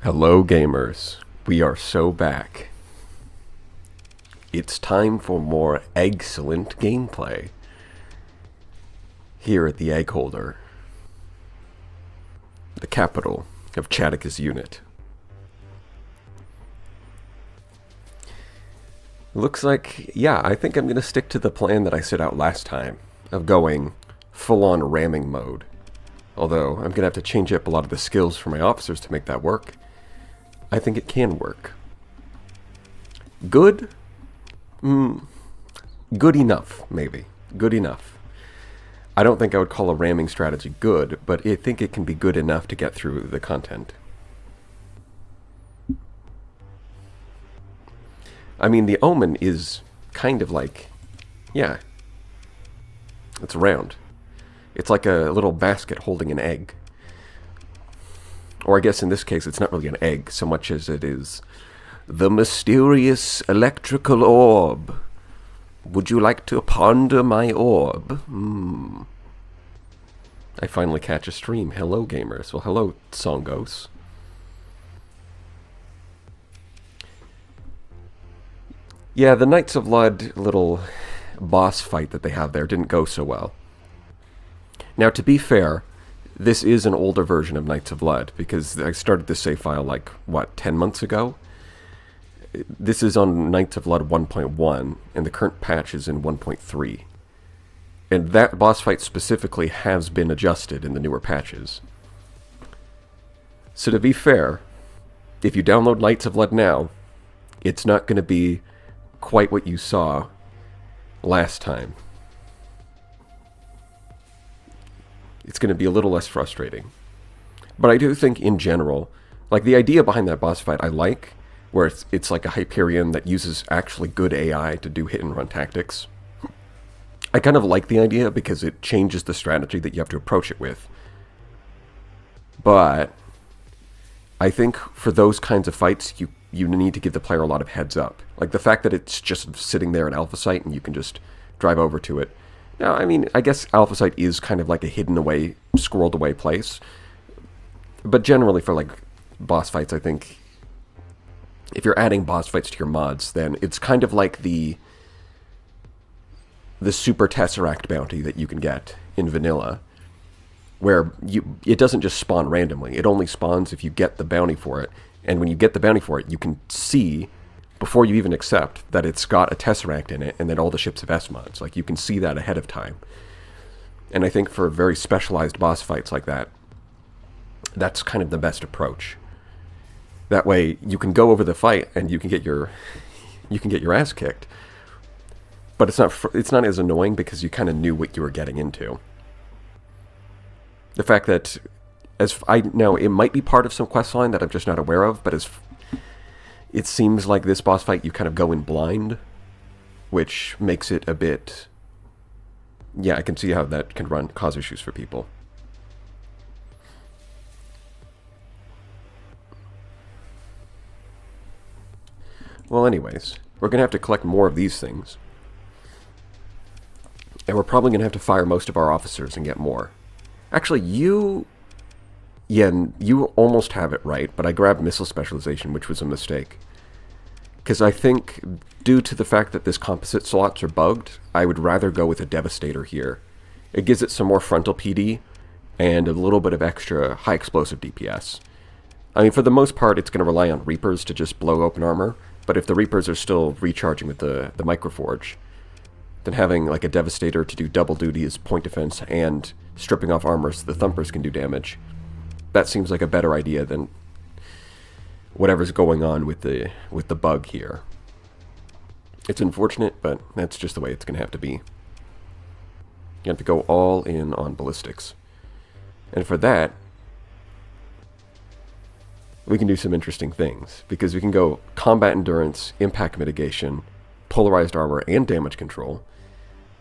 Hello, gamers. We are so back. It's time for more excellent gameplay here at the Egg Holder, the capital of Chadicus Unit. Looks like, yeah, I think I'm going to stick to the plan that I set out last time of going full-on ramming mode. Although, I'm going to have to change up a lot of the skills for my officers to make that work. I think it can work. Good? Good enough, maybe. Good enough. I don't think I would call a ramming strategy good, but I think it can be good enough to get through the content. I mean, the Omen is kind of like... yeah. It's round. It's like a little basket holding an egg. Or I guess in this case it's not really an egg so much as it is the mysterious electrical orb. Would you like to ponder my orb? I finally catch a stream. Hello, gamers. Well, hello, Songos. Yeah, the Knights of Lud little boss fight that they have there didn't go so well. Now, to be fair, this is an older version of Knights of Lud, because I started this save file like, 10 months ago? This is on Knights of Lud 1.1, and the current patch is in 1.3. And that boss fight specifically has been adjusted in the newer patches. So to be fair, if you download Knights of Lud now, it's not going to be quite what you saw last time. It's going to be a little less frustrating. But I do think, in general, like, the idea behind that boss fight I like, where it's like a Hyperion that uses actually good AI to do hit-and-run tactics. I kind of like the idea because it changes the strategy that you have to approach it with. But I think for those kinds of fights, you need to give the player a lot of heads up. Like, the fact that it's just sitting there at Alpha Site and you can just drive over to it. Now, I mean, I guess Alpha Site is kind of like a hidden away, squirreled away place. But generally for, like, boss fights, I think if you're adding boss fights to your mods, then it's kind of like the Super Tesseract bounty that you can get in vanilla, where it doesn't just spawn randomly. It only spawns if you get the bounty for it. And when you get the bounty for it, you can see, before you even accept, that it's got a Tesseract in it and that all the ships have S-mods. Like, you can see that ahead of time. And I think for very specialized boss fights like that, that's kind of the best approach. That way, you can go over the fight and you can get your ass kicked. But it's not as annoying because you kind of knew what you were getting into. The fact that, now it might be part of some questline that I'm just not aware of, but it seems like this boss fight you kind of go in blind, which makes it a bit... yeah, I can see how that can cause issues for people. Well, anyways, we're going to have to collect more of these things. And we're probably going to have to fire most of our officers and get more. Actually, yeah, you almost have it right, but I grabbed missile specialization, which was a mistake. Because I think, due to the fact that this composite slots are bugged, I would rather go with a Devastator here. It gives it some more frontal PD, and a little bit of extra high explosive DPS. I mean, for the most part, it's going to rely on Reapers to just blow open armor, but if the Reapers are still recharging with the Microforge, then having like a Devastator to do double duty as point defense and stripping off armor so the Thumpers can do damage, that seems like a better idea than whatever's going on with the bug here. It's unfortunate, but that's just the way it's going to have to be. You have to go all in on ballistics. And for that, we can do some interesting things, because we can go combat endurance, impact mitigation, polarized armor, and damage control,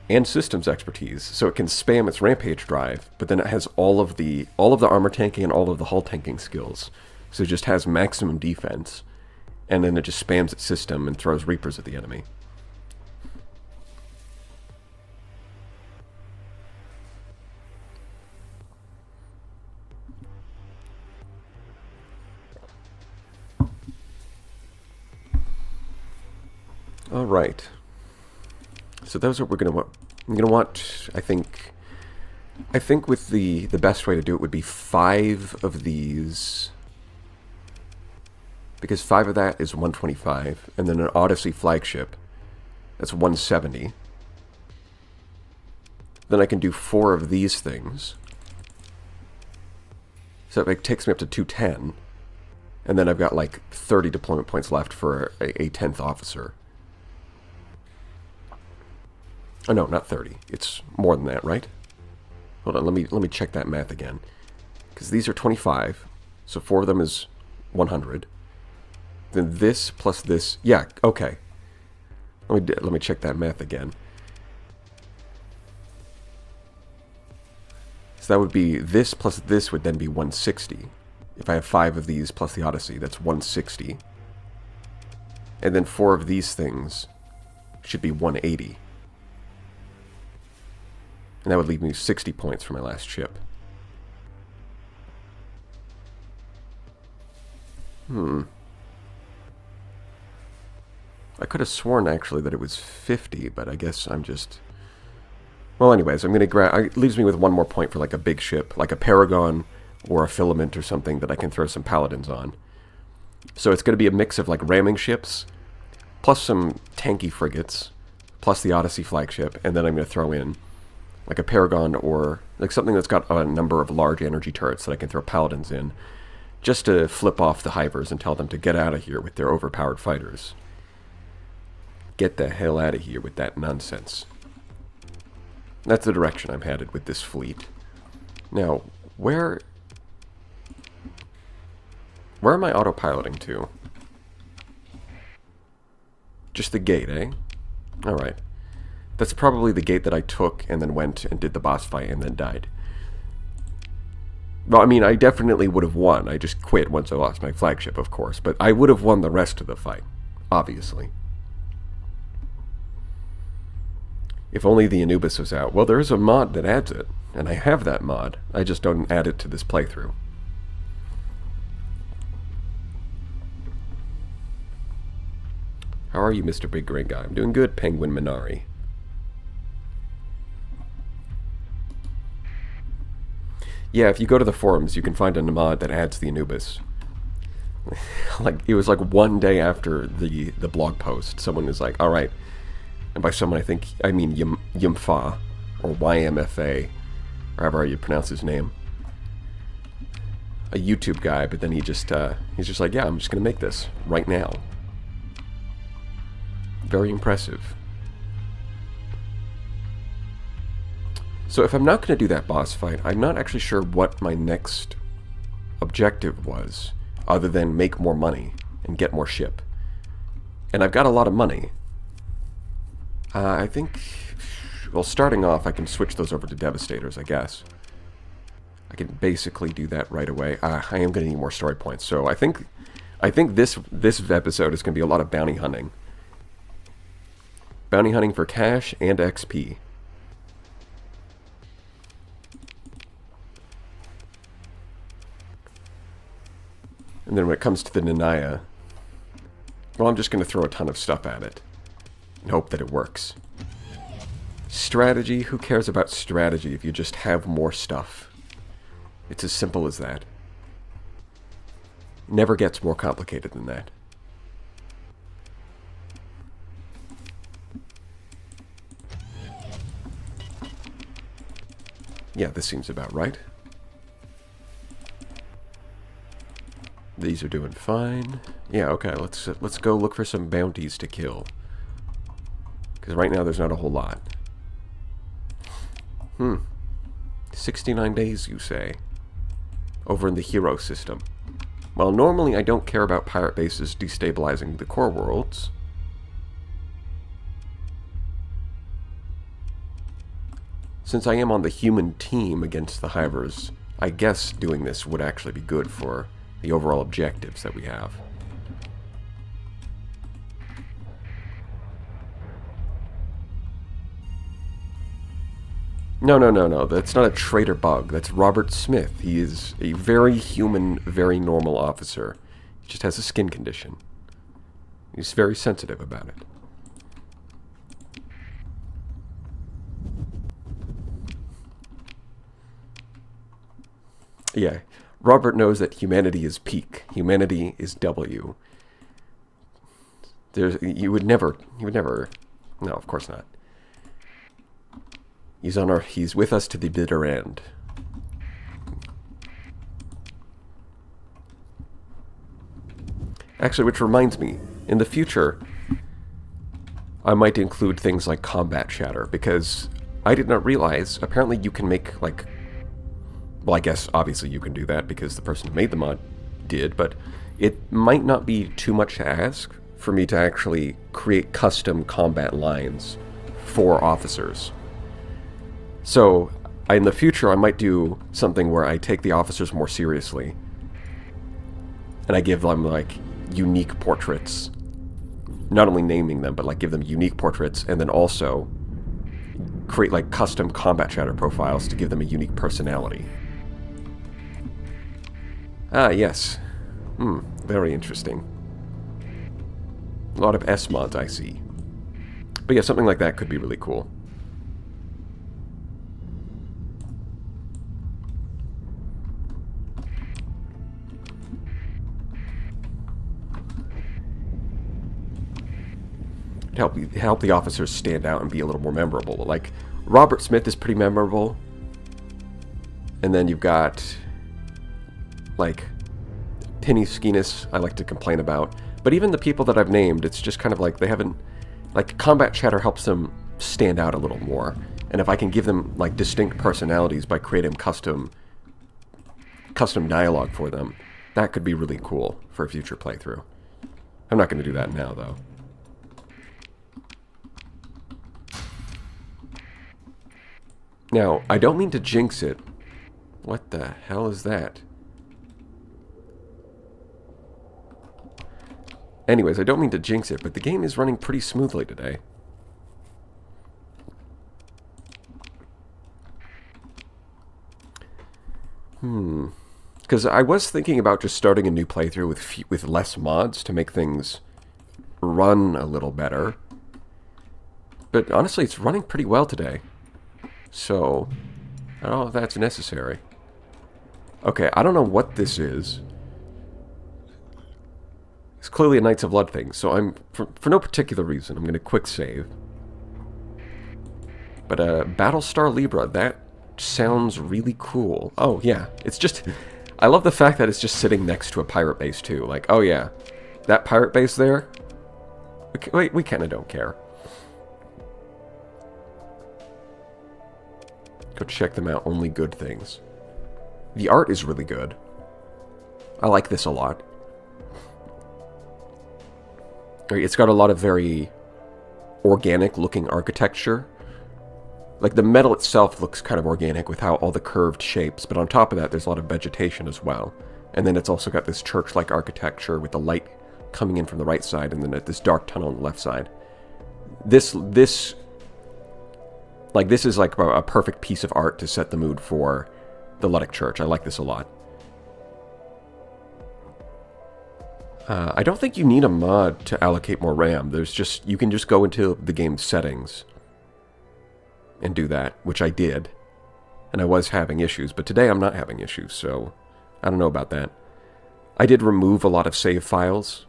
and systems expertise, so it can spam its rampage drive, but then it has all of the armor tanking and all of the hull tanking skills, so it just has maximum defense, and then it just spams its system and throws Reapers at the enemy. All right. So those are what we're going to want. I'm going to want, I think with the best way to do it would be 5 of these. Because 5 of that is 125. And then an Odyssey flagship, that's 170. Then I can do 4 of these things. So it takes me up to 210. And then I've got like 30 deployment points left for a 10th officer. Oh no, not 30. It's more than that, right? Hold on, let me check that math again. Because these are 25, so 4 of them is 100. Then this plus this, yeah, okay. Let me check that math again. So that would be, this plus this would then be 160. If I have 5 of these plus the Odyssey, that's 160. And then 4 of these things should be 180. And that would leave me 60 points for my last ship. I could have sworn, actually, that it was 50, but I guess I'm just... Well, anyways, I'm going to grab... It leaves me with 1 more point for, like, a big ship, like a Paragon or a Filament or something that I can throw some Paladins on. So it's going to be a mix of, like, ramming ships, plus some tanky frigates, plus the Odyssey flagship, and then I'm going to throw in like a Paragon or like something that's got a number of large energy turrets that I can throw Paladins in, just to flip off the Hivers and tell them to get out of here with their overpowered fighters. Get the hell out of here with that nonsense. That's the direction I'm headed with this fleet. Now, where am I autopiloting to? Just the gate, eh? Alright. That's probably the gate that I took and then went and did the boss fight and then died. Well, I mean, I definitely would have won. I just quit once I lost my flagship, of course. But I would have won the rest of the fight, obviously. If only the Anubis was out. Well, there is a mod that adds it, and I have that mod. I just don't add it to this playthrough. How are you, Mr. Big Green Guy? I'm doing good, Penguin Minari. Yeah, if you go to the forums, you can find a mod that adds the Anubis. Like, it was like one day after the blog post, someone was like, alright, and by someone I mean Yimfa, or YMFA, or however you pronounce his name. A YouTube guy, but then he's just like, yeah, I'm just gonna make this right now. Very impressive. So if I'm not going to do that boss fight, I'm not actually sure what my next objective was, other than make more money and get more ship. And I've got a lot of money. I think, well, starting off, I can switch those over to Devastators, I guess. I can basically do that right away. I am going to need more story points, so I think this episode is going to be a lot of bounty hunting. Bounty hunting for cash and XP. And then when it comes to the Nanaya, well, I'm just going to throw a ton of stuff at it and hope that it works. Strategy? Who cares about strategy if you just have more stuff? It's as simple as that. Never gets more complicated than that. Yeah, this seems about right. These are doing fine. Yeah, okay, let's go look for some bounties to kill. Because right now there's not a whole lot. 69 days, you say? Over in the hero system. Well, normally I don't care about pirate bases destabilizing the core worlds. Since I am on the human team against the Hivers, I guess doing this would actually be good for the overall objectives that we have. No. That's not a traitor bug. That's Robert Smith. He is a very human, very normal officer. He just has a skin condition. He's very sensitive about it. Yeah. Robert knows that humanity is peak. Humanity is W. You would never, no, of course not. He's with us to the bitter end. Actually, which reminds me, in the future, I might include things like combat chatter, because I did not realize, apparently you can make, like, well, I guess obviously you can do that because the person who made the mod did, but it might not be too much to ask for me to actually create custom combat lines for officers. So, in the future, I might do something where I take the officers more seriously, and I give them, like, unique portraits. Not only naming them, but, like, give them unique portraits, and then also create, like, custom combat chatter profiles to give them a unique personality. Ah, yes. Very interesting. A lot of S mods, I see. But yeah, something like that could be really cool. Help the officers stand out and be a little more memorable. Like, Robert Smith is pretty memorable. And then you've got, like, Penny Skinas, I like to complain about. But even the people that I've named, it's just kind of like they haven't... Like, combat chatter helps them stand out a little more. And if I can give them, like, distinct personalities by creating custom dialogue for them, that could be really cool for a future playthrough. I'm not going to do that now, though. Now, I don't mean to jinx it. What the hell is that? Anyways, I don't mean to jinx it, but the game is running pretty smoothly today. Because I was thinking about just starting a new playthrough with less mods to make things run a little better. But honestly, it's running pretty well today. So, I don't know if that's necessary. Okay, I don't know what this is. It's clearly a Knights of Blood thing, so for no particular reason, I'm going to quick save. But Battlestar Libra, that sounds really cool. Oh, yeah, it's just... I love the fact that it's just sitting next to a pirate base, too. Like, oh yeah, that pirate base there? We kind of don't care. Go check them out. Only good things. The art is really good. I like this a lot. It's got a lot of very organic-looking architecture. Like, the metal itself looks kind of organic with how all the curved shapes, but on top of that, there's a lot of vegetation as well. And then it's also got this church-like architecture with the light coming in from the right side, and then this dark tunnel on the left side. This is like a perfect piece of art to set the mood for the Ludic Church. I like this a lot. I don't think you need a mod to allocate more RAM. You can just go into the game's settings and do that, which I did. And I was having issues, but today I'm not having issues, so I don't know about that. I did remove a lot of save files.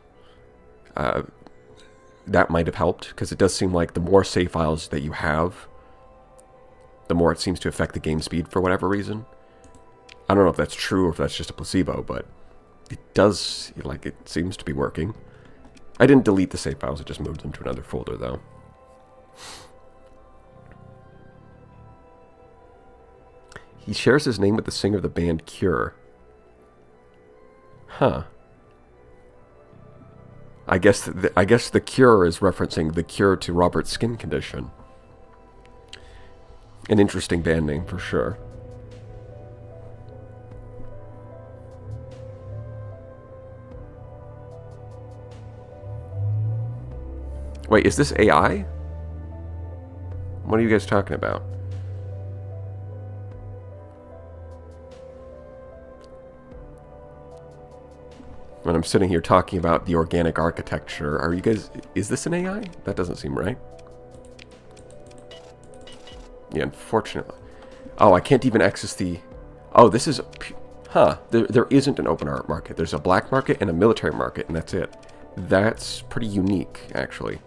That might have helped, because it does seem like the more save files that you have, the more it seems to affect the game speed for whatever reason. I don't know if that's true or if that's just a placebo, but it does, like, it seems to be working. I didn't delete the save files, I just moved them to another folder, though. He shares his name with the singer of the band Cure. Huh. I guess the Cure is referencing the cure to Robert's skin condition. An interesting band name, for sure. Wait, is this AI? What are you guys talking about? When I'm sitting here talking about the organic architecture, are you guys... Is this an AI? That doesn't seem right. Yeah, unfortunately. Oh, I can't even access the... Oh, this is... Huh. Huh, there isn't an open art market. There's a black market and a military market, and that's it. That's pretty unique, actually.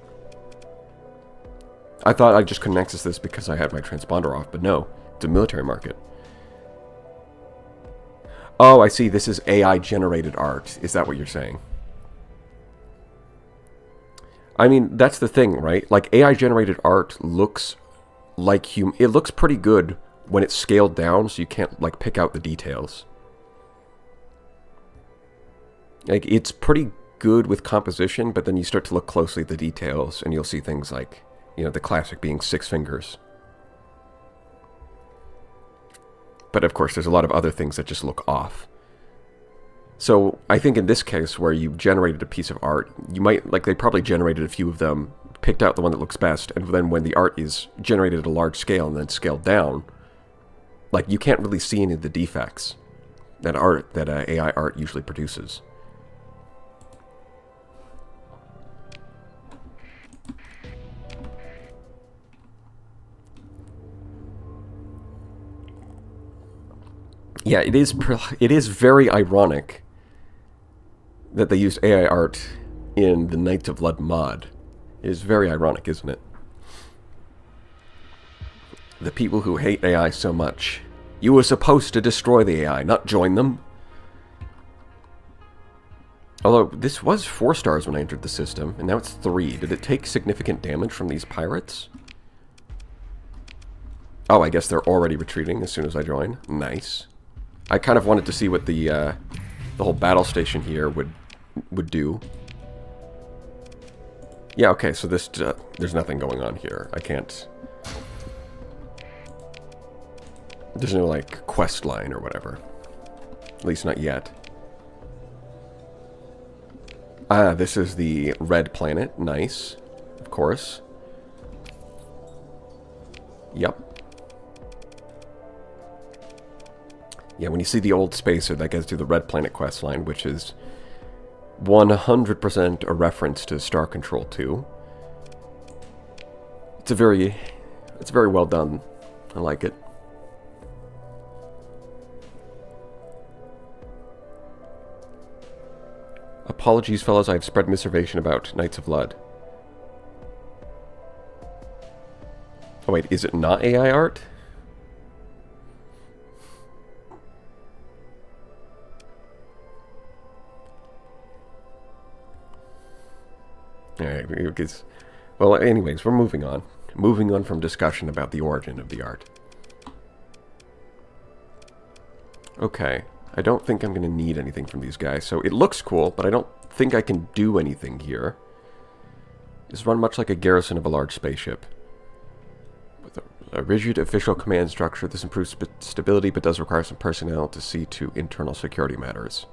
I thought I just couldn't access this because I had my transponder off, but no, it's a military market. Oh, I see. This is AI-generated art. Is that what you're saying? I mean, that's the thing, right? Like, AI-generated art looks like it looks pretty good when it's scaled down, so you can't, like, pick out the details. Like, it's pretty good with composition, but then you start to look closely at the details, and you'll see things like, you know, the classic being 6 fingers. But, of course, there's a lot of other things that just look off. So, I think in this case, where you generated a piece of art, you might, like, they probably generated a few of them, picked out the one that looks best, and then when the art is generated at a large scale and then scaled down, like, you can't really see any of the defects that AI art usually produces. Yeah, it is very ironic that they used AI art in the Knights of Lud mod. It is very ironic, isn't it? The people who hate AI so much. You were supposed to destroy the AI, not join them. Although, this was 4 stars when I entered the system, and now it's 3. Did it take significant damage from these pirates? Oh, I guess they're already retreating as soon as I join. Nice. I kind of wanted to see what the whole battle station here would do. Yeah, okay, so this there's nothing going on here. I can't... There's no, like, quest line or whatever. At least not yet. Ah, this is the red planet. Nice. Of course. Yep. Yeah, when you see the old spacer, that gets to the Red Planet quest line, which is 100% a reference to Star Control 2. It's very well done. I like it. Apologies, fellas, I've spread misinformation about Knights of Lud. Oh wait, is it not AI art? Alright, because... Well, anyways, we're moving on. Moving on from discussion about the origin of the art. Okay. I don't think I'm going to need anything from these guys. So it looks cool, but I don't think I can do anything here. It's run much like a garrison of a large spaceship. With a rigid official command structure, this improves stability, but does require some personnel to see to internal security matters.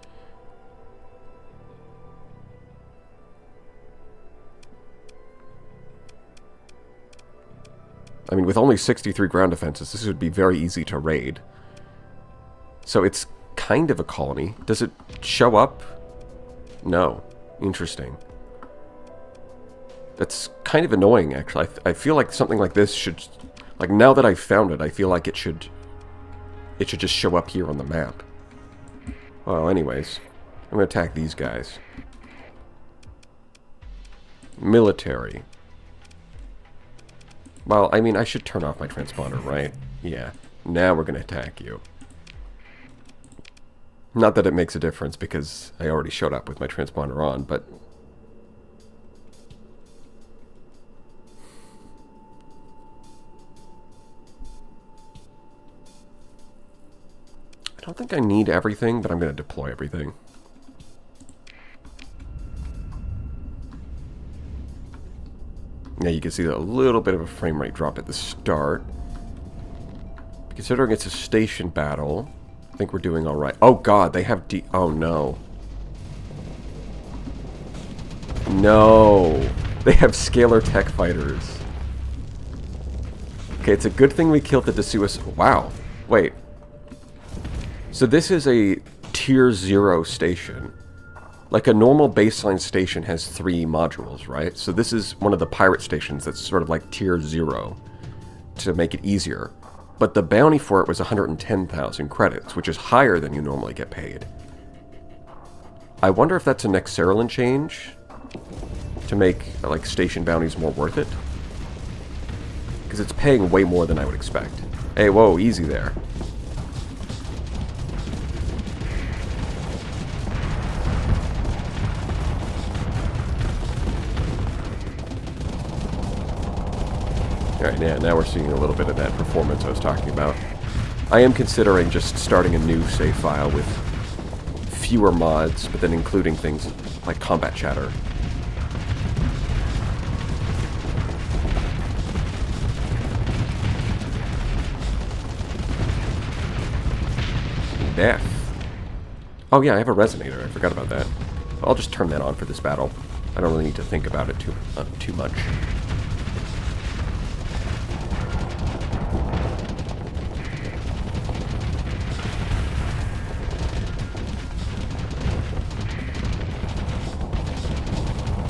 I mean, with only 63 ground defenses, this would be very easy to raid. So it's kind of a colony. Does it show up? No. Interesting. That's kind of annoying, actually. I feel like something like this should... Like, now that I've found it, I feel like it should just show up here on the map. Well, anyways. I'm going to attack these guys. Military. Well, I mean, I should turn off my transponder, right? Yeah. Now we're going to attack you. Not that it makes a difference, because I already showed up with my transponder on, but... I don't think I need everything, but I'm going to deploy everything. Yeah, you can see a little bit of a frame rate drop at the start. Considering it's a station battle, I think we're doing alright. Oh god, they have oh no. No! They have scalar tech fighters. Okay, it's a good thing we killed the Dasuas. Wow. Wait. So this is a tier 0 station. Like, a normal baseline station has 3 modules, right? So this is one of the pirate stations that's sort of like tier 0 to make it easier. but the bounty for it was 110,000 credits, which is higher than you normally get paid. I wonder if that's a Nexerlin change to make, like, station bounties more worth it. Because it's paying way more than I would expect. Hey, whoa, easy there. Alright, yeah, now we're seeing a little bit of that performance I was talking about. I am considering just starting a new save file with fewer mods, but then including things like combat chatter. Death. Oh yeah, I have a resonator. I forgot about that. I'll just turn that on for this battle. I don't really need to think about it too much.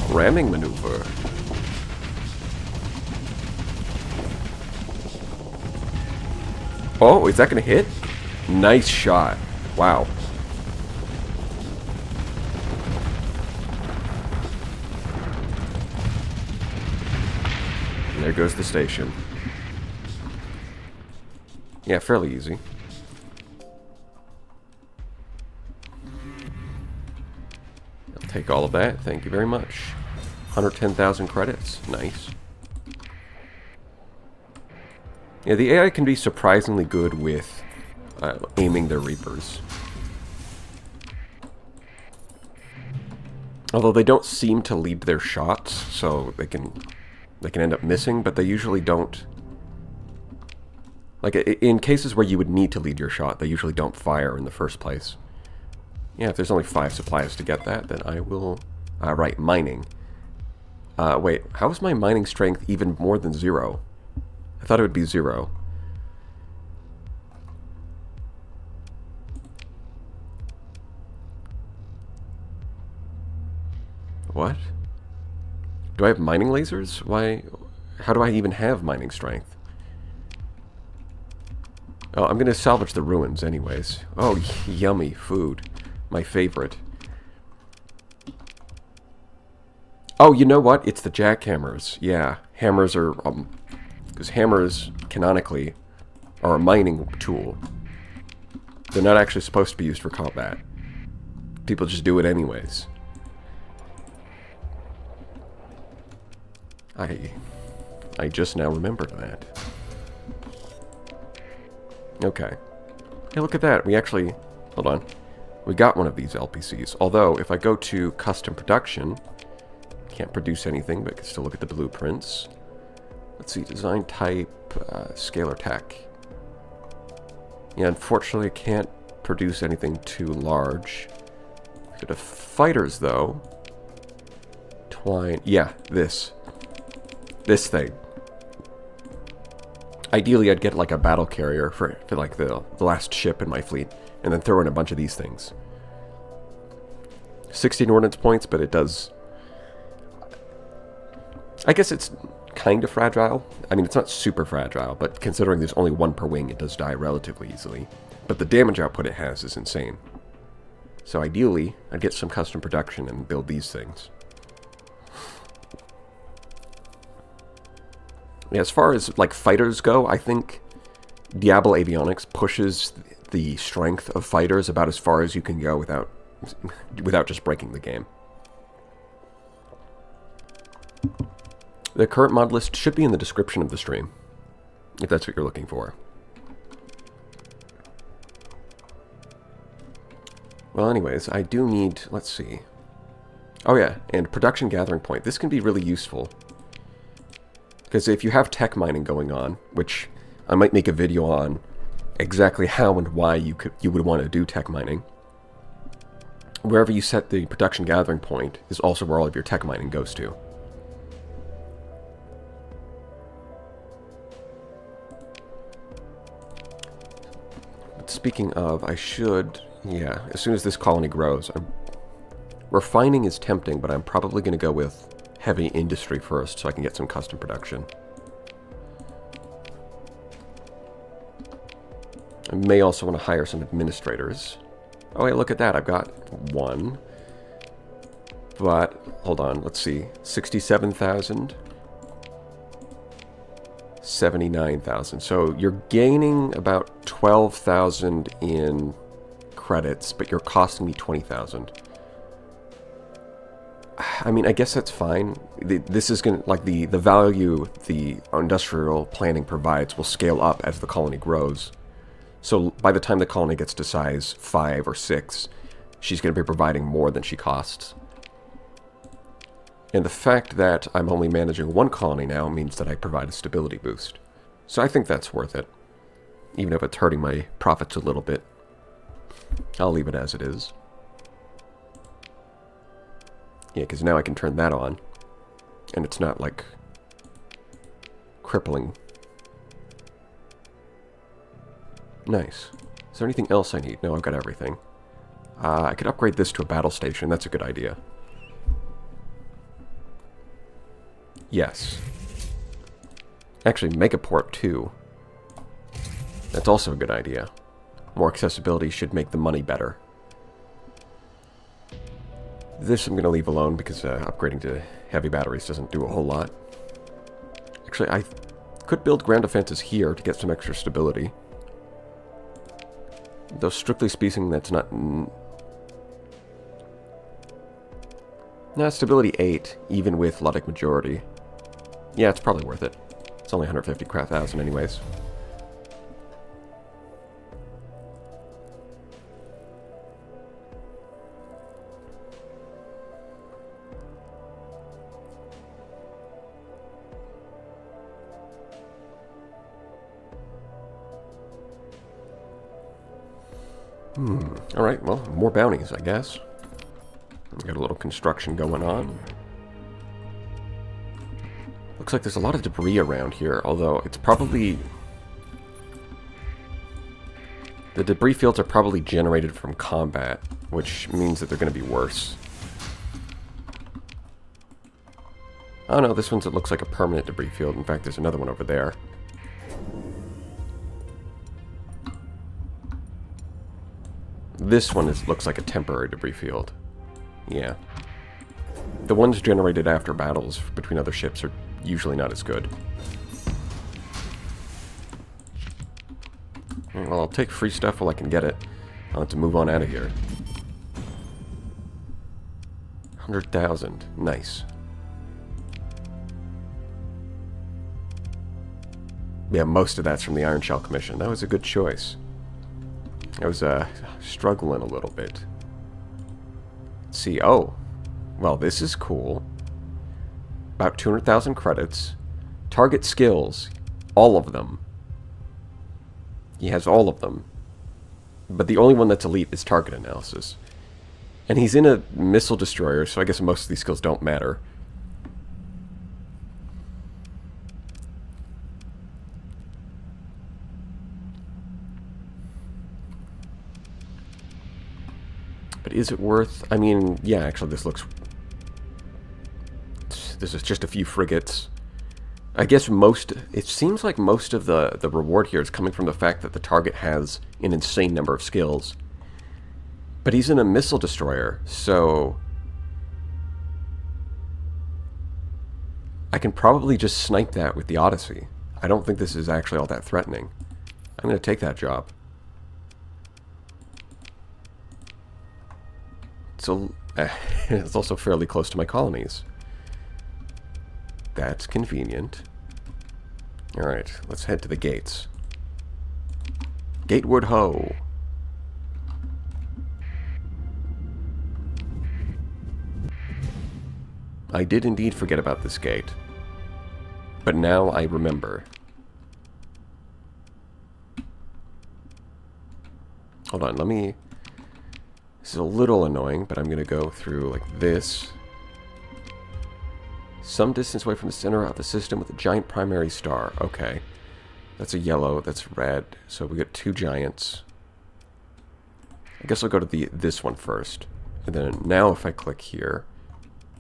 Ramming maneuver. Oh, is that gonna hit? Nice shot. Wow. And there goes the station. Yeah, fairly easy. I'll take all of that. Thank you very much. 110,000 credits. Nice. Yeah, the AI can be surprisingly good with aiming their Reapers. Although they don't seem to lead their shots, so they can end up missing, but they usually don't. Like, in cases where you would need to lead your shot, they usually don't fire in the first place. Yeah, if there's only 5 supplies to get that, then I will... right, mining. Wait, how is my mining strength even more than 0? I thought it would be 0. What? Do I have mining lasers? Why? How do I even have mining strength? Oh, I'm gonna salvage the ruins anyways. Oh, yummy food. My favorite. Oh, you know what? It's the jackhammers. Yeah, hammers are... because hammers, canonically, are a mining tool. They're not actually supposed to be used for combat. People just do it anyways. I just now remembered that. Okay. Hey, look at that. We actually... Hold on. We got one of these LPCs. Although, if I go to custom production... Can't produce anything, but can still look at the blueprints. Let's see. Design type... scalar tech. Yeah, unfortunately, I can't produce anything too large. Go to fighters, though. Twine... Yeah, this. This thing. Ideally, I'd get like a battle carrier for like the last ship in my fleet, and then throw in a bunch of these things. 16 ordnance points, but it does... I guess it's kind of fragile. I mean, it's not super fragile, but considering there's only 1 per wing, it does die relatively easily. But the damage output it has is insane. So ideally, I'd get some custom production and build these things. Yeah, as far as, like, fighters go, I think Diablo Avionics pushes the strength of fighters about as far as you can go without just breaking the game. The current mod list should be in the description of the stream, if that's what you're looking for. Well, anyways, I do need... Let's see. Oh, yeah, and production gathering point. This can be really useful. Because if you have tech mining going on, which I might make a video on exactly how and why you would want to do tech mining, wherever you set the production gathering point is also where all of your tech mining goes to. But speaking of, I should, yeah, as soon as this colony grows, refining is tempting, but I'm probably going to go with heavy industry first so I can get some custom production. I may also want to hire some administrators. Oh, hey, look at that. I've got one. But, hold on, let's see. 67,000. 79,000. So you're gaining about 12,000 in credits, but you're costing me 20,000. I mean, I guess that's fine. This is going to, like, the value the industrial planning provides will scale up as the colony grows. So by the time the colony gets to size 5 or 6, she's going to be providing more than she costs. And the fact that I'm only managing one colony now means that I provide a stability boost. So I think that's worth it. Even if it's hurting my profits a little bit. I'll leave it as it is. Yeah, because now I can turn that on. And it's not, like, crippling. Nice. Is there anything else I need? No, I've got everything. I could upgrade this to a battle station. That's a good idea. Yes. Actually, Megaport too. That's also a good idea. More accessibility should make the money better. This I'm going to leave alone because upgrading to heavy batteries doesn't do a whole lot. Actually, I could build ground defenses here to get some extra stability. Though strictly speaking, that's not... Nah, stability 8, even with Ludic Majority. Yeah, it's probably worth it. It's only 150,000 anyways. Alright, well, more bounties, I guess. Got a little construction going on. Looks like there's a lot of debris around here, although it's probably... The debris fields are probably generated from combat, which means that they're going to be worse. Oh no, this one's, it looks like a permanent debris field. In fact, there's another one over there. This one looks like a temporary debris field. Yeah. The ones generated after battles between other ships are usually not as good. Well, I'll take free stuff while I can get it. I'll have to move on out of here. 100,000. Nice. Yeah, most of that's from the Iron Shell Commission. That was a good choice. I was struggling a little bit. Let's see. Oh. Well, this is cool. About 200,000 credits. Target skills. All of them. He has all of them. But the only one that's elite is target analysis. And he's in a missile destroyer, so I guess most of these skills don't matter. But is it worth... I mean, yeah, actually this looks... This is just a few frigates. I guess most... It seems like most of the reward here is coming from the fact that the target has an insane number of skills. But he's in a missile destroyer, so... I can probably just snipe that with the Odyssey. I don't think this is actually all that threatening. I'm going to take that job. So, it's also fairly close to my colonies. That's convenient. Alright, let's head to the gates. Gatewood Ho! I did indeed forget about this gate. But now I remember. Hold on, let me... This is a little annoying, but I'm going to go through like this. Some distance away from the center of the system with a giant primary star. Okay. That's a yellow, that's red. So we get two giants. I guess I'll go to this one first. And then now if I click here,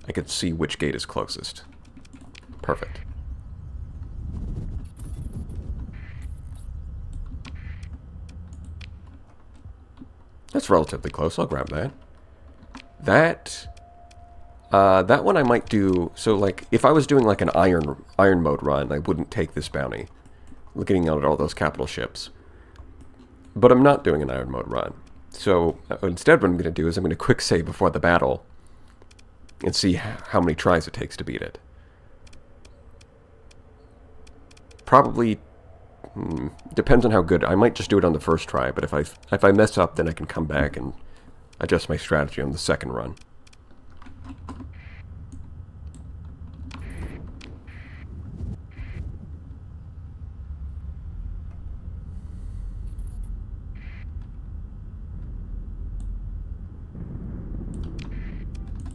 I can see which gate is closest. Perfect. That's relatively close. I'll grab that. That one I might do. So, like, if I was doing like an iron mode run, I wouldn't take this bounty. Looking out at all those capital ships. But I'm not doing an iron mode run. So instead, what I'm going to do is I'm going to quick save before the battle and see how many tries it takes to beat it. Probably depends on how good. I might just do it on the first try, but if I mess up, then I can come back and adjust my strategy on the second run.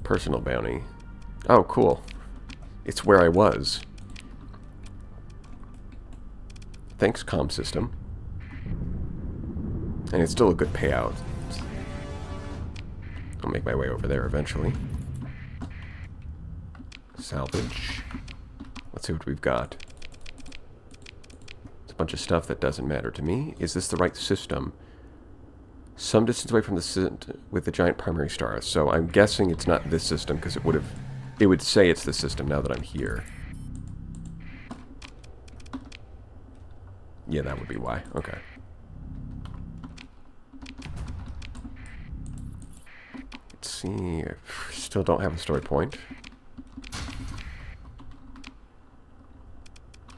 Personal bounty. Oh, cool. It's where I was. Thanks, comm system. And it's still a good payout. I'll make my way over there eventually. Salvage. Let's see what we've got. It's a bunch of stuff that doesn't matter to me. Is this the right system? Some distance away from with the giant primary star. So I'm guessing it's not this system because it would say it's the system now that I'm here. Yeah, that would be why. Okay. Let's see. Still don't have a story point.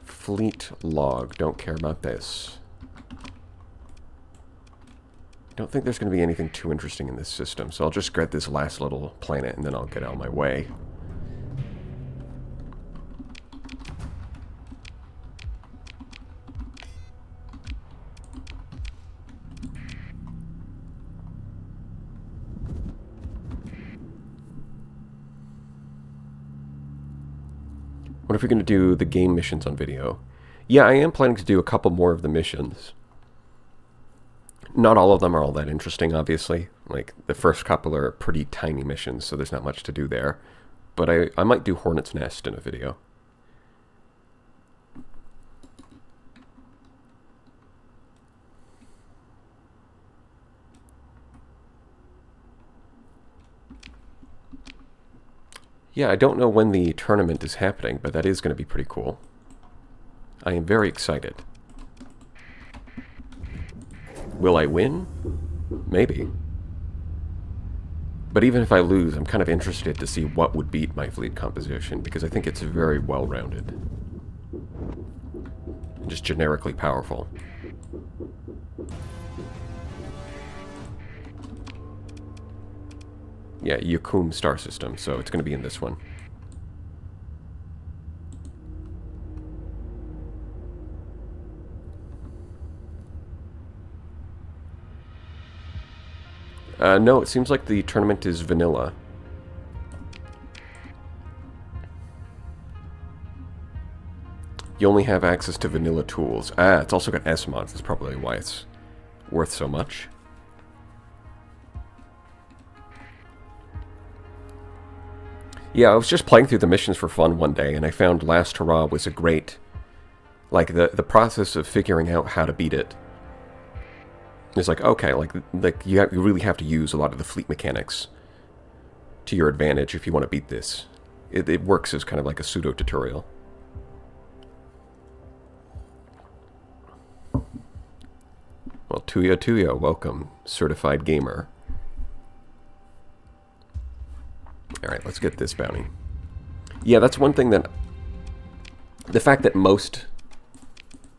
Fleet log. Don't care about this. Don't think there's going to be anything too interesting in this system, so I'll just get this last little planet and then I'll get out of my way. What if we're going to do the game missions on video? Yeah, I am planning to do a couple more of the missions. Not all of them are all that interesting, obviously. Like, the first couple are pretty tiny missions, so there's not much to do there. But I might do Hornet's Nest in a video. Yeah, I don't know when the tournament is happening, but that is going to be pretty cool. I am very excited. Will I win? Maybe. But even if I lose, I'm kind of interested to see what would beat my fleet composition, because I think it's very well-rounded. And just generically powerful. Yeah, Yukum star system, so it's going to be in this one. No, it seems like the tournament is vanilla. You only have access to vanilla tools. Ah, it's also got S-mods. That's probably why it's worth so much. Yeah, I was just playing through the missions for fun one day, and I found Last Hurrah was a great... Like, the process of figuring out how to beat it. It's like, okay, like you really have to use a lot of the fleet mechanics to your advantage if you want to beat this. It works as kind of like a pseudo-tutorial. Well, Tuya, welcome, certified gamer. Alright, let's get this bounty. Yeah, that's one thing that... The fact that most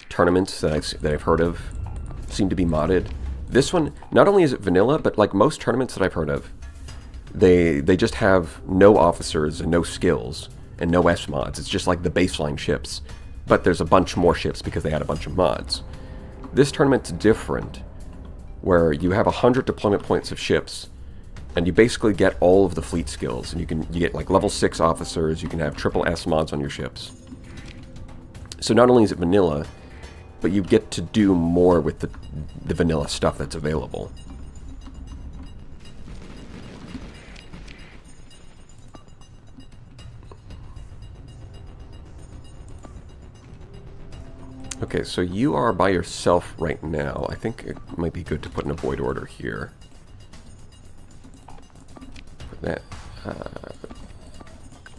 tournaments that I've heard of seem to be modded. This one, not only is it vanilla, but like most tournaments that I've heard of, they just have no officers and no skills and no S-mods. It's just like the baseline ships, but there's a bunch more ships because they had a bunch of mods. This tournament's different, where you have 100 deployment points of ships, and you basically get all of the fleet skills, and you get like level 6 officers, you can have triple S mods on your ships. So not only is it vanilla, but you get to do more with the vanilla stuff that's available. Okay, so you are by yourself right now. I think it might be good to put in a void order here. that.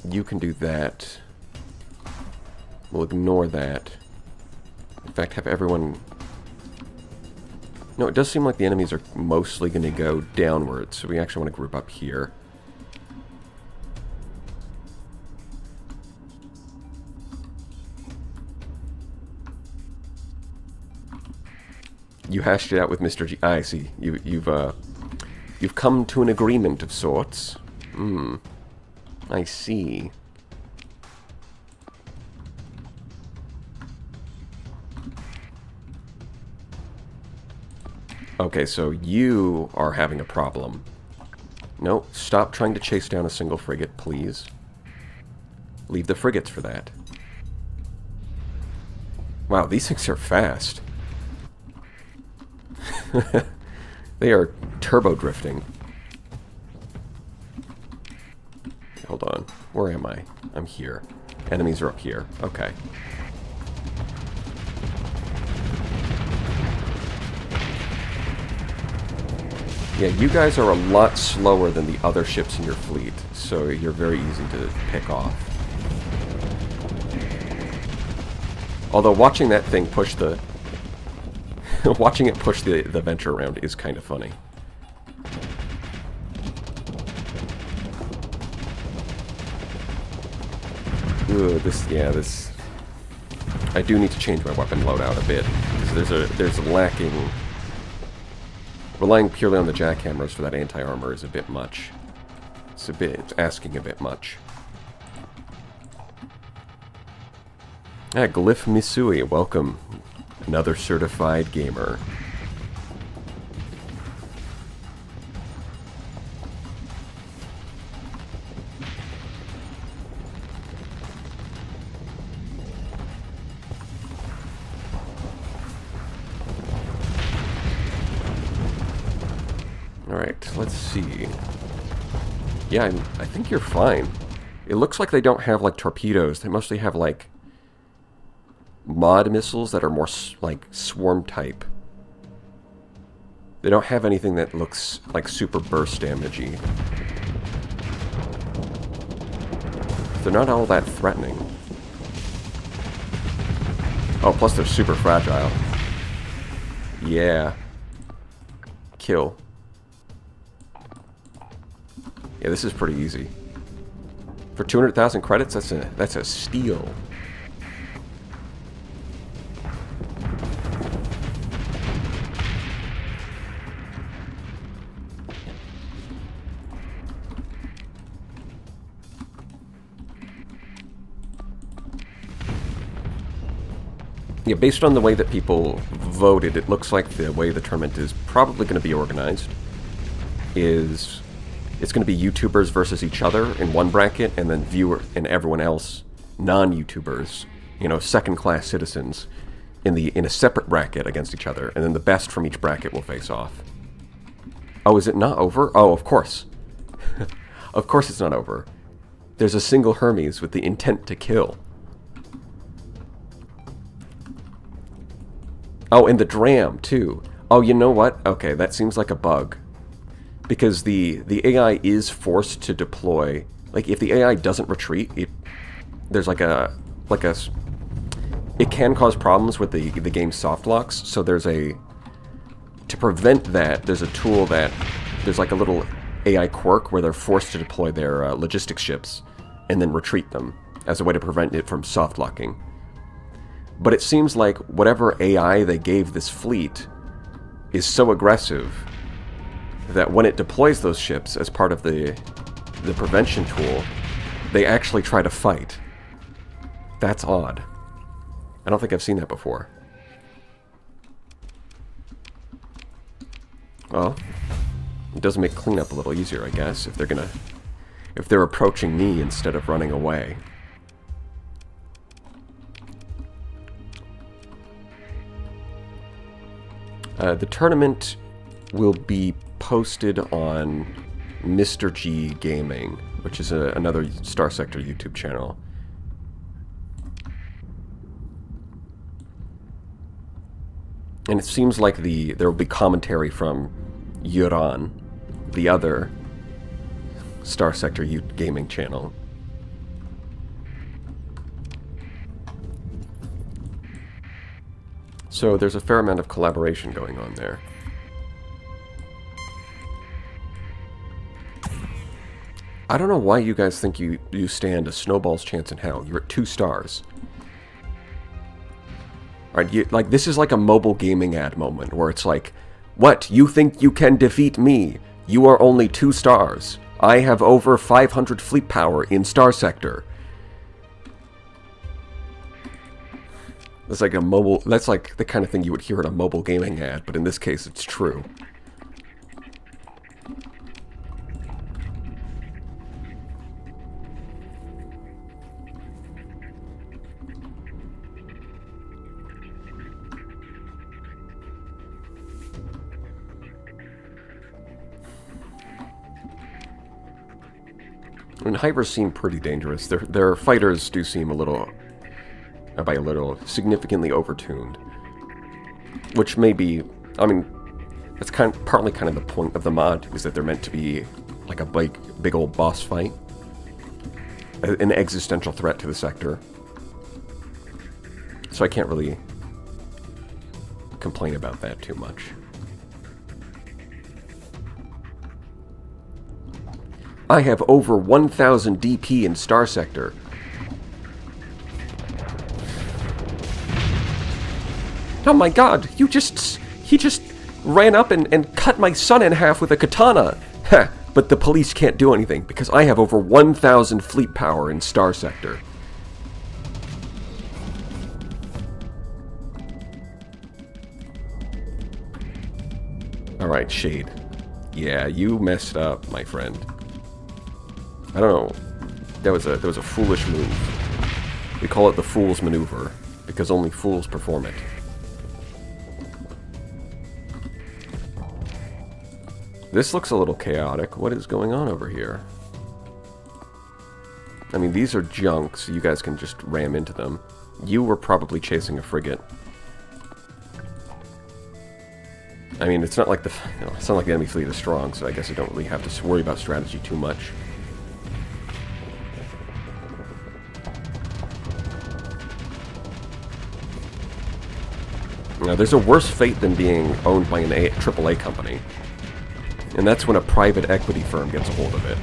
You can do that. We'll ignore that. In fact, have everyone... No, it does seem like the enemies are mostly going to go downwards, so we actually want to group up here. You hashed it out with Mr. G. I see. You've come to an agreement of sorts. I see. Okay, so you are having a problem. No, stop trying to chase down a single frigate, please. Leave the frigates for that. Wow, these things are fast. They are turbo drifting. Hold on. Where am I? I'm here. Enemies are up here. Okay. Yeah, you guys are a lot slower than the other ships in your fleet, so you're very easy to pick off. Although watching that thing push the... watching it push the Venture around is kind of funny. Ooh, this... I do need to change my weapon loadout a bit, because there's a lacking... Relying purely on the jackhammers for that anti-armor is a bit much. It's asking a bit much. Glyph Misui, welcome. Another certified gamer. Alright, let's see. Yeah, I think you're fine. It looks like they don't have, like, torpedoes. They mostly have, like, mod missiles that are more, like, swarm type. They don't have anything that looks like super burst damagey. They're not all that threatening. Oh, plus they're super fragile. Yeah. Kill. Yeah, this is pretty easy. For 200,000 credits, that's a steal. Yeah, based on the way that people voted, it looks like the way the tournament is probably going to be organized is it's going to be YouTubers versus each other in one bracket, and then viewer and everyone else, non-YouTubers, you know, second-class citizens, in a separate bracket against each other, and then the best from each bracket will face off. Oh, is it not over? Oh, of course. Of course it's not over. There's a single Hermes with the intent to kill. Oh, and the Dram, too. Oh, you know what? Okay, that seems like a bug. Because the AI is forced to deploy... Like, if the AI doesn't retreat, there's like a... It can cause problems with the game's soft locks, so there's a... To prevent that, there's a tool that... There's like a little AI quirk where they're forced to deploy their logistics ships and then retreat them as a way to prevent it from soft locking. But it seems like whatever AI they gave this fleet is so aggressive that when it deploys those ships as part of the prevention tool, they actually try to fight. That's odd. I don't think I've seen that before. Well, it does make cleanup a little easier, I guess, if they're approaching me instead of running away. The tournament will be posted on Mr. G Gaming, which is another Star Sector YouTube channel. And it seems like there will be commentary from Yuran, the other Star Sector Gaming channel. So there's a fair amount of collaboration going on there. I don't know why you guys think you stand a snowball's chance in hell. You're at 2 stars. Alright, like, this is like a mobile gaming ad moment, where it's like, what, you think you can defeat me? You are only 2 stars. I have over 500 fleet power in Star Sector. That's like a mobile, that's like the kind of thing you would hear in a mobile gaming ad, but in this case it's true. And Hivers seem pretty dangerous. Their fighters do seem a little, by a little, significantly overtuned. Which may be, I mean, that's partly kind of the point of the mod, is that they're meant to be like a big old boss fight. An existential threat to the sector. So I can't really complain about that too much. I have over 1,000 DP in Star Sector. Oh my god, he just ran up and cut my son in half with a katana. Heh, but the police can't do anything because I have over 1,000 fleet power in Star Sector. Alright, Shade. Yeah, you messed up, my friend. I don't know. That was a foolish move. We call it the Fool's Maneuver, because only fools perform it. This looks a little chaotic. What is going on over here? I mean, these are junk, so you guys can just ram into them. You were probably chasing a frigate. I mean, it's not like it's not like the enemy fleet is strong, so I guess I don't really have to worry about strategy too much. Now, there's a worse fate than being owned by an AAA company. And that's when a private equity firm gets a hold of it.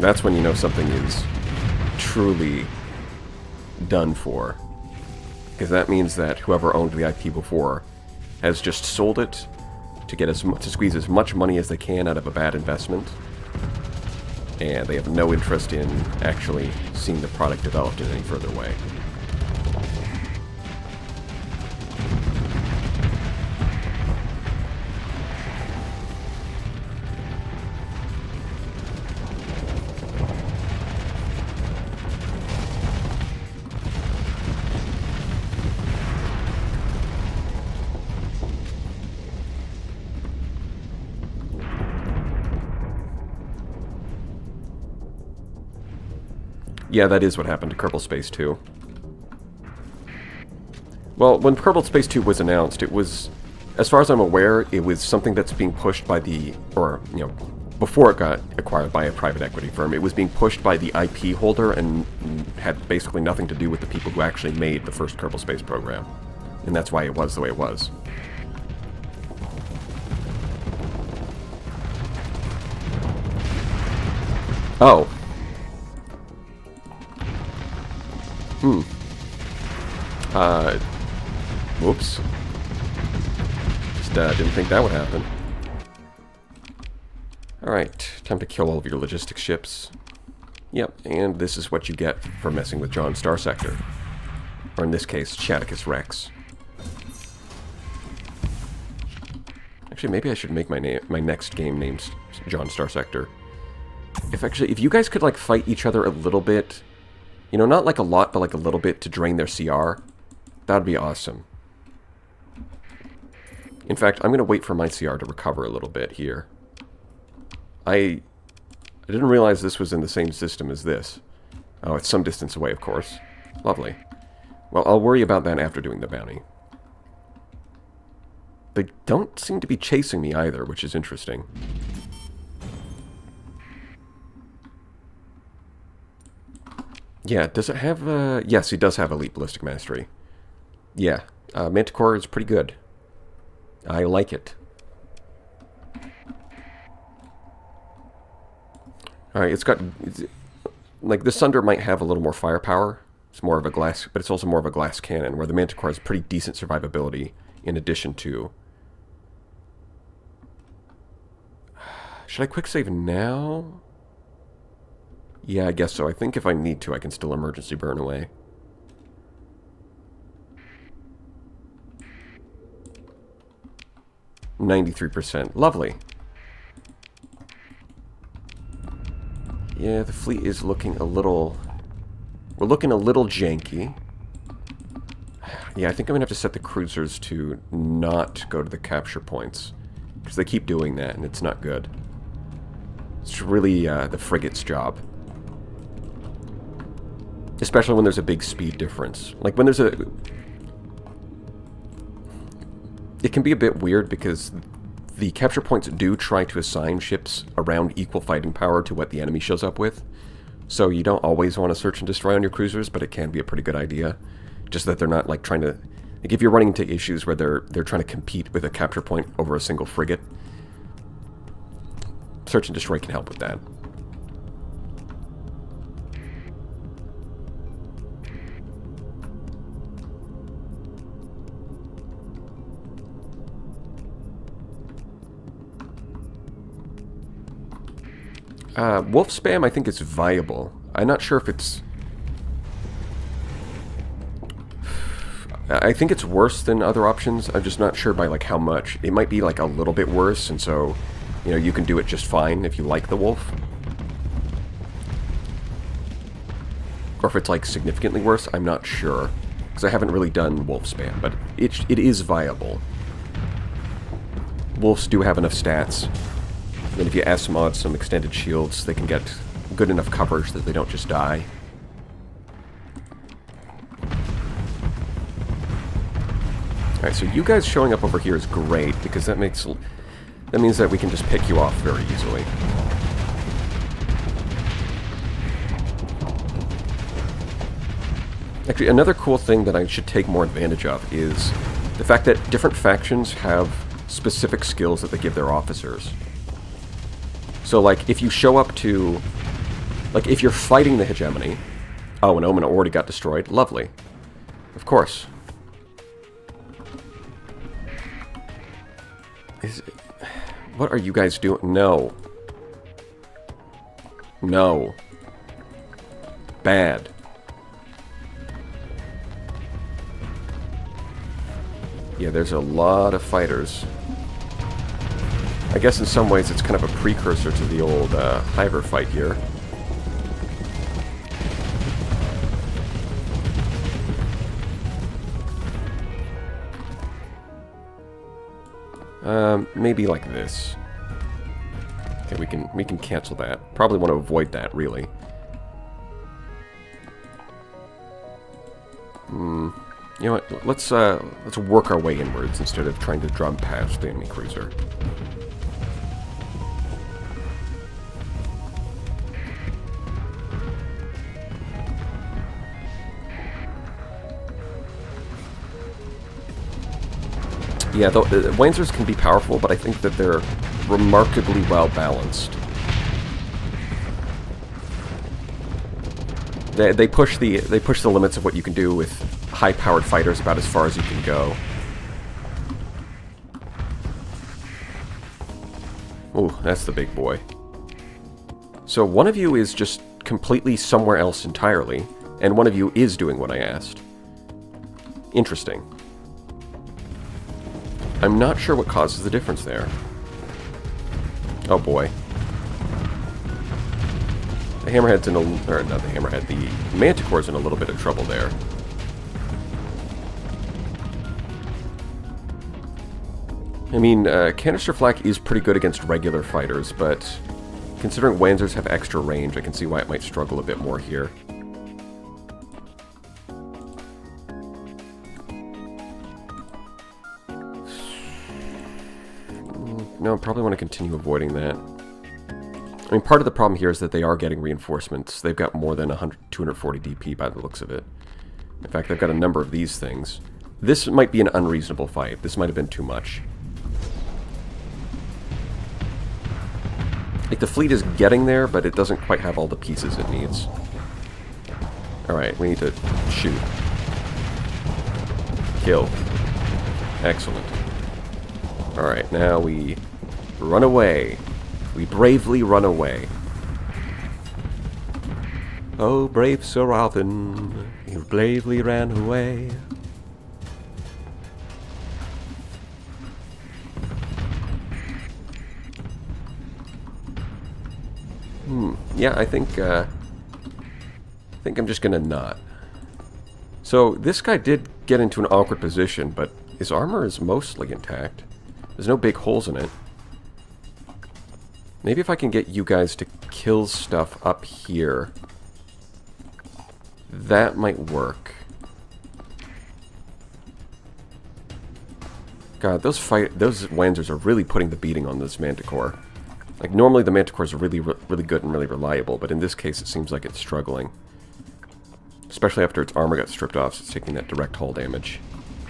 That's when you know something is truly done for. Because that means that whoever owned the IP before has just sold it to get to squeeze as much money as they can out of a bad investment. And they have no interest in actually seeing the product developed in any further way. Yeah, that is what happened to Kerbal Space 2. Well, when Kerbal Space 2 was announced, it was, as far as I'm aware, it was something that's being pushed by the, or, you know, before it got acquired by a private equity firm, it was being pushed by the IP holder and had basically nothing to do with the people who actually made the first Kerbal Space program. And that's why it was the way it was. Oh. Whoops. Just didn't think that would happen. Alright, time to kill all of your logistics ships. Yep, and this is what you get for messing with John Star Sector. Or in this case, Chaticus Rex. Actually, maybe I should make my next game named John Star Sector. If you guys could, like, fight each other a little bit, you know, not like a lot, but like a little bit to drain their CR, that'd be awesome. In fact, I'm going to wait for my CR to recover a little bit here. I didn't realize this was in the same system as this. Oh, it's some distance away, of course. Lovely. Well, I'll worry about that after doing the bounty. They don't seem to be chasing me either, which is interesting. Yeah, does it have... yes, he does have Elite Ballistic Mastery. Yeah, Manticore is pretty good. I like it. Alright, it's got... like, the Sunder might have a little more firepower. It's more of a glass... but it's also more of a glass cannon, where the Manticore has pretty decent survivability in addition to... Should I quick save now? Yeah, I guess so. I think if I need to, I can still emergency burn away. %. Lovely. Yeah, the fleet is looking a little... we're looking a little janky. Yeah, I think I'm going to have to set the cruisers to not go to the capture points. Because they keep doing that, and it's not good. It's really the frigate's job. Especially when there's a big speed difference. Like, when there's a... it can be a bit weird because the capture points do try to assign ships around equal fighting power to what the enemy shows up with. So you don't always want to search and destroy on your cruisers, but it can be a pretty good idea. Just that they're not, like, trying to... like, if you're running into issues where they're trying to compete with a capture point over a single frigate, search and destroy can help with that. Wolf spam, I think, is viable. I'm not sure if it's... I think it's worse than other options. I'm just not sure by, like, how much. It might be, like, a little bit worse, and so, you know, you can do it just fine if you like the Wolf. Or if it's, like, significantly worse, I'm not sure. Because I haven't really done Wolf spam, but it is viable. Wolves do have enough stats. And if you S-mod some extended shields, they can get good enough coverage that they don't just die. Alright, so you guys showing up over here is great, because that means that we can just pick you off very easily. Actually, another cool thing that I should take more advantage of is the fact that different factions have specific skills that they give their officers. So, like, if you show up to... like, if you're fighting the hegemony... oh, and Omen already got destroyed. Lovely. Of course. What are you guys doing? No. No. Bad. Yeah, there's a lot of fighters. I guess in some ways it's kind of a precursor to the old Hiver fight here. Maybe like this. Okay, we can cancel that. Probably want to avoid that, really. You know what? Let's work our way inwards instead of trying to drum past the enemy cruiser. Yeah, the Wanzers can be powerful, but I think that they're remarkably well balanced. They push the limits of what you can do with high-powered fighters about as far as you can go. Ooh, that's the big boy. So one of you is just completely somewhere else entirely, and one of you is doing what I asked. Interesting. I'm not sure what causes the difference there. Oh boy. The Hammerhead's in a... or not the Hammerhead, the Manticore's in a little bit of trouble there. I mean, Canister Flak is pretty good against regular fighters, but considering Wanzers have extra range, I can see why it might struggle a bit more here. No, I probably want to continue avoiding that. I mean, part of the problem here is that they are getting reinforcements. They've got more than 240 DP by the looks of it. In fact, they've got a number of these things. This might be an unreasonable fight. This might have been too much. Like, the fleet is getting there, but it doesn't quite have all the pieces it needs. Alright, we need to shoot. Kill. Excellent. Alright, now we run away. We bravely run away. Oh, brave Sir Alvin, you bravely ran away. Yeah, I think I'm just gonna not. So, this guy did get into an awkward position, but his armor is mostly intact. There's no big holes in it. Maybe if I can get you guys to kill stuff up here, that might work. God, those Lancers are really putting the beating on this Manticore. Like, normally the Manticores are really good and really reliable, but in this case it seems like it's struggling. Especially after its armor got stripped off, so it's taking that direct hull damage.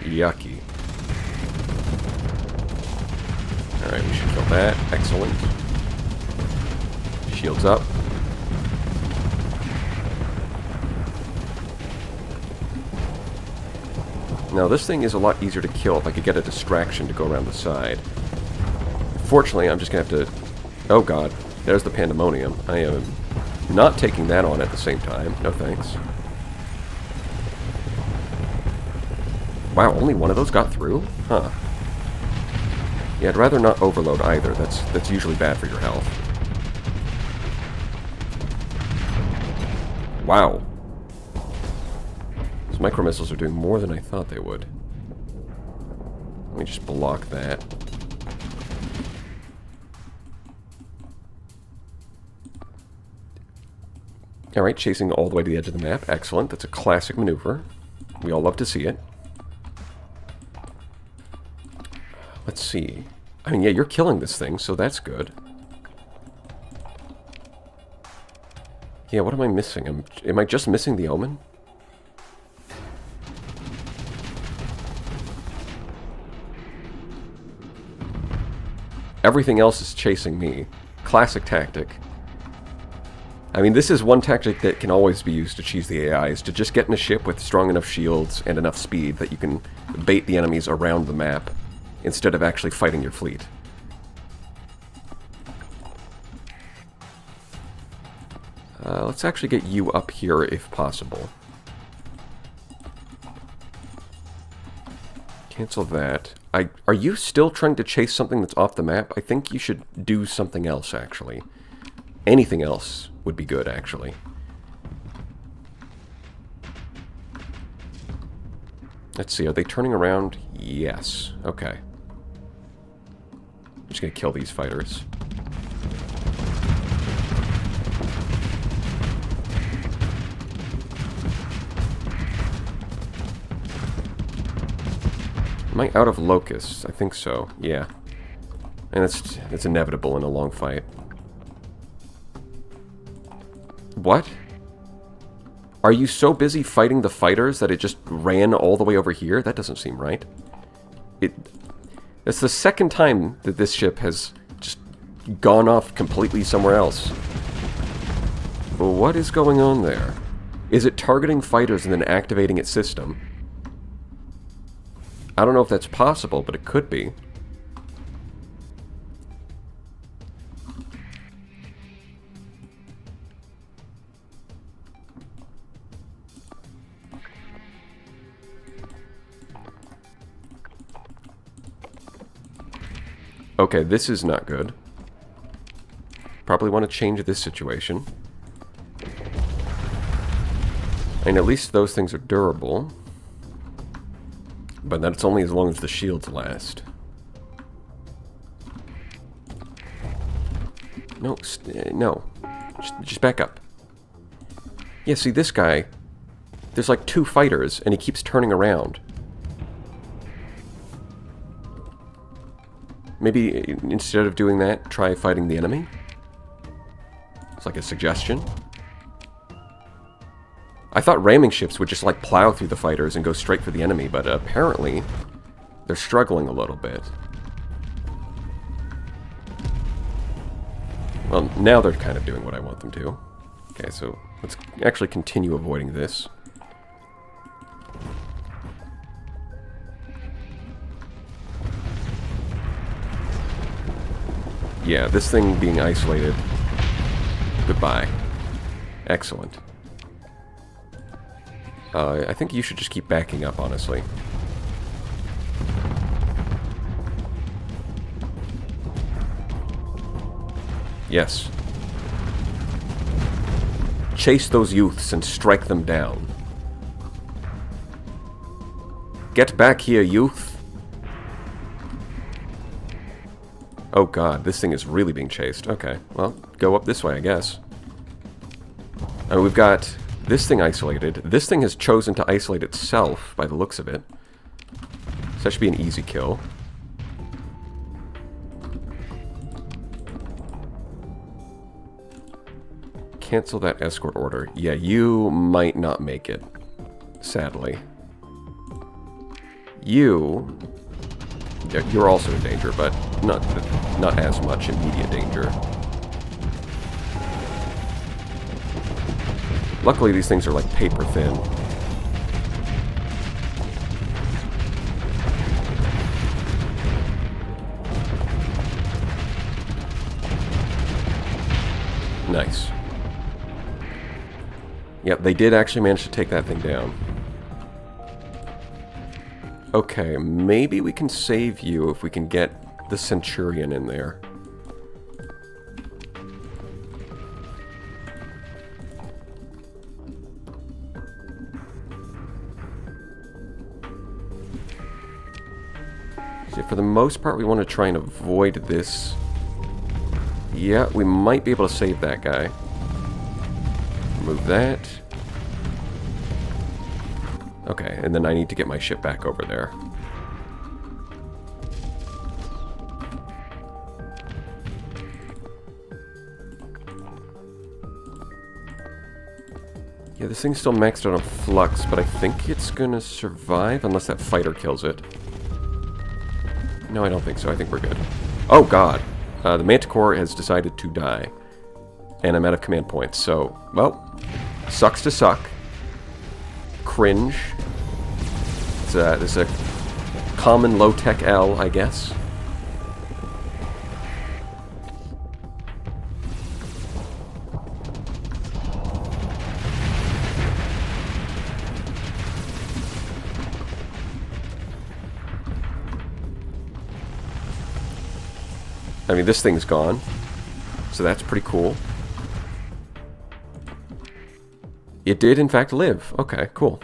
Yucky. Alright, we should kill that. Excellent. Shields up. Now, this thing is a lot easier to kill if I could get a distraction to go around the side. Fortunately, I'm just going to have to... Oh god, there's the Pandemonium. I am not taking that on at the same time. No thanks. Wow, only one of those got through? Huh. Yeah, I'd rather not overload either. That's usually bad for your health. Wow. Those micro-missiles are doing more than I thought they would. Let me just block that. Alright, chasing all the way to the edge of the map. Excellent. That's a classic maneuver. We all love to see it. Let's see. I mean, yeah, you're killing this thing, so that's good. Yeah, what am I missing? Am I just missing the Omen? Everything else is chasing me. Classic tactic. I mean, this is one tactic that can always be used to cheese the AI, is to just get in a ship with strong enough shields and enough speed that you can bait the enemies around the map instead of actually fighting your fleet. Let's actually get you up here if possible. Cancel that. Are you still trying to chase something that's off the map? I think you should do something else, actually. Anything else would be good, actually. Let's see, are they turning around? Yes. Okay. I'm just gonna kill these fighters. Am I out of locusts? I think so, yeah. And it's inevitable in a long fight. What? Are you so busy fighting the fighters that it just ran all the way over here? That doesn't seem right. It's the second time that this ship has just gone off completely somewhere else. Well, what is going on there? Is it targeting fighters and then activating its system? I don't know if that's possible, but it could be. Okay, this is not good. Probably want to change this situation. And at least those things are durable. But that's only as long as the shields last. No, no. Just back up. Yeah, see, this guy, there's like 2 fighters, and he keeps turning around. Maybe instead of doing that, try fighting the enemy? It's like a suggestion. I thought ramming ships would just like plow through the fighters and go straight for the enemy, but apparently they're struggling a little bit. Well, now they're kind of doing what I want them to. Okay, so let's actually continue avoiding this. Yeah, this thing being isolated. Goodbye. Excellent. I think you should just keep backing up, honestly. Yes. Chase those youths and strike them down. Get back here, youth. Oh god, this thing is really being chased. Okay, well, go up this way, I guess. And we've got this thing isolated. This thing has chosen to isolate itself, by the looks of it. So that should be an easy kill. Cancel that escort order. Yeah, you might not make it, sadly. You're also in danger, but not as much immediate danger. Luckily, these things are like paper thin. Nice. Yep, they did actually manage to take that thing down. Okay, maybe we can save you if we can get the Centurion in there. So for the most part, we want to try and avoid this. Yeah, we might be able to save that guy. Move that. Okay, and then I need to get my ship back over there. Yeah, this thing's still maxed out on flux, but I think it's gonna survive unless that fighter kills it. No, I don't think so. I think we're good. Oh, God. The Manticore has decided to die. And I'm out of command points, so, well, sucks to suck. Cringe. This is a common low-tech L, I guess. I mean, this thing's gone, so that's pretty cool. It did, in fact, live. Okay, cool.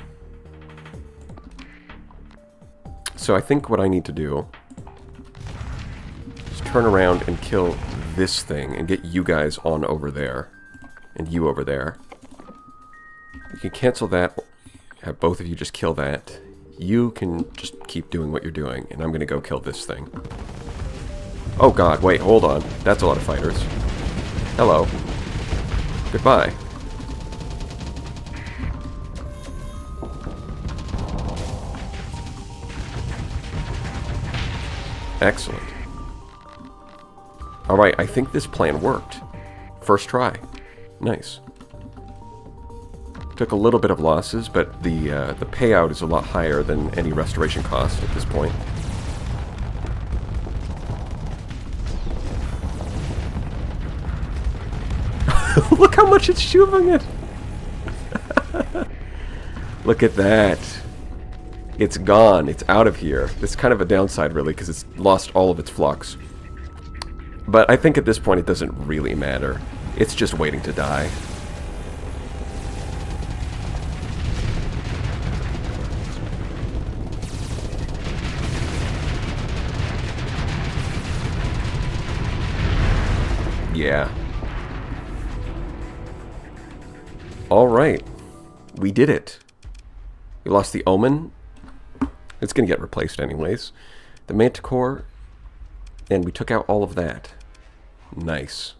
So I think what I need to do is turn around and kill this thing and get you guys on over there. And you over there. You can cancel that. Have both of you just kill that. You can just keep doing what you're doing, and I'm going to go kill this thing. Oh god, wait, hold on. That's a lot of fighters. Hello. Goodbye. Excellent. Alright, I think this plan worked. First try. Nice. Took a little bit of losses, but the payout is a lot higher than any restoration cost at this point. Look how much it's shooting it! Look at that. It's gone. It's out of here. It's kind of a downside, really, because it's lost all of its flux. But I think at this point it doesn't really matter. It's just waiting to die. Yeah. Alright. We did it. We lost the Omen. It's going to get replaced anyways. The Manticore. And we took out all of that. Nice.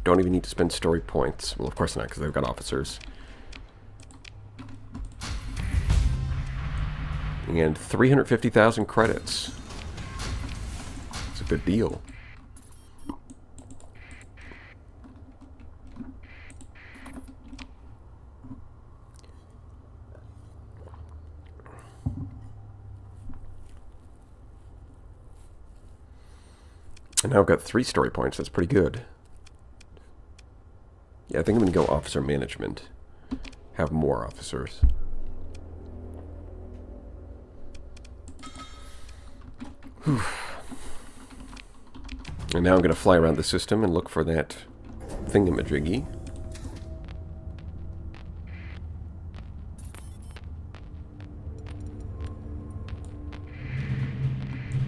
Don't even need to spend story points. Well, of course not, because they've got officers. And 350,000 credits. It's a good deal. And now I've got 3 story points. That's pretty good. Yeah, I think I'm going to go officer management. Have more officers. Whew. And now I'm going to fly around the system and look for that thingamajiggy.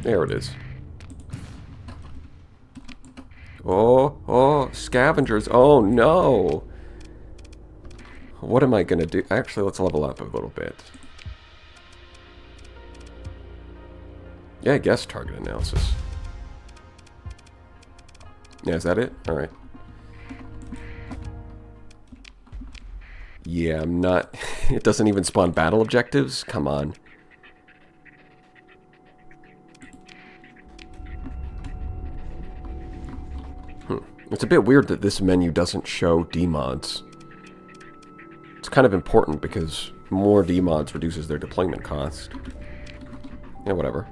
There it is. Oh, scavengers. Oh, no. What am I going to do? Actually, let's level up a little bit. Yeah, I guess target analysis. Yeah, is that it? Alright. Yeah, I'm not... It doesn't even spawn battle objectives? Come on. It's a bit weird that this menu doesn't show DMods. It's kind of important because more DMods reduces their deployment cost. Yeah, whatever.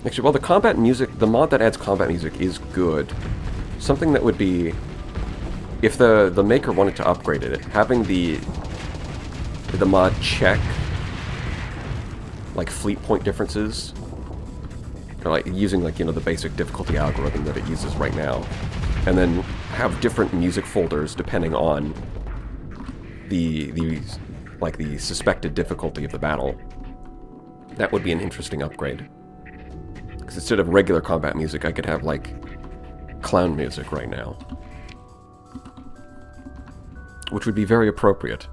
Actually, well, the combat music, the mod that adds combat music is good. Something that would be, if the maker wanted to upgrade it, having the mod check like fleet point differences, or like using like, you know, the basic difficulty algorithm that it uses right now, and then have different music folders depending on the suspected difficulty of the battle. That would be an interesting upgrade. Because instead of regular combat music, I could have like clown music right now, which would be very appropriate.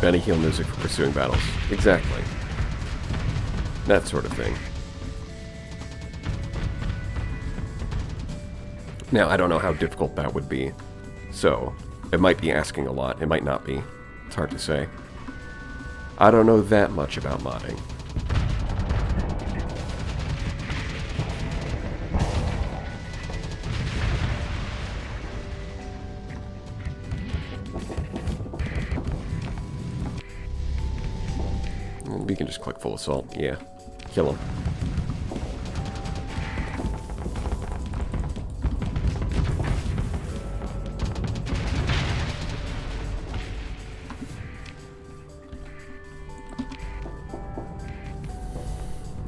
Benny Hill music for pursuing battles. Exactly. That sort of thing. Now, I don't know how difficult that would be. So, it might be asking a lot. It might not be. It's hard to say. I don't know that much about modding. We can just click full assault. Yeah. Kill him.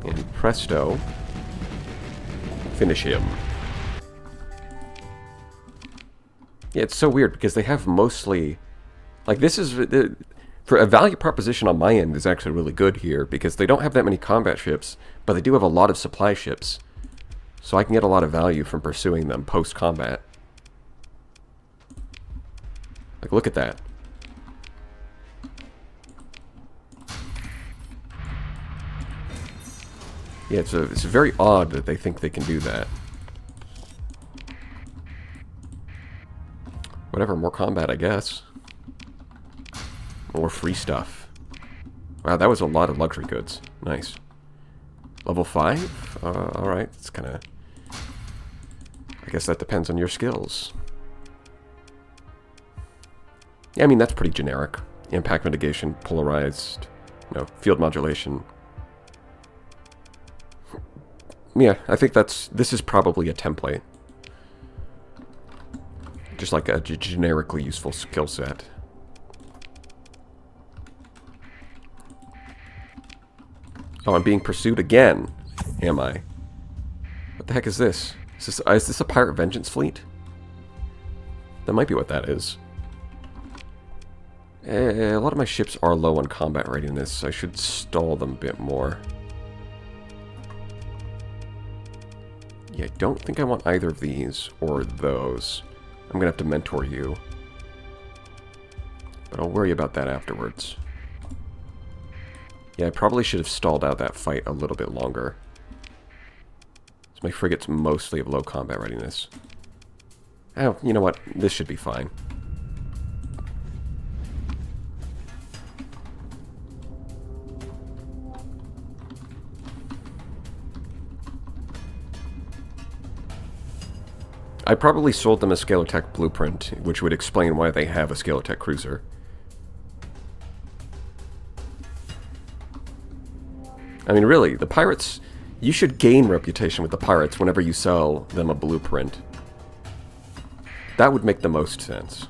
And presto. Finish him. Yeah, it's so weird because they have mostly... Like, this is... For a value proposition on my end is actually really good here, because they don't have that many combat ships, but they do have a lot of supply ships. So I can get a lot of value from pursuing them post-combat. Like, look at that. Yeah, it's very odd that they think they can do that. Whatever, more combat, I guess. More free stuff. Wow, that was a lot of luxury goods. Nice. Level 5? Alright, it's kind of... I guess that depends on your skills. Yeah, I mean, that's pretty generic. Impact mitigation, polarized, field modulation. Yeah, I think this is probably a template. Just like a generically useful skill set. Oh, I'm being pursued again. Am I? What the heck is this? Is this a pirate vengeance fleet? That might be what that is. A lot of my ships are low on combat readiness, so I should stall them a bit more. Yeah, I don't think I want either of these or those. I'm gonna have to mentor you. But I'll worry about that afterwards. Yeah, I probably should have stalled out that fight a little bit longer. So my frigates mostly have low combat readiness. Oh, you know what? This should be fine. I probably sold them a Scalotech blueprint, which would explain why they have a Scalotech cruiser. I mean, really, the pirates... You should gain reputation with the pirates whenever you sell them a blueprint. That would make the most sense.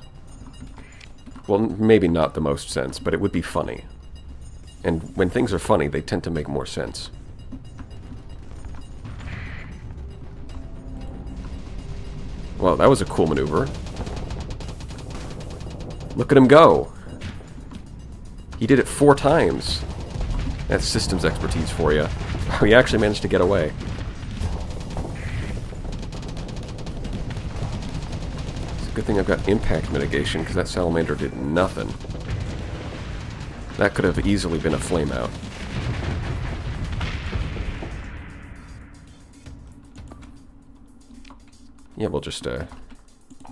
Well, maybe not the most sense, but it would be funny. And when things are funny, they tend to make more sense. Well, that was a cool maneuver. Look at him go! He did it 4 times. That's systems expertise for you. He actually managed to get away. It's a good thing I've got impact mitigation, because that salamander did nothing. That could have easily been a flame out. Yeah, we'll just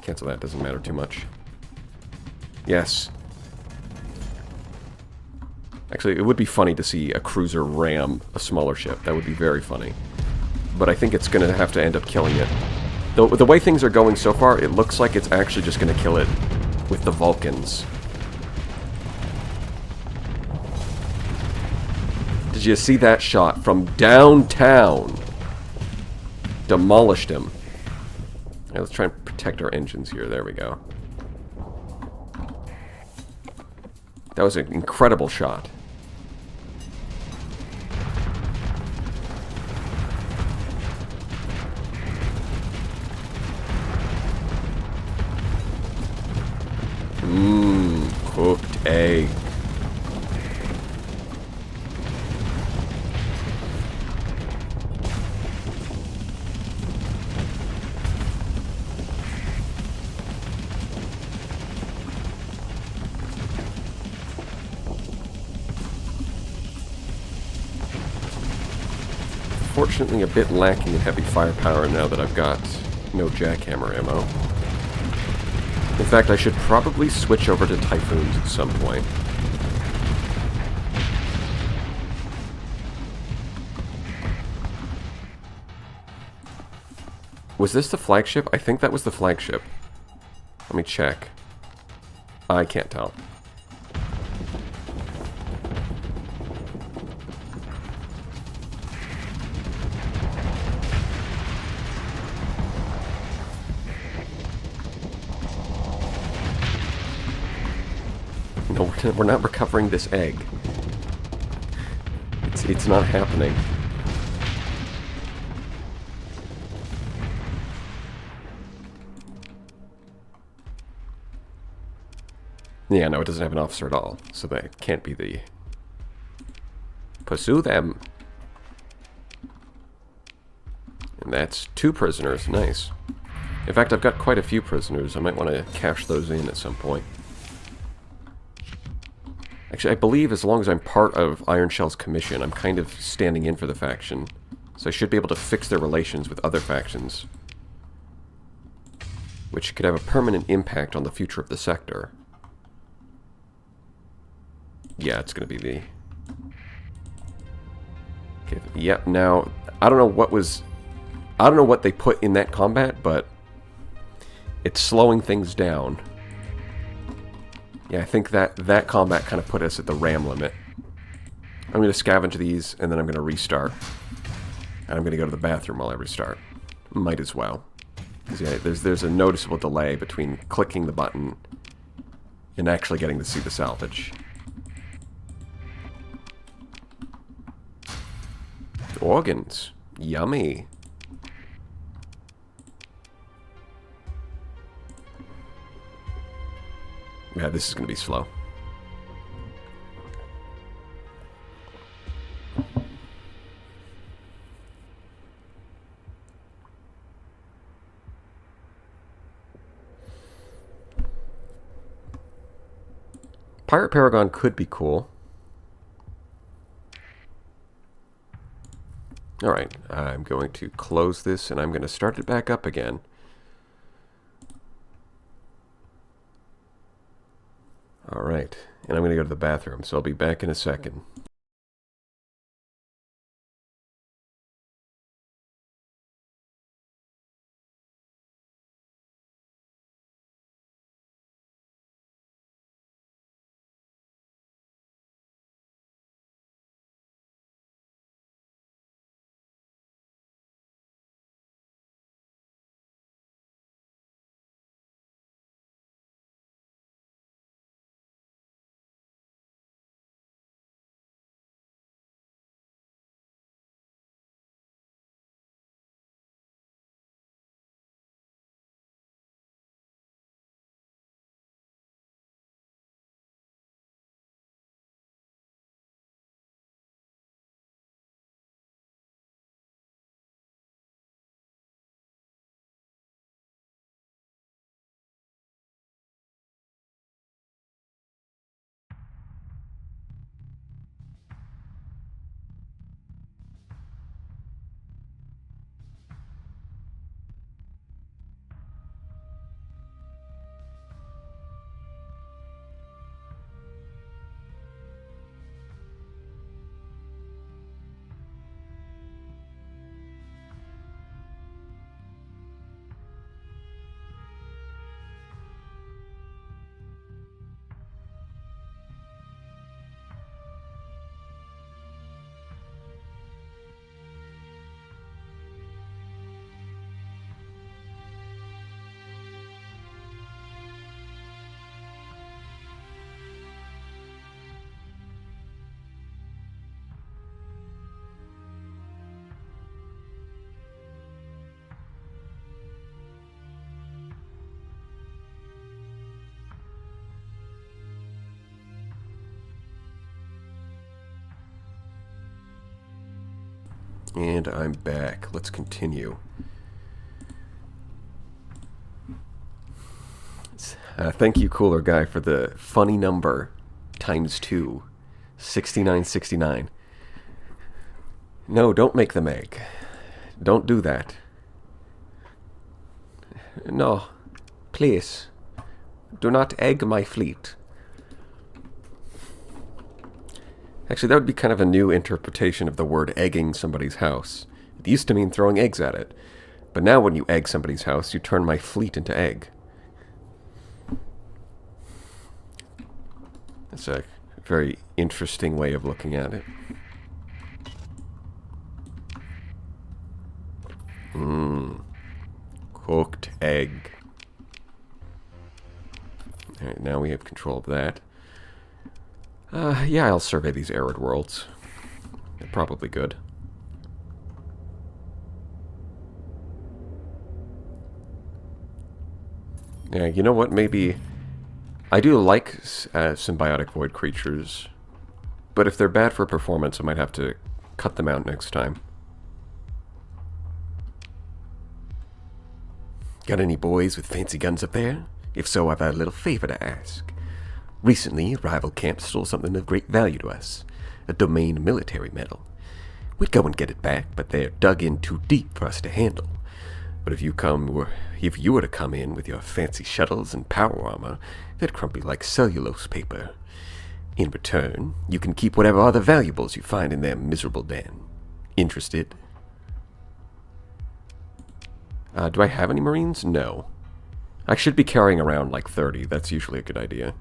cancel that. Doesn't matter too much. Yes. Actually, it would be funny to see a cruiser ram a smaller ship. That would be very funny. But I think it's going to have to end up killing it. The way things are going so far, it looks like it's actually just going to kill it with the Vulcans. Did you see that shot from downtown? Demolished him. Right, let's try and protect our engines here. There we go. That was an incredible shot. Cooked egg. Fortunately, a bit lacking in heavy firepower now that I've got no jackhammer ammo. In fact, I should probably switch over to Typhoons at some point. Was this the flagship? I think that was the flagship. Let me check. I can't tell. No, we're not recovering this egg. It's not happening. Yeah, no, it doesn't have an officer at all, so that can't be the... Pursue them! And that's 2 prisoners, nice. In fact, I've got quite a few prisoners. I might want to cash those in at some point. Actually, I believe as long as I'm part of Iron Shell's commission, I'm kind of standing in for the faction. So I should be able to fix their relations with other factions. Which could have a permanent impact on the future of the sector. Yeah, it's going to be the... Okay, yep, now, I don't know what was... I don't know what they put in that combat, but... it's slowing things down. Yeah, I think that combat kind of put us at the RAM limit. I'm going to scavenge these, and then I'm going to restart. And I'm going to go to the bathroom while I restart. Might as well. Because yeah, there's a noticeable delay between clicking the button and actually getting to see the salvage. organs. Yummy. Yeah, this is going to be slow. Pirate Paragon could be cool. Alright, I'm going to close this and I'm going to start it back up again. Alright, and I'm going to go to the bathroom, so I'll be back in a second. And I'm back. Let's continue. Thank you, Cooler Guy, for the funny number times 2. 6969. No, don't make them egg. Don't do that. No. Please. Do not egg my fleet. Actually, that would be kind of a new interpretation of the word egging somebody's house. It used to mean throwing eggs at it. But now when you egg somebody's house, you turn my fleet into egg. That's a very interesting way of looking at it. Cooked egg. Alright, now we have control of that. Yeah, I'll survey these arid worlds. They're probably good. Yeah, you know what? Maybe... I do like symbiotic void creatures, but if they're bad for performance, I might have to cut them out next time. Got any boys with fancy guns up there? If so, I've had a little favor to ask. Recently, a rival camp stole something of great value to us, a domain military medal. We'd go and get it back, but they're dug in too deep for us to handle. But if you were to come in with your fancy shuttles and power armor, they'd crumple like cellulose paper. In return, you can keep whatever other valuables you find in their miserable den. Interested? Do I have any Marines? No. I should be carrying around like 30. That's usually a good idea.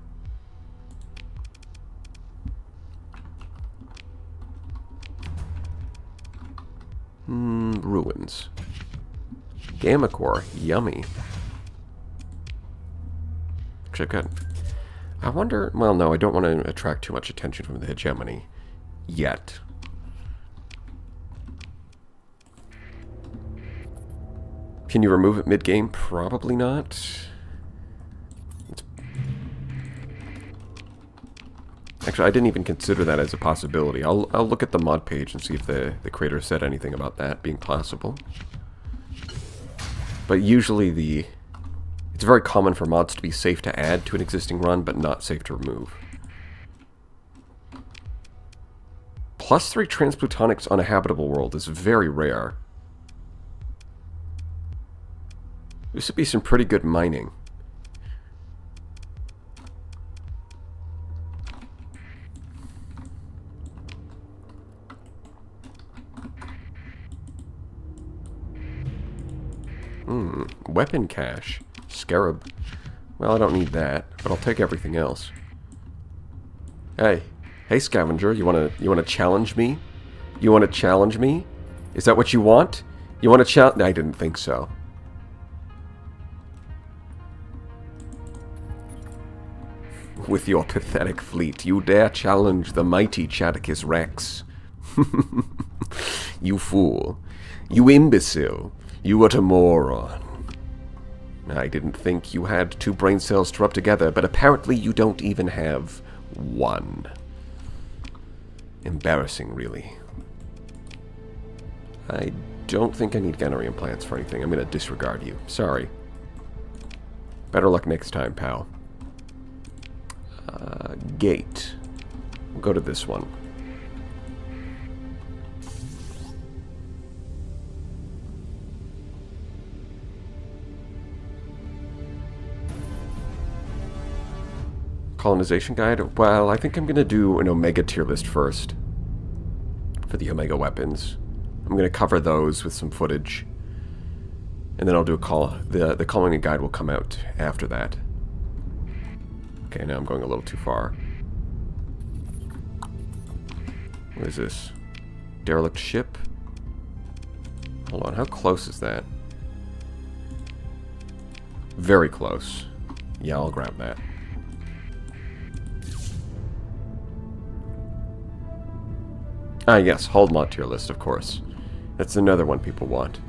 Ruins. Gamma Core. Yummy. Actually, I've got... I wonder... Well, no, I don't want to attract too much attention from the hegemony. Yet. Can you remove it mid-game? Probably not. Actually, I didn't even consider that as a possibility. I'll look at the mod page and see if the creator said anything about that being possible. But usually it's very common for mods to be safe to add to an existing run, but not safe to remove. +3 transplutonics on a habitable world is very rare. This would be some pretty good mining. Weapon cache. Scarab. Well, I don't need that, but I'll take everything else. Hey. Hey, scavenger, you wanna challenge me? You wanna challenge me? Is that what you want? You wanna challenge? I didn't think so. With your pathetic fleet, you dare challenge the mighty Chadicus Rex. You fool. You imbecile. You what a moron. I didn't think you had 2 brain cells to rub together, but apparently you don't even have 1. Embarrassing, really. I don't think I need Gunnery implants for anything. I'm going to disregard you. Sorry. Better luck next time, pal. Gate. We'll go to this one. Colonization guide? Well, I think I'm going to do an Omega tier list first. For the Omega weapons. I'm going to cover those with some footage. And then I'll do a call. The colony guide will come out after that. Okay, now I'm going a little too far. What is this? Derelict ship? Hold on, how close is that? Very close. Yeah, I'll grab that. Ah, yes, hold mod tier list, of course. That's another one people want.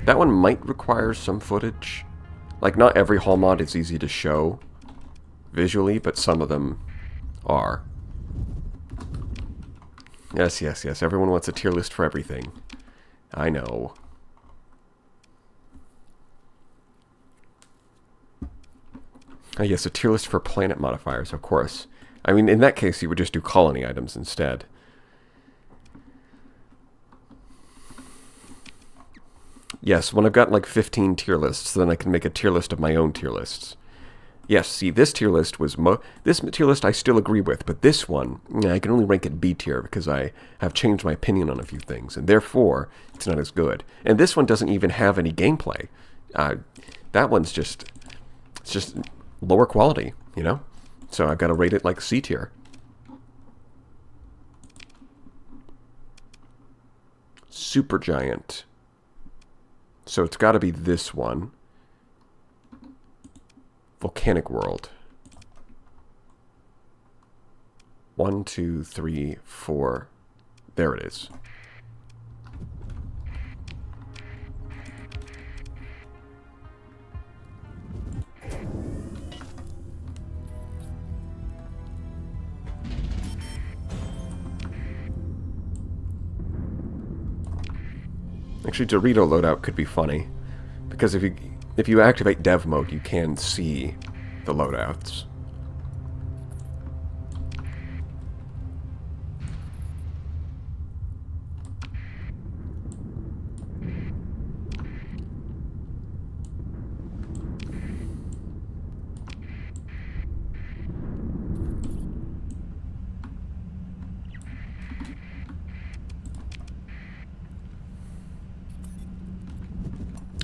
That one might require some footage. Like, not every hull mod is easy to show visually, but some of them are. Yes, yes, yes. Everyone wants a tier list for everything. I know. Ah, yes, a tier list for planet modifiers, of course. I mean, in that case, you would just do colony items instead. Yes, when I've got like 15 tier lists, then I can make a tier list of my own tier lists. Yes, see, this tier list was this tier list I still agree with, but this one, I can only rank it B tier because I have changed my opinion on a few things, and therefore, it's not as good. And this one doesn't even have any gameplay. That one's just, it's just lower quality, you know? So I've got to rate it like C tier. Supergiant. So it's got to be this one. Volcanic World. 1, 2, 3, 4. There it is. Actually, Dorito loadout could be funny, because if you activate dev mode, you can see the loadouts.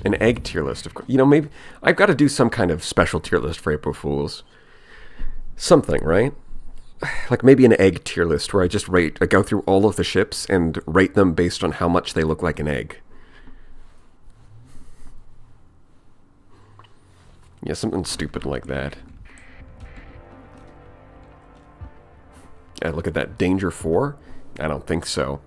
An egg tier list, of course. You know, maybe I've got to do some kind of special tier list for April Fools. Something, right? Like maybe an egg tier list where I just I go through all of the ships and rate them based on how much they look like an egg. Yeah, something stupid like that. Yeah, look at that. Danger 4? I don't think so.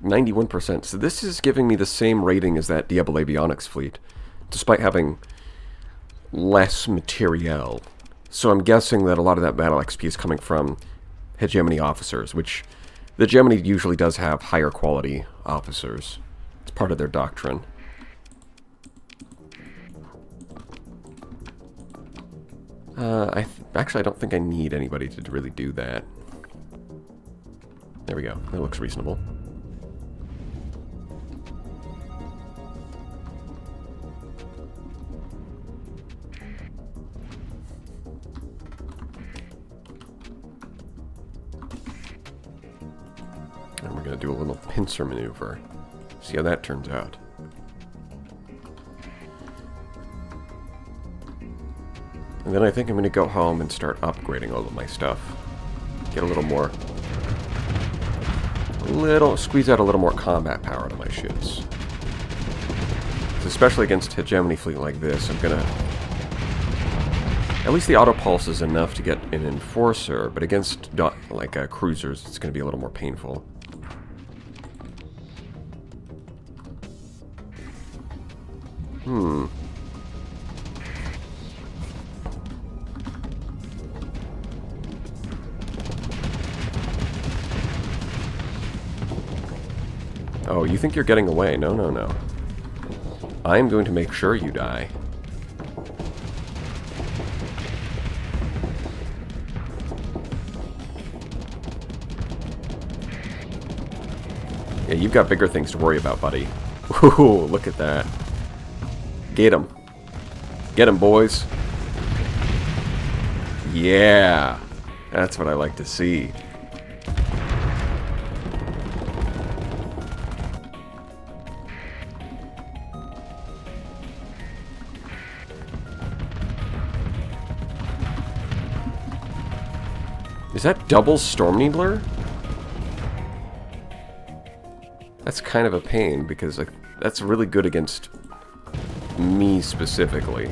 91%. So this is giving me the same rating as that Diablo Avionics fleet, despite having less materiel. So I'm guessing that a lot of that battle XP is coming from hegemony officers, which the hegemony usually does have higher quality officers. It's part of their doctrine. Actually, I don't think I need anybody to really do that. There we go. That looks reasonable. And we're going to do a little pincer maneuver. See how that turns out. And then I think I'm going to go home and start upgrading all of my stuff. Get a little more... squeeze out a little more combat power to my ships. Especially against hegemony fleet like this, I'm going to... At least the auto pulse is enough to get an enforcer, but against cruisers, it's going to be a little more painful. Oh, you think you're getting away? No, no, no. I'm going to make sure you die. Yeah, you've got bigger things to worry about, buddy. Ooh, look at that. Get him. Get him, boys. Yeah. That's what I like to see. Is that double Storm Needler? That's kind of a pain, because that's really good against me specifically.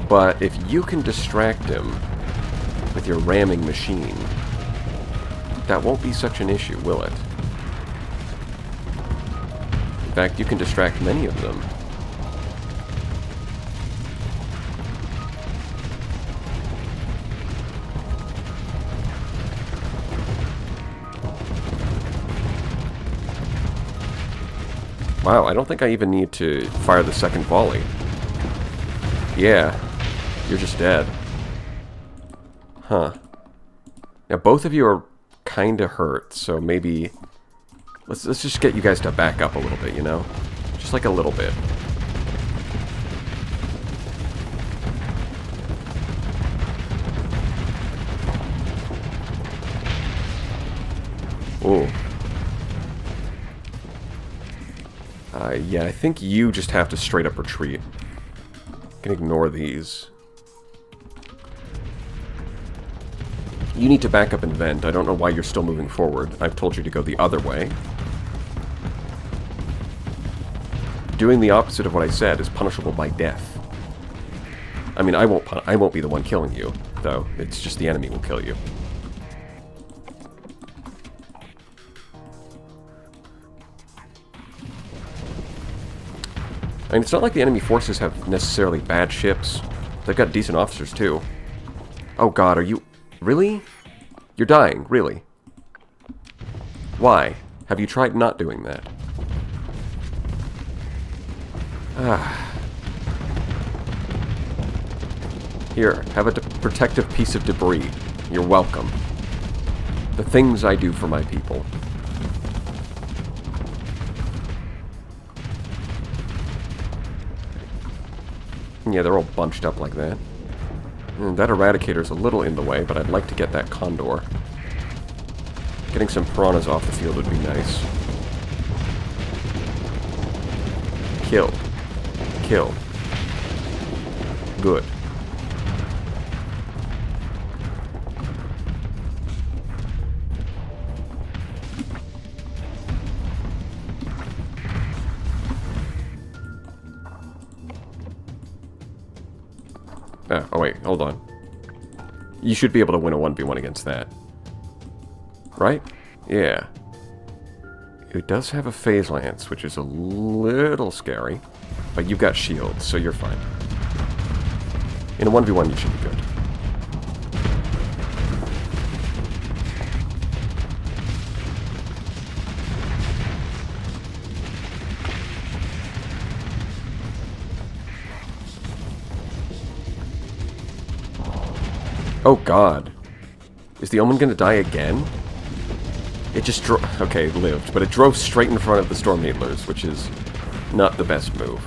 But if you can distract him with your ramming machine, that won't be such an issue, will it? In fact, you can distract many of them. Wow, I don't think I even need to fire the second volley. Yeah, you're just dead. Huh. Now both of you are kinda hurt, so maybe let's just get you guys to back up a little bit, you know? Just like a little bit. Ooh. Yeah, I think you just have to straight up retreat. You can ignore these. You need to back up and vent. I don't know why you're still moving forward. I've told you to go the other way. Doing the opposite of what I said is punishable by death. I mean, I won't be the one killing you, though. It's just the enemy will kill you. I mean, it's not like the enemy forces have necessarily bad ships. They've got decent officers, too. Oh god, are you... Really? You're dying, really? Why? Have you tried not doing that? Here, have a protective piece of debris. You're welcome. The things I do for my people. Yeah, they're all bunched up like that. And that Eradicator's a little in the way, but I'd like to get that Condor. Getting some piranhas off the field would be nice. Kill. Kill. Good. Oh wait, hold on. You should be able to win a 1v1 against that. Right? Yeah. It does have a phase lance, which is a little scary. But you've got shields, so you're fine. In a 1v1, you should be good. Oh god. Is the Omen gonna die again? It just okay, it lived, but it drove straight in front of the Storm Needlers, which is not the best move.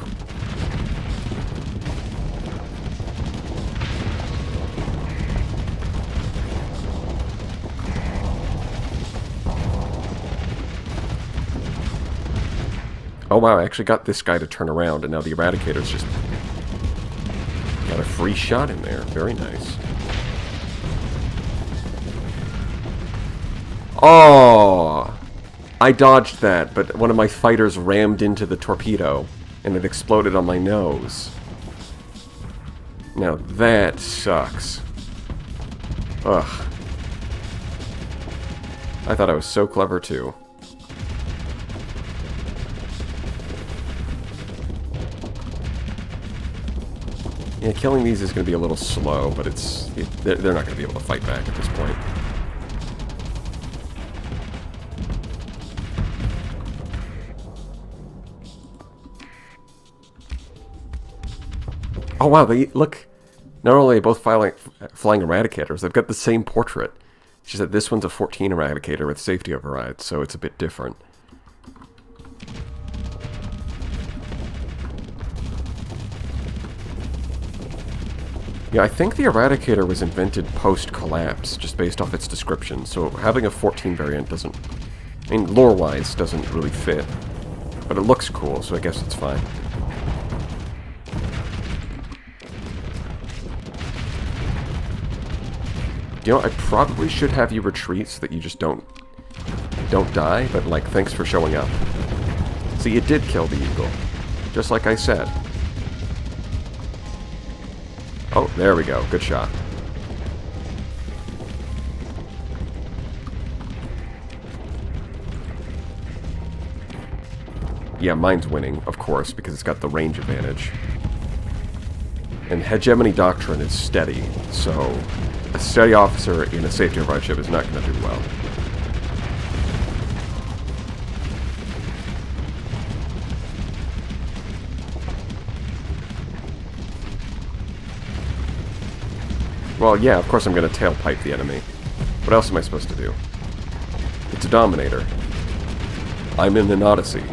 Oh wow, I actually got this guy to turn around, and now the Eradicator's just got a free shot in there. Very nice. Oh! I dodged that, but one of my fighters rammed into the torpedo, and it exploded on my nose. Now that sucks. Ugh. I thought I was so clever too. Yeah, killing these is going to be a little slow, but they're not going to be able to fight back at this point. Oh wow, look. Not only are they both flying Eradicators, they've got the same portrait. It's just that this one's a 14 Eradicator with safety override, so it's a bit different. Yeah, I think the Eradicator was invented post-collapse, just based off its description, so having a 14 variant doesn't... I mean, lore-wise, doesn't really fit. But it looks cool, so I guess it's fine. You know, I probably should have you retreat so that you just don't die, but, like, thanks for showing up. See, it did kill the Eagle. Just like I said. Oh, there we go. Good shot. Yeah, mine's winning, of course, because it's got the range advantage. And Hegemony Doctrine is steady, so a steady officer in a safety override ship is not going to do well. Well, yeah, of course I'm going to tailpipe the enemy. What else am I supposed to do? It's a Dominator. I'm in an Odyssey.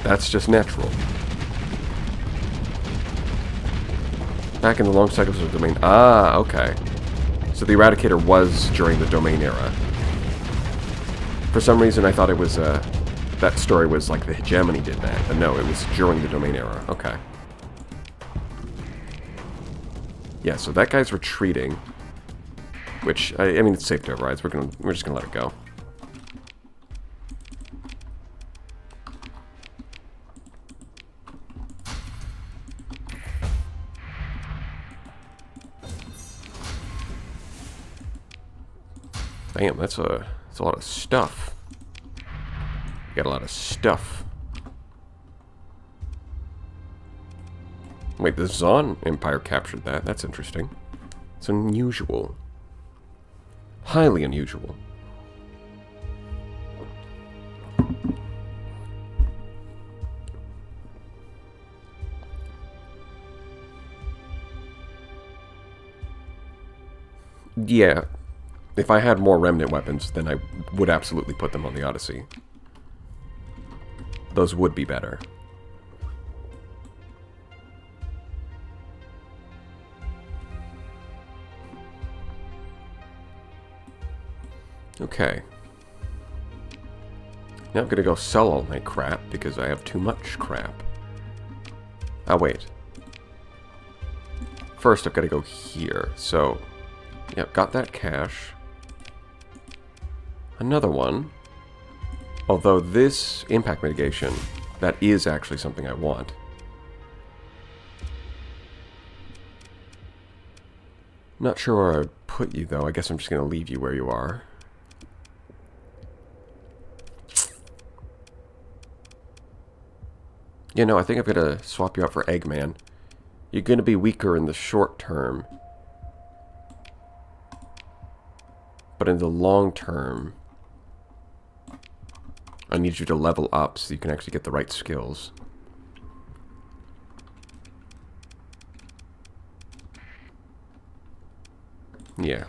That's just natural. Back in the long cycles of the domain. Ah, okay. So the Eradicator was during the domain era. For some reason I thought it was, that story was like the Hegemony did that. But no, it was during the domain era. Okay. Yeah, so that guy's retreating. Which, I mean, it's safe to overrides. We're just gonna let it go. Damn, that's a lot of stuff. You got a lot of stuff. Wait, the Zon Empire captured that. That's interesting. It's unusual. Highly unusual. Yeah. If I had more Remnant weapons, then I would absolutely put them on the Odyssey. Those would be better. Okay. Now I'm gonna go sell all my crap, because I have too much crap. Oh, wait. First, I've got to go here, so... Yep, got that cash. Another one. Although this impact mitigation, that is actually something I want. Not sure where I'd put you, though. I guess I'm just going to leave you where you are. Yeah, no, I think I'm going to swap you out for Eggman. You're going to be weaker in the short term. But in the long term, I need you to level up so you can actually get the right skills. Yeah.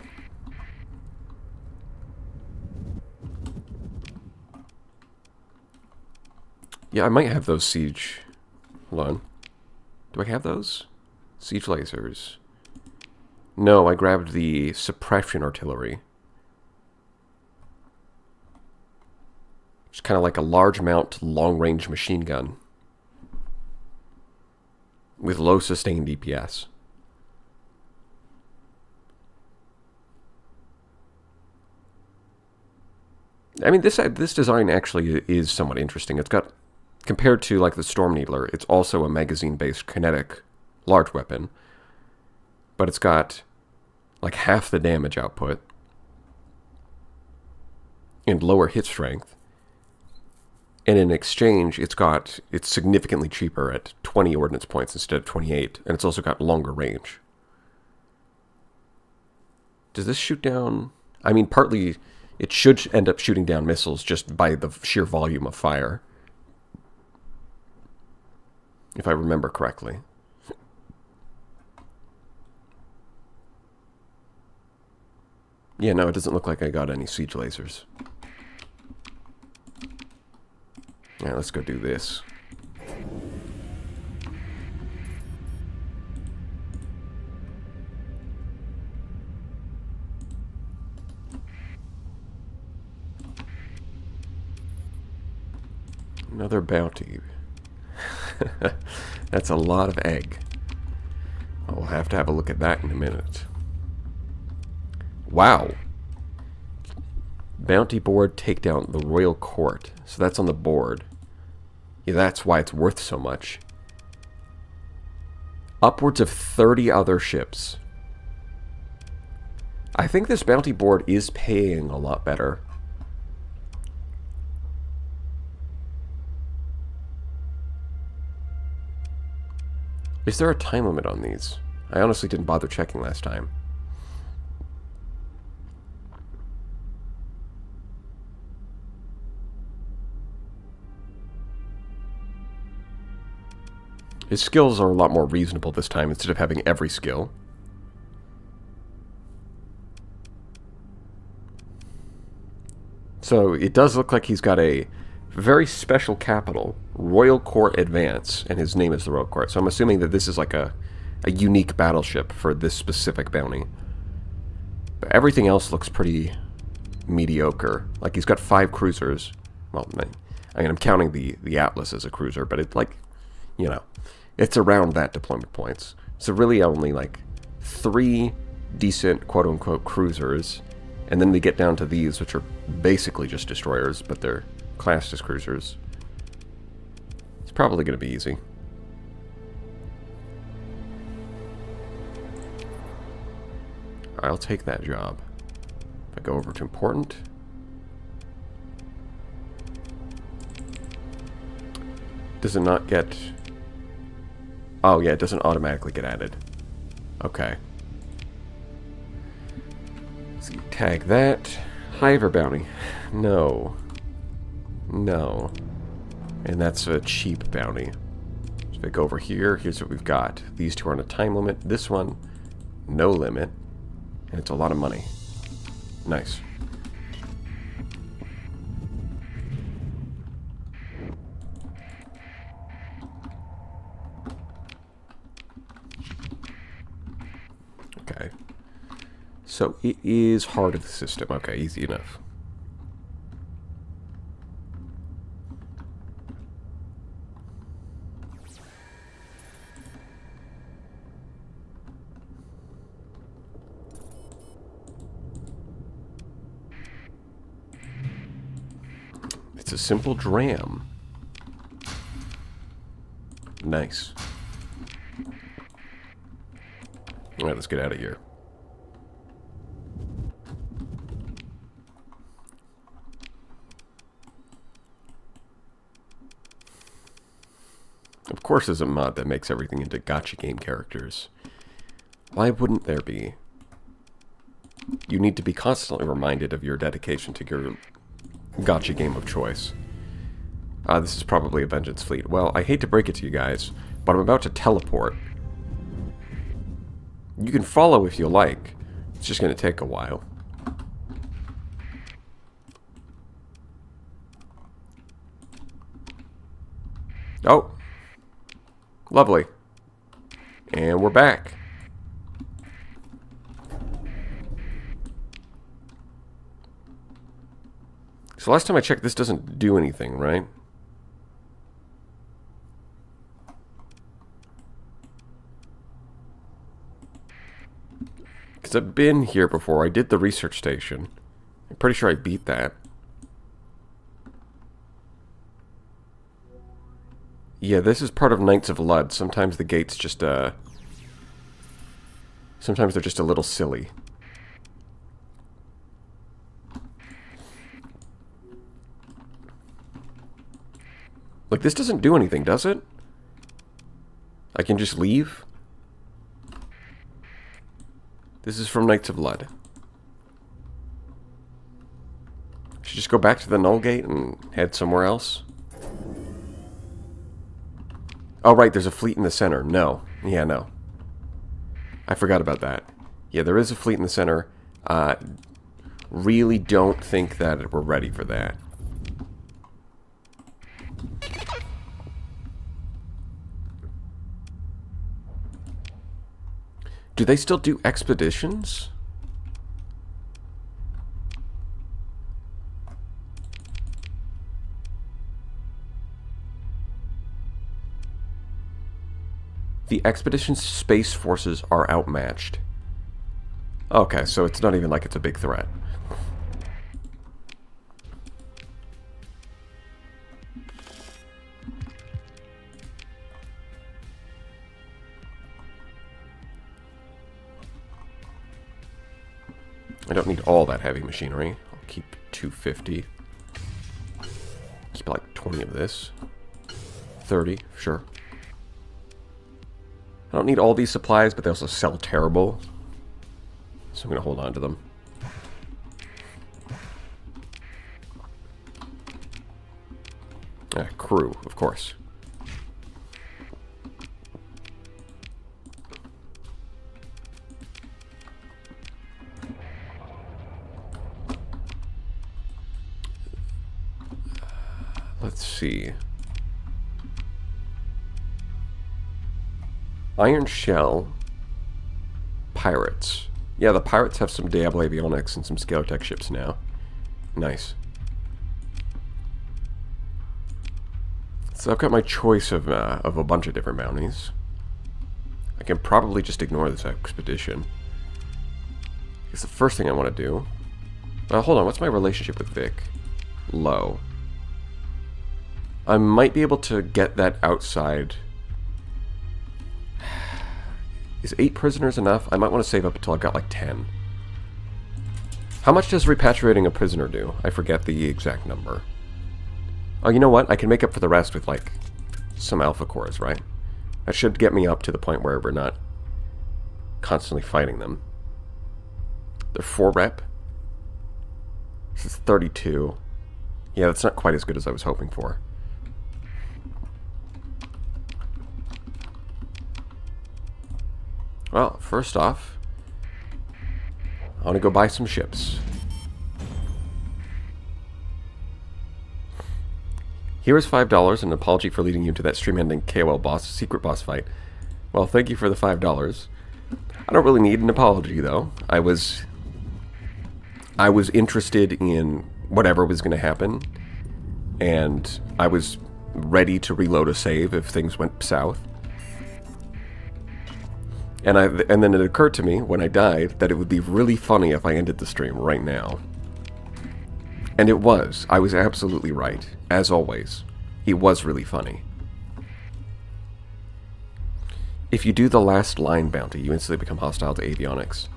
Yeah, I might have those siege. Hold on. Do I have those? Siege lasers. No, I grabbed the suppression artillery. It's kind of like a large mount long-range machine gun. With low sustained DPS. I mean, this design actually is somewhat interesting. It's got, compared to like the Storm Needler, it's also a magazine-based kinetic large weapon. But it's got like half the damage output. And lower hit strength. And in exchange, it's significantly cheaper at 20 ordnance points instead of 28. And it's also got longer range. Does this shoot down? I mean, partly it should end up shooting down missiles just by the sheer volume of fire. If I remember correctly. Yeah, no, it doesn't look like I got any siege lasers. Yeah, let's go do this. Another bounty. That's a lot of egg. I'll have to have a look at that in a minute. Wow. Bounty board take down the Royal Court. So that's on the board. Yeah, that's why it's worth so much. Upwards of 30 other ships. I think this bounty board is paying a lot better. Is there a time limit on these? I honestly didn't bother checking last time. His skills are a lot more reasonable this time instead of having every skill. So it does look like he's got a very special capital, Royal Court Advance, and his name is the Royal Court. So I'm assuming that this is like a unique battleship for this specific bounty. But everything else looks pretty mediocre. Like he's got 5 cruisers. Well, I mean, I'm counting the Atlas as a cruiser, but it's like, you know, it's around that deployment points. So really only like 3 decent quote-unquote cruisers, and then we get down to these, which are basically just destroyers, but they're classed as cruisers. It's probably going to be easy. I'll take that job. If I go over to important. Does it not get... Oh yeah, it doesn't automatically get added. Okay. So you tag that. Hiver bounty. No. No. And that's a cheap bounty. So if I go over here, here's what we've got. These two are on a time limit. This one, no limit. And it's a lot of money. Nice. Okay. So it is heart of the system. Okay, easy enough. It's a simple dram. Nice. Alright, let's get out of here. course there's a mod that makes everything into gacha game characters. Why wouldn't there be? You need to be constantly reminded of your dedication to your gacha game of choice. This is probably a Vengeance Fleet. Well, I hate to break it to you guys, but I'm about to teleport. You can follow if you like. It's just going to take a while. Oh. Lovely. And we're back. So last time I checked, this doesn't do anything, right? Because I've been here before. I did the research station. I'm pretty sure I beat that. Yeah, this is part of Knights of Lud. Sometimes the gates just, sometimes they're just a little silly. Like, this doesn't do anything, does it? I can just leave? This is from Knights of Lud. Should just go back to the Null Gate and head somewhere else? Oh, right, there's a fleet in the center. No. Yeah, no. I forgot about that. Yeah, there is a fleet in the center. Really don't think that we're ready for that. Do they still do expeditions? The Expedition Space Forces are outmatched. Okay, so it's not even like it's a big threat. I don't need all that heavy machinery. I'll keep 250. Keep like 20 of this. 30, sure. I don't need all these supplies, but they also sell terrible. So I'm going to hold on to them. Crew, of course. Let's see. Iron Shell. Pirates. Yeah, the pirates have some Diablo avionics and some Scalar Tech ships now. Nice. So I've got my choice of a bunch of different bounties. I can probably just ignore this expedition. It's the first thing I want to do. Hold on, what's my relationship with Vic? Low. I might be able to get that outside. Is 8 prisoners enough? I might want to save up until I've got like 10. How much does repatriating a prisoner do? I forget the exact number. Oh, you know what? I can make up for the rest with like some alpha cores, right? That should get me up to the point where we're not constantly fighting them. They're 4 rep. This is 32. Yeah, that's not quite as good as I was hoping for. Well, first off, I want to go buy some ships. Here is $5 and an apology for leading you to that stream-ending KOL boss, secret boss fight. Well, thank you for the $5. I don't really need an apology, though. I was interested in whatever was going to happen, and I was ready to reload a save if things went south. And then it occurred to me when I died that it would be really funny if I ended the stream right now. And it was. I was absolutely right. As always. It was really funny. If you do the last line bounty, you instantly become hostile to avionics.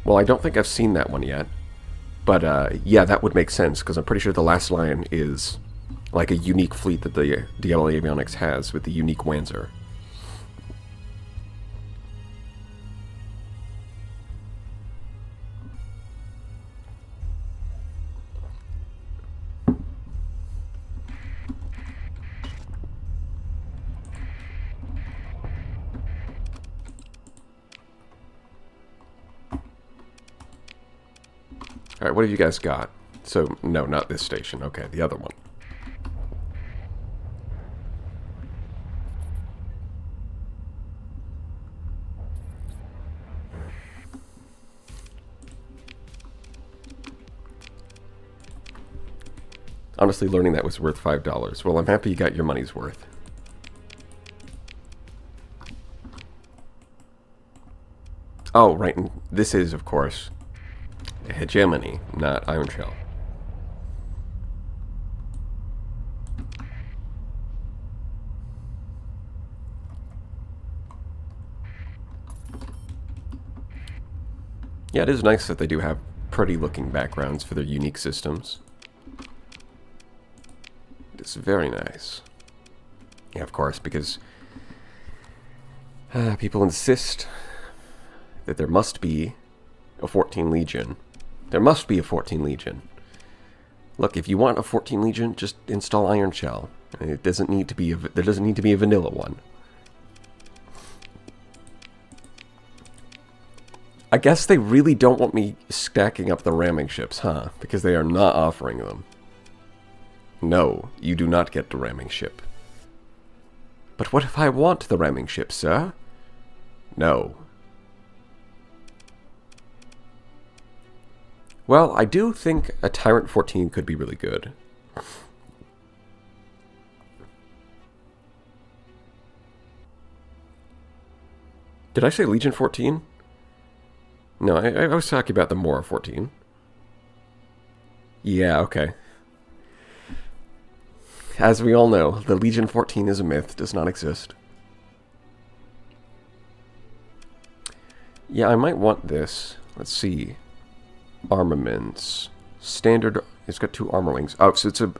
Well, I don't think I've seen that one yet. But, yeah, that would make sense, because I'm pretty sure the last line is Like a unique fleet that the DLA Avionics has with the unique Wanzer. Alright, what have you guys got? So, no, not this station. Okay, the other one. Honestly, learning that was worth $5. Well, I'm happy you got your money's worth. Oh, right, and this is, of course, a Hegemony, not Ironshell. Yeah, it is nice that they do have pretty looking backgrounds for their unique systems. It's very nice. Yeah, of course, because people insist that there must be a 14 Legion. There must be a 14 Legion. Look, if you want a 14 Legion, just install Ironshell. It doesn't need to be there doesn't need to be a vanilla one. I guess they really don't want me stacking up the ramming ships, huh? Because they are not offering them. No, you do not get the ramming ship. But what if I want the ramming ship, sir? No. Well, I do think a Tyrant 14 could be really good. Did I say Legion 14? No, I was talking about the Mora 14. Yeah, okay. As we all know, the Legion 14 is a myth, does not exist. Yeah, I might want this. Let's see. Armaments. Standard, it's got 2 armor wings. Oh, so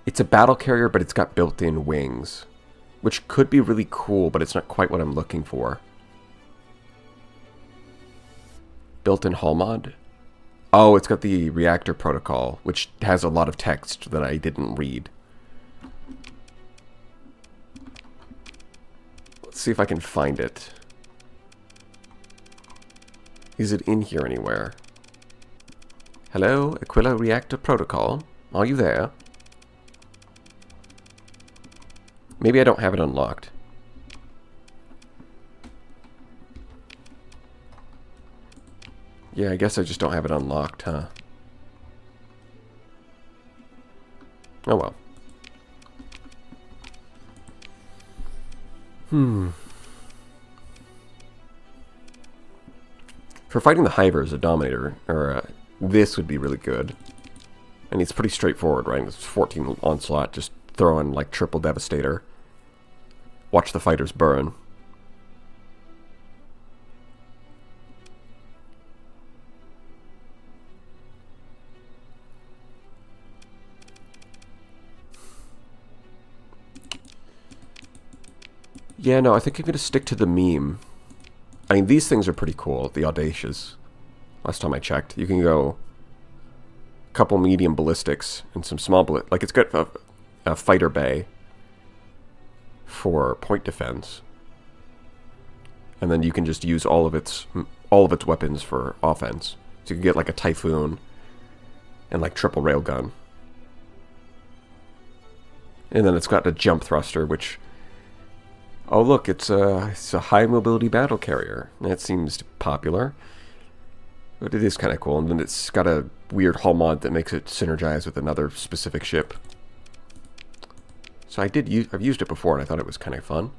it's a battle carrier, but it's got built-in wings. Which could be really cool, but it's not quite what I'm looking for. Built-in hull mod? Oh, it's got the reactor protocol, which has a lot of text that I didn't read. Let's see if I can find it. Is it in here anywhere? Hello, Aquila Reactor Protocol. Are you there? Maybe I don't have it unlocked. Yeah, I guess I just don't have it unlocked, huh? Oh well. For fighting the Hivers, a Dominator, or this would be really good. And it's pretty straightforward, right? It's 14 Onslaught, just throw in like triple Devastator. Watch the fighters burn. Yeah, no, I think I'm going to stick to the meme. I mean, these things are pretty cool, the Audacious. Last time I checked. You can go a couple medium ballistics and some small like it's got a fighter bay for point defense. And then you can just use all of its weapons for offense. So you can get like a Typhoon and like triple railgun. And then it's got a jump thruster, which... Oh look, it's a high mobility battle carrier. That seems popular. But it is kind of cool. And then it's got a weird hull mod that makes it synergize with another specific ship. So I've used it before and I thought it was kind of fun.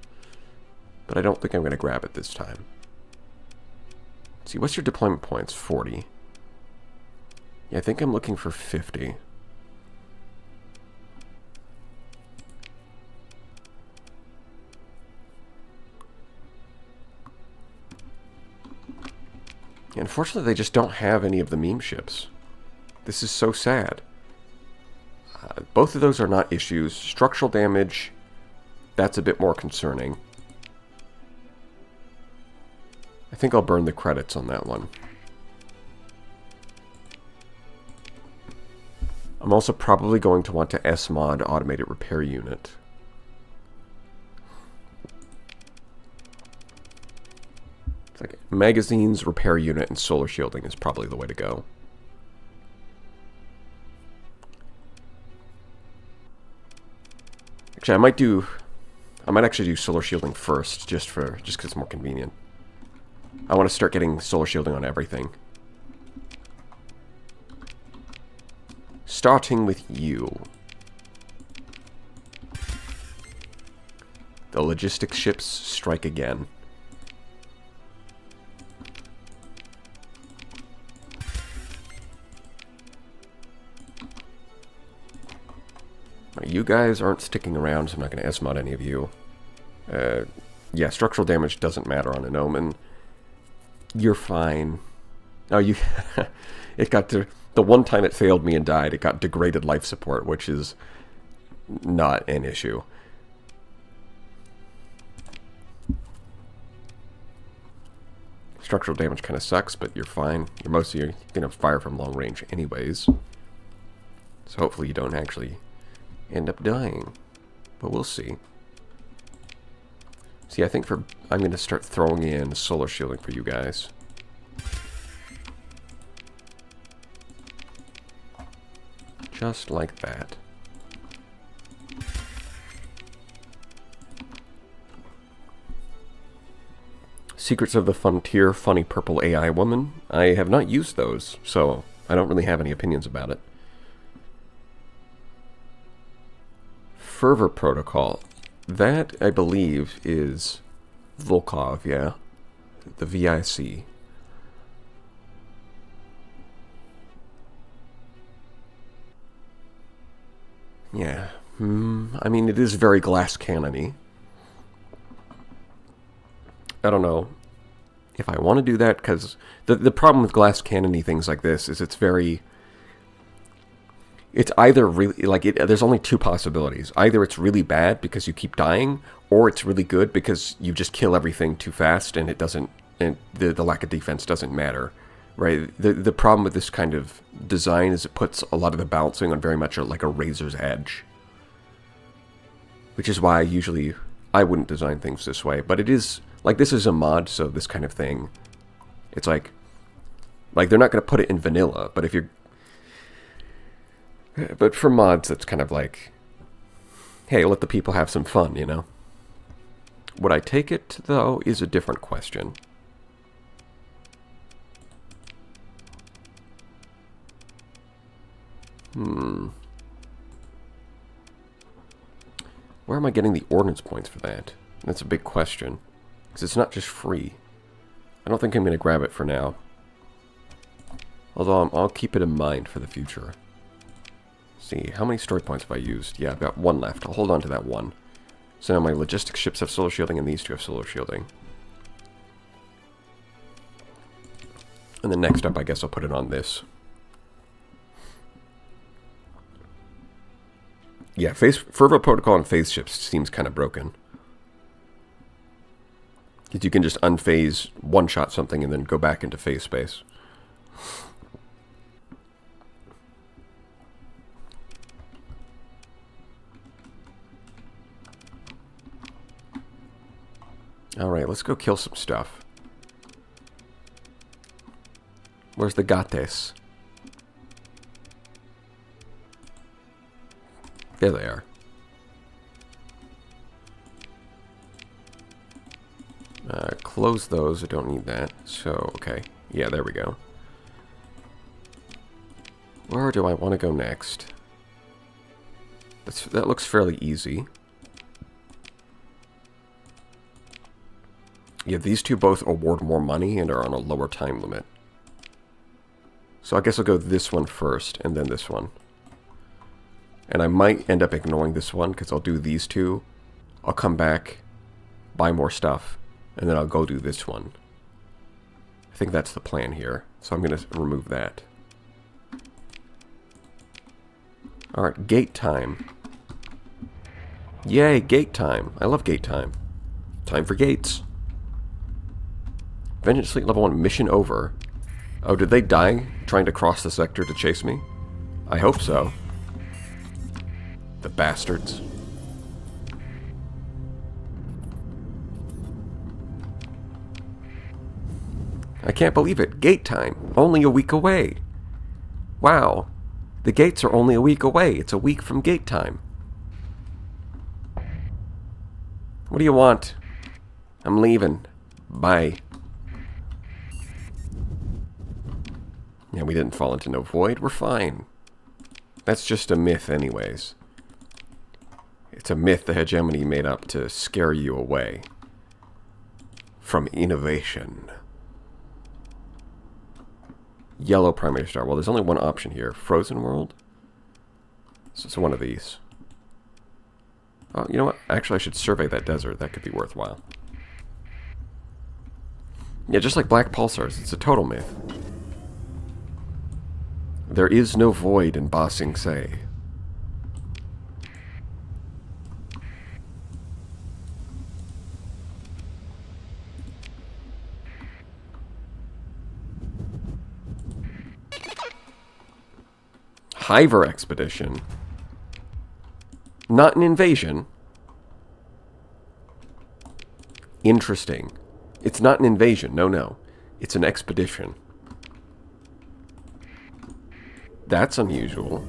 But I don't think I'm going to grab it this time. Let's see, what's your deployment points? 40. Yeah, I think I'm looking for 50. Unfortunately, they just don't have any of the meme ships. This is so sad. Both of those are not issues. Structural damage, that's a bit more concerning. I think I'll burn the credits on that one. I'm also probably going to want to SMod Automated Repair Unit. It's like magazines, repair unit, and solar shielding is probably the way to go. Actually, I might actually do solar shielding first, just because it's more convenient. I want to start getting solar shielding on everything. Starting with you. The logistics ships strike again. You guys aren't sticking around, so I'm not going to SMod any of you. Yeah, structural damage doesn't matter on an Omen. You're fine. Oh, you... It got to... The one time it failed me and died, it got degraded life support, which is not an issue. Structural damage kind of sucks, but you're fine. You're mostly going to fire from long range anyways. So hopefully you don't actually end up dying. But we'll see. See, I think I'm going to start throwing in solar shielding for you guys. Just like that. Secrets of the Frontier Funny Purple AI Woman. I have not used those, so I don't really have any opinions about it. Fervor Protocol. That, I believe, is Volkov, yeah. The VIC. Yeah. I mean, it is very glass cannon-y. I don't know if I want to do that, because the problem with glass cannon-y things like this is it's either really, like, there's only two possibilities. Either it's really bad because you keep dying, or it's really good because you just kill everything too fast and it doesn't, and the lack of defense doesn't matter, right? The problem with this kind of design is it puts a lot of the balancing on very much like a razor's edge. Which is why I wouldn't design things this way, but it is, like, this is a mod, so this kind of thing, it's like they're not going to put it in vanilla, but if you're, but for mods, it's kind of like, hey, let the people have some fun, you know? Would I take it, though, is a different question. Where am I getting the ordnance points for that? That's a big question. Because it's not just free. I don't think I'm going to grab it for now. Although I'll keep it in mind for the future. See, how many story points have I used? Yeah, I've got one left. I'll hold on to that one. So now my logistics ships have solar shielding and these two have solar shielding. And then next up, I guess I'll put it on this. Yeah, Fervor Protocol and phase ships seems kind of broken. Because you can just unphase, one-shot something, and then go back into phase space. Alright, let's go kill some stuff. Where's the Gates? There they are. Close those. I don't need that. So, okay. Yeah, there we go. Where do I want to go next? That looks fairly easy. Yeah, these two both award more money and are on a lower time limit. So I guess I'll go this one first, and then this one. And I might end up ignoring this one, because I'll do these two. I'll come back, buy more stuff, and then I'll go do this one. I think that's the plan here. So I'm going to remove that. Alright, gate time. Yay, gate time. I love gate time. Time for gates. Vengeance Fleet level 1 mission over. Oh, did they die trying to cross the sector to chase me? I hope so. The bastards. I can't believe it. Gate time. Only a week away. Wow. The gates are only a week away. It's a week from gate time. What do you want? I'm leaving. Bye. Yeah, we didn't fall into no void. We're fine. That's just a myth anyways. It's a myth the hegemony made up to scare you away from innovation. Yellow primary star. Well, there's only one option here. Frozen world? So one of these. Oh, you know what? Actually, I should survey that desert. That could be worthwhile. Yeah, just like black pulsars. It's a total myth. There is no void in Ba Sing Se. Hiver expedition. Not an invasion. Interesting. It's not an invasion. No, no. It's an expedition. That's unusual.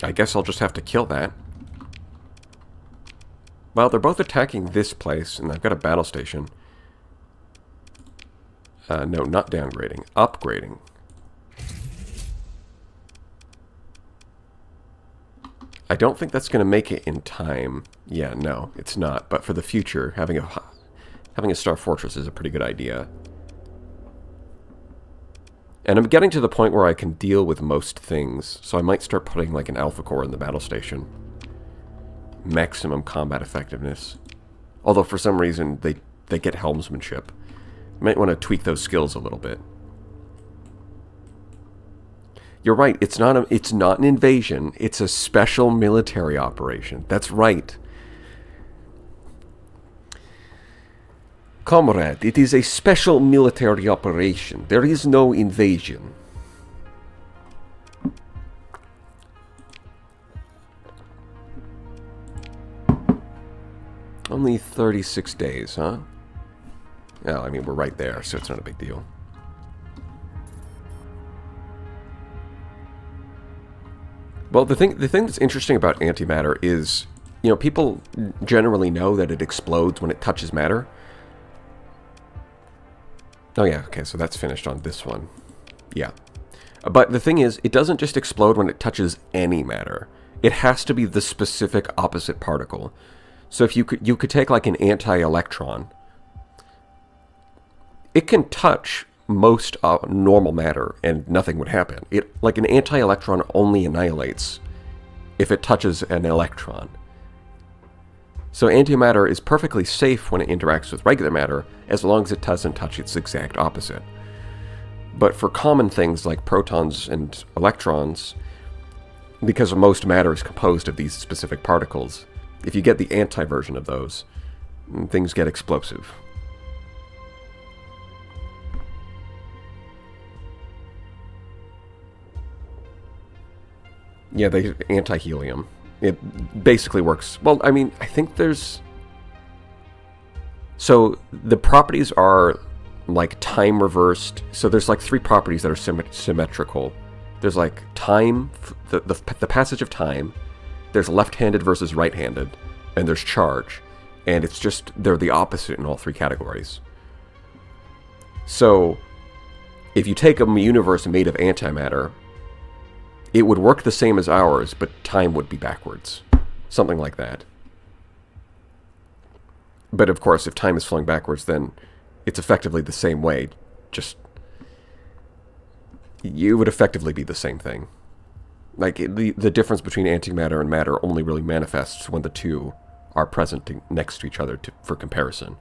I guess I'll just have to kill that. Well, they're both attacking this place, and I've got a battle station. No, not downgrading. Upgrading. I don't think that's going to make it in time. Yeah, no, it's not. But for the future, having a Star Fortress is a pretty good idea. And I'm getting to the point where I can deal with most things, so I might start putting like an Alpha Core in the battle station. Maximum combat effectiveness. Although for some reason they get helmsmanship. You might want to tweak those skills a little bit. You're right, it's not an invasion, it's a special military operation. That's right. Comrade, it is a special military operation. There is no invasion. Only 36 days, huh? Well, I mean, we're right there, so it's not a big deal. Well, the thing that's interesting about antimatter is, you know, people generally know that it explodes when it touches matter. Oh yeah, okay, so that's finished on this one. Yeah. But the thing is, it doesn't just explode when it touches any matter. It has to be the specific opposite particle. So if you could take like an anti-electron, it can touch most normal matter and nothing would happen. Like an anti-electron only annihilates if it touches an electron. So antimatter is perfectly safe when it interacts with regular matter as long as it doesn't touch its exact opposite. But for common things like protons and electrons, because most matter is composed of these specific particles, if you get the anti-version of those, things get explosive. Yeah, they anti-helium. It basically works. Well, I mean, I think there's... So, the properties are, like, time reversed. So there's, like, 3 properties that are symmetrical. There's, like, time, the passage of time. There's left-handed versus right-handed. And there's charge. And it's just, they're the opposite in all 3 categories. So, if you take a universe made of antimatter, it would work the same as ours, but time would be backwards. Something like that. But of course, if time is flowing backwards, then it's effectively the same way. Just... it would effectively be the same thing. Like, the difference between antimatter and matter only really manifests when the two are present next to each other for comparison.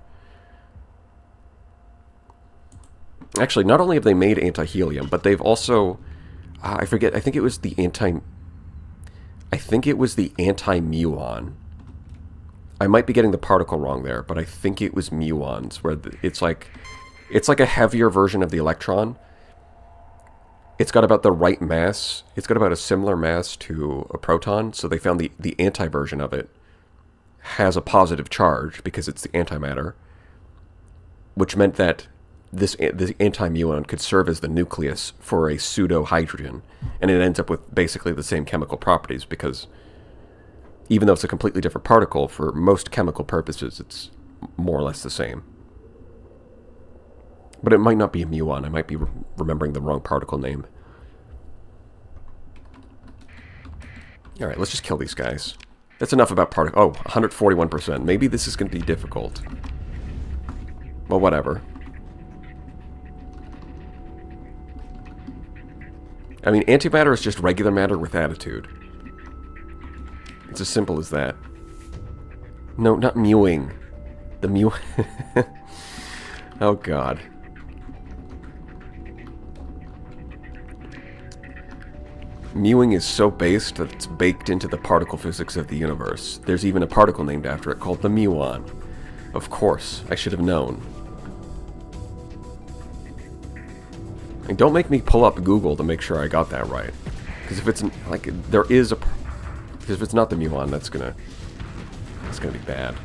Actually, not only have they made anti-helium, but they've also... I forget, I think it was the anti-muon. I might be getting the particle wrong there, but I think it was muons, where it's like a heavier version of the electron. It's got about the right mass. It's got about a similar mass to a proton, so they found the anti-version of it has a positive charge because it's the antimatter, which meant that this anti-muon could serve as the nucleus for a pseudo-hydrogen, and it ends up with basically the same chemical properties because even though it's a completely different particle, for most chemical purposes, it's more or less the same. But it might not be a muon. I might be remembering the wrong particle name. Alright, let's just kill these guys. That's enough about particle... Oh, 141%. Maybe this is going to be difficult. Well, whatever. I mean, antimatter is just regular matter with attitude. It's as simple as that. No, not mewing. The mew... Oh, God. Mewing is so based that it's baked into the particle physics of the universe. There's even a particle named after it called the muon. Of course, I should have known. And don't make me pull up Google to make sure I got that right. Because if it's like there is a, because if it's not the muon, that's gonna be bad.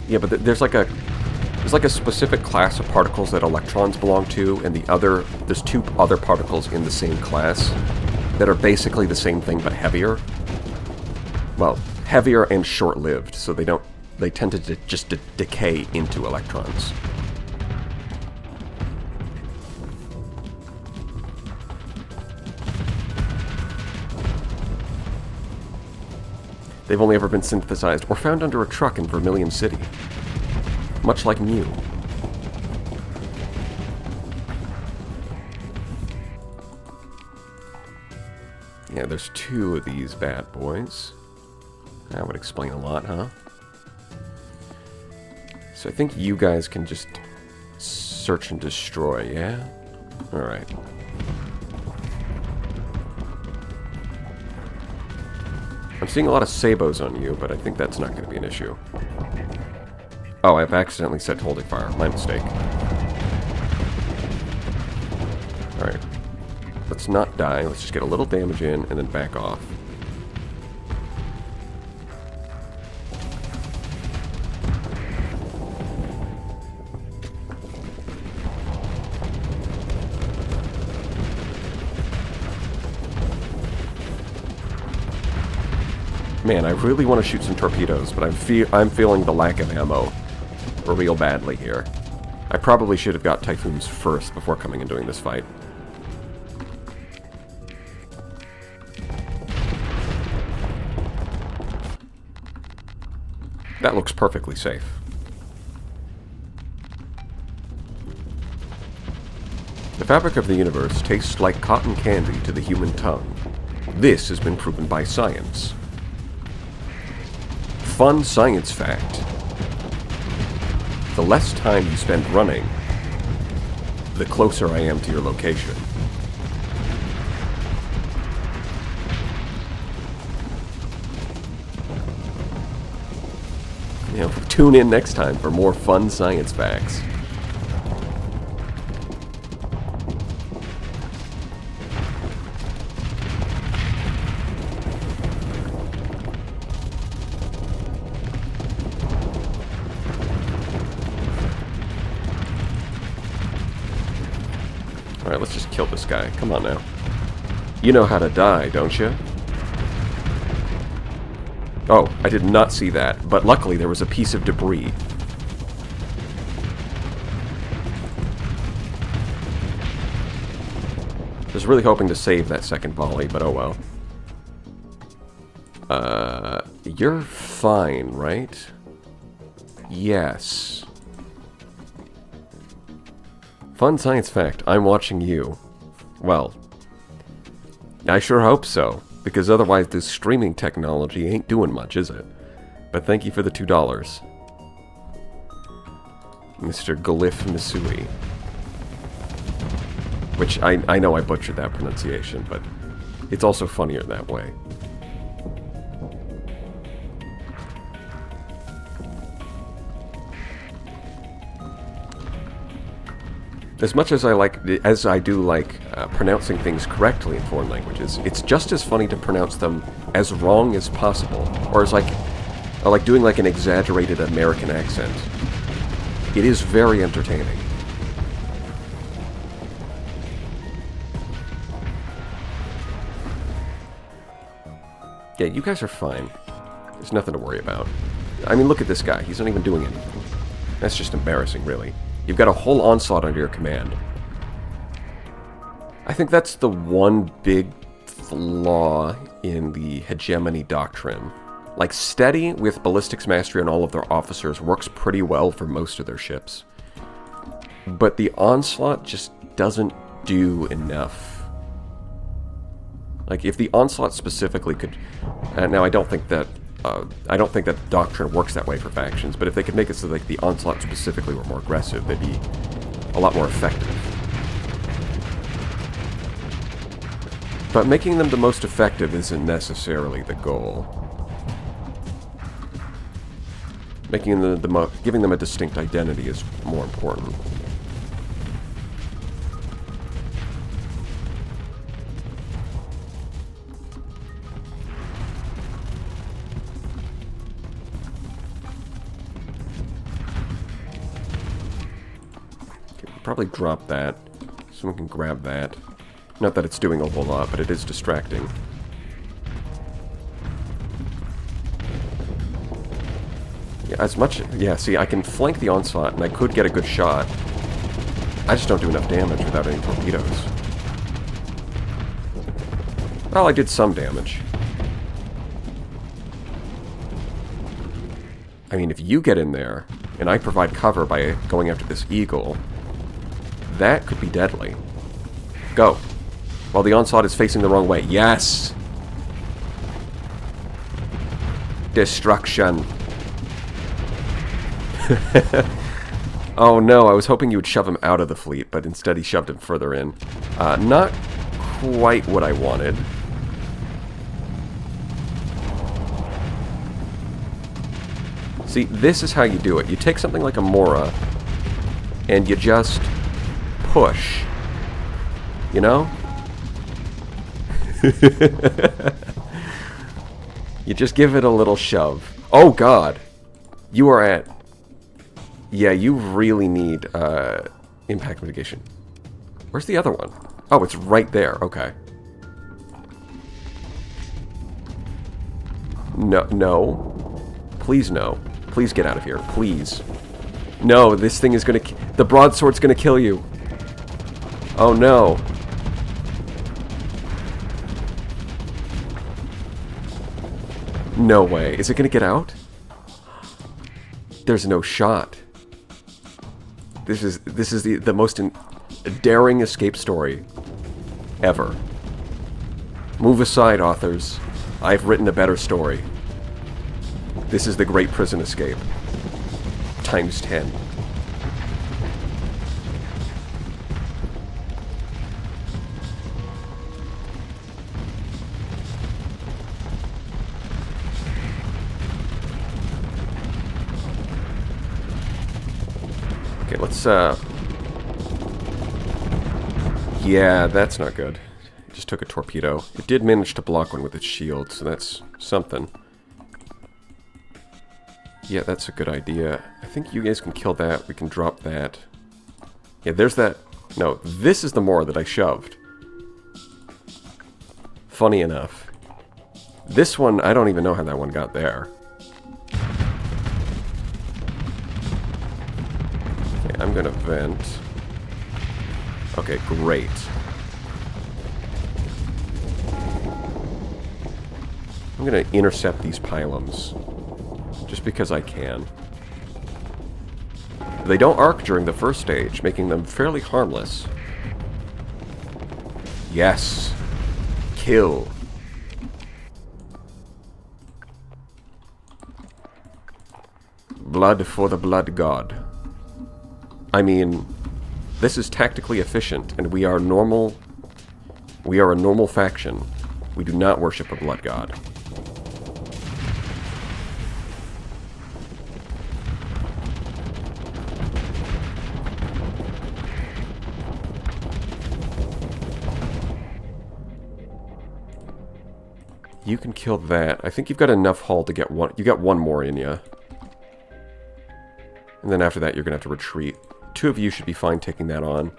Yeah, but there's like a specific class of particles that electrons belong to, and there's two other particles in the same class that are basically the same thing but heavier. Well, heavier and short-lived, so they tend to just decay into electrons. They've only ever been synthesized or found under a truck in Vermilion City. Much like Mu. Yeah, there's two of these bad boys. That would explain a lot, huh? So I think you guys can just search and destroy, yeah? Alright. I'm seeing a lot of sabos on you, but I think that's not going to be an issue. Oh, I've accidentally set holding fire. My mistake. Alright. Let's not die. Let's just get a little damage in and then back off. Man, I really want to shoot some torpedoes, but I'm feeling the lack of ammo real badly here. I probably should have got Typhoons first before coming and doing this fight. That looks perfectly safe. The fabric of the universe tastes like cotton candy to the human tongue. This has been proven by science. Fun science fact. The less time you spend running, the closer I am to your location. You know, tune in next time for more fun science facts. Alright, let's just kill this guy. Come on now. You know how to die, don't you? Oh, I did not see that, but luckily there was a piece of debris. I was really hoping to save that second volley, but oh well. You're fine, right? Yes. Fun science fact, I'm watching you. Well, I sure hope so, because otherwise this streaming technology ain't doing much, is it? But thank you for the $2. Mr. Glyph Misui. Which, I know I butchered that pronunciation, but it's also funnier that way. As much as I do like pronouncing things correctly in foreign languages, it's just as funny to pronounce them as wrong as possible, or as like doing like an exaggerated American accent. It is very entertaining. Yeah, you guys are fine. There's nothing to worry about. I mean, look at this guy. He's not even doing anything. That's just embarrassing, really. You've got a whole onslaught under your command. I think that's the one big flaw in the hegemony doctrine. Like, steady with ballistics mastery on all of their officers works pretty well for most of their ships. But the onslaught just doesn't do enough. Like, if the onslaught specifically could... now, I don't think that doctrine works that way for factions, but if they could make it so like the onslaught specifically were more aggressive, they'd be a lot more effective. But making them the most effective isn't necessarily the goal. Making them giving them a distinct identity is more important. Probably drop that. Someone can grab that. Not that it's doing a whole lot, but it is distracting. Yeah, as much... Yeah, see, I can flank the onslaught, and I could get a good shot. I just don't do enough damage without any torpedoes. Well, I did some damage. I mean, if you get in there, and I provide cover by going after this eagle... That could be deadly. Go. While the onslaught is facing the wrong way. Yes! Destruction. Oh no, I was hoping you would shove him out of the fleet, but instead he shoved him further in. Not quite what I wanted. See, this is how you do it. You take something like a Mora, and you just... push. You know? You just give it a little shove. Oh god! You are at... Yeah, you really need impact mitigation. Where's the other one? Oh, it's right there. Okay. No, no. Please no. Please get out of here. Please. No, this thing is gonna... The broadsword's gonna kill you. Oh no. No way. Is it gonna get out? There's no shot. This is the most daring escape story ever. Move aside, authors. I've written a better story. This is the Great Prison Escape. Times 10. Okay, let's, yeah, that's not good. It just took a torpedo. It did manage to block one with its shield, so that's something. Yeah, that's a good idea. I think you guys can kill that. We can drop that. Yeah, there's that. No, this is the Mora that I shoved. Funny enough. This one, I don't even know how that one got there. Okay, I'm gonna vent. Okay, great. I'm gonna intercept these pylons. Just because I can. They don't arc during the first stage, making them fairly harmless. Yes. kill. Blood for the blood god. I mean, this is tactically efficient, and we are normal. We are a normal faction. We do not worship a blood god. You can kill that. I think you've got enough hull to get one. You got one more in you. And then after that, you're going to have to retreat. Two of you should be fine taking that on.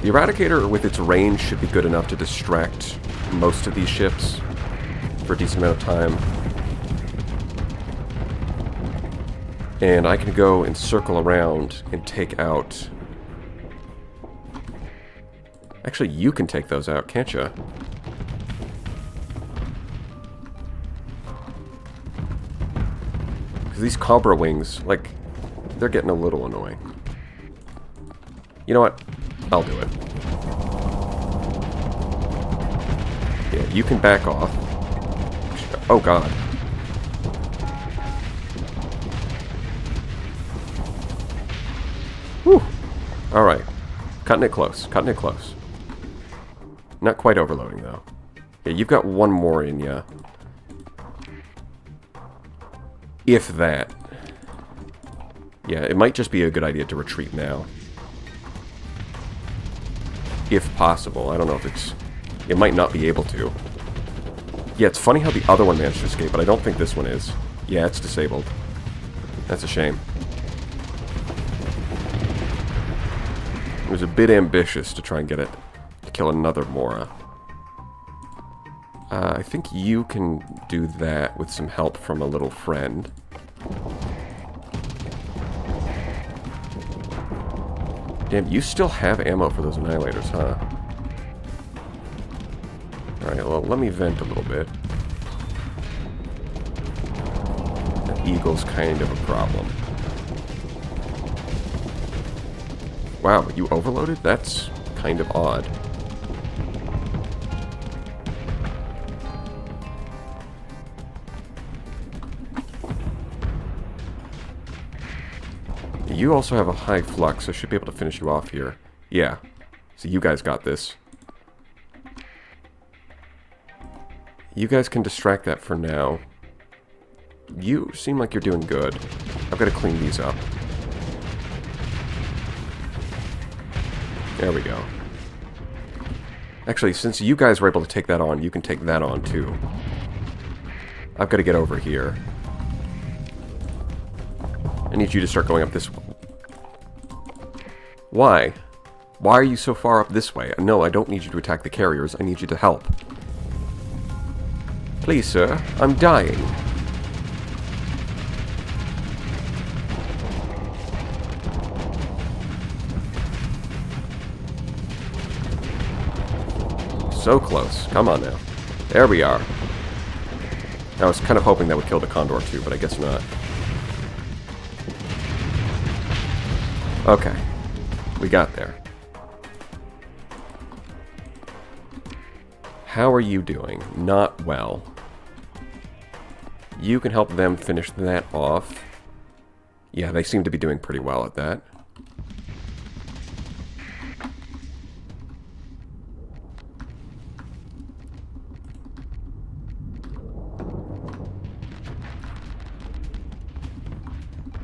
The Eradicator, with its range, should be good enough to distract most of these ships for a decent amount of time. And I can go and circle around and take out... Actually, you can take those out, can't you? Because these Cobra wings, like, they're getting a little annoying. You know what? I'll do it. Yeah, you can back off. Oh, God. Whew. Alright. Cutting it close. Cutting it close. Not quite overloading, though. Yeah, you've got one more in ya. If that. Yeah, it might just be a good idea to retreat now. If possible. I don't know if it's... It might not be able to. Yeah, it's funny how the other one managed to escape, but I don't think this one is. Yeah, it's disabled. That's a shame. It was a bit ambitious to try and get it to kill another Mora. I think you can do that with some help from a little friend. Damn, you still have ammo for those Annihilators, huh? Alright, well, let me vent a little bit. That Eagle's kind of a problem. Wow, you overloaded? That's kind of odd. You also have a high flux, so I should be able to finish you off here. Yeah. So you guys got this. You guys can distract that for now. You seem like you're doing good. I've got to clean these up. There we go. Actually, since you guys were able to take that on, you can take that on too. I've got to get over here. I need you to start going up this way. Why? Why are you so far up this way? No, I don't need you to attack the carriers. I need you to help. Please, sir. I'm dying. So close. Come on now. There we are. I was kind of hoping that would kill the Condor too, but I guess not. Okay. We got there. How are you doing? Not well. You can help them finish that off. Yeah, they seem to be doing pretty well at that.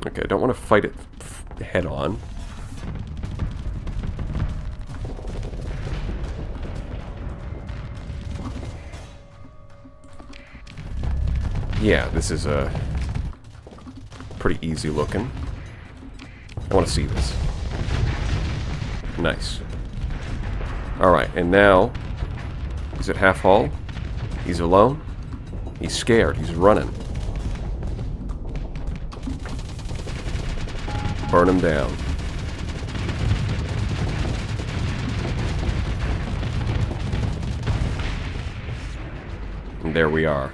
Okay, I don't want to fight it head on. Yeah, this is pretty easy looking. I want to see this. Nice. Alright, and now, he's at half hull. He's alone. He's scared. He's running. Burn him down. And there we are.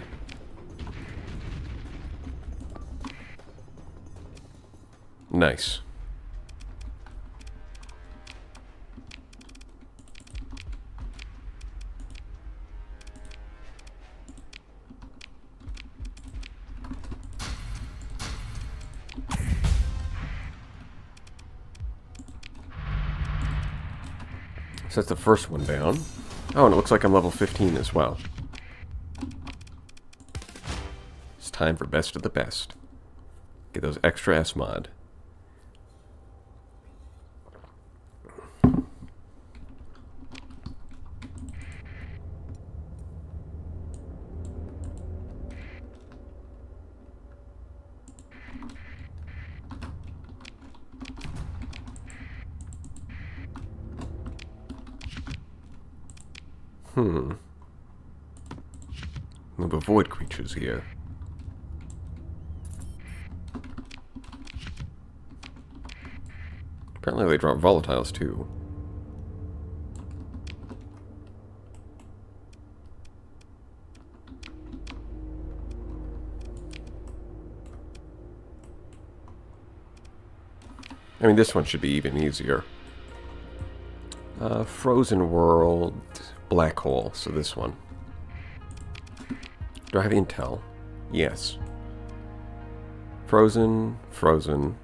Nice. So that's the first one down. Oh, and it looks like I'm level 15 as well. It's time for best of the best. Get those extra S mod. We'll avoid creatures here. Apparently they drop volatiles too. I mean, this one should be even easier. Frozen World, Black Hole, so this one. Do I have intel? Yes. Frozen, Frozen,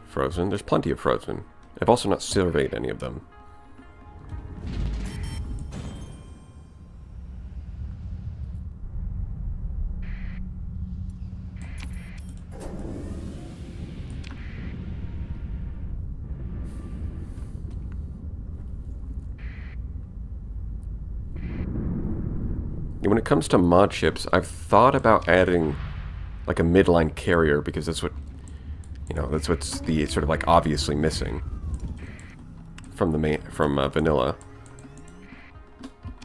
Frozen. There's plenty of Frozen. I've also not surveyed any of them. When it comes to mod ships, I've thought about adding like a midline carrier because that's what, you know, that's what's the sort of like obviously missing from the vanilla.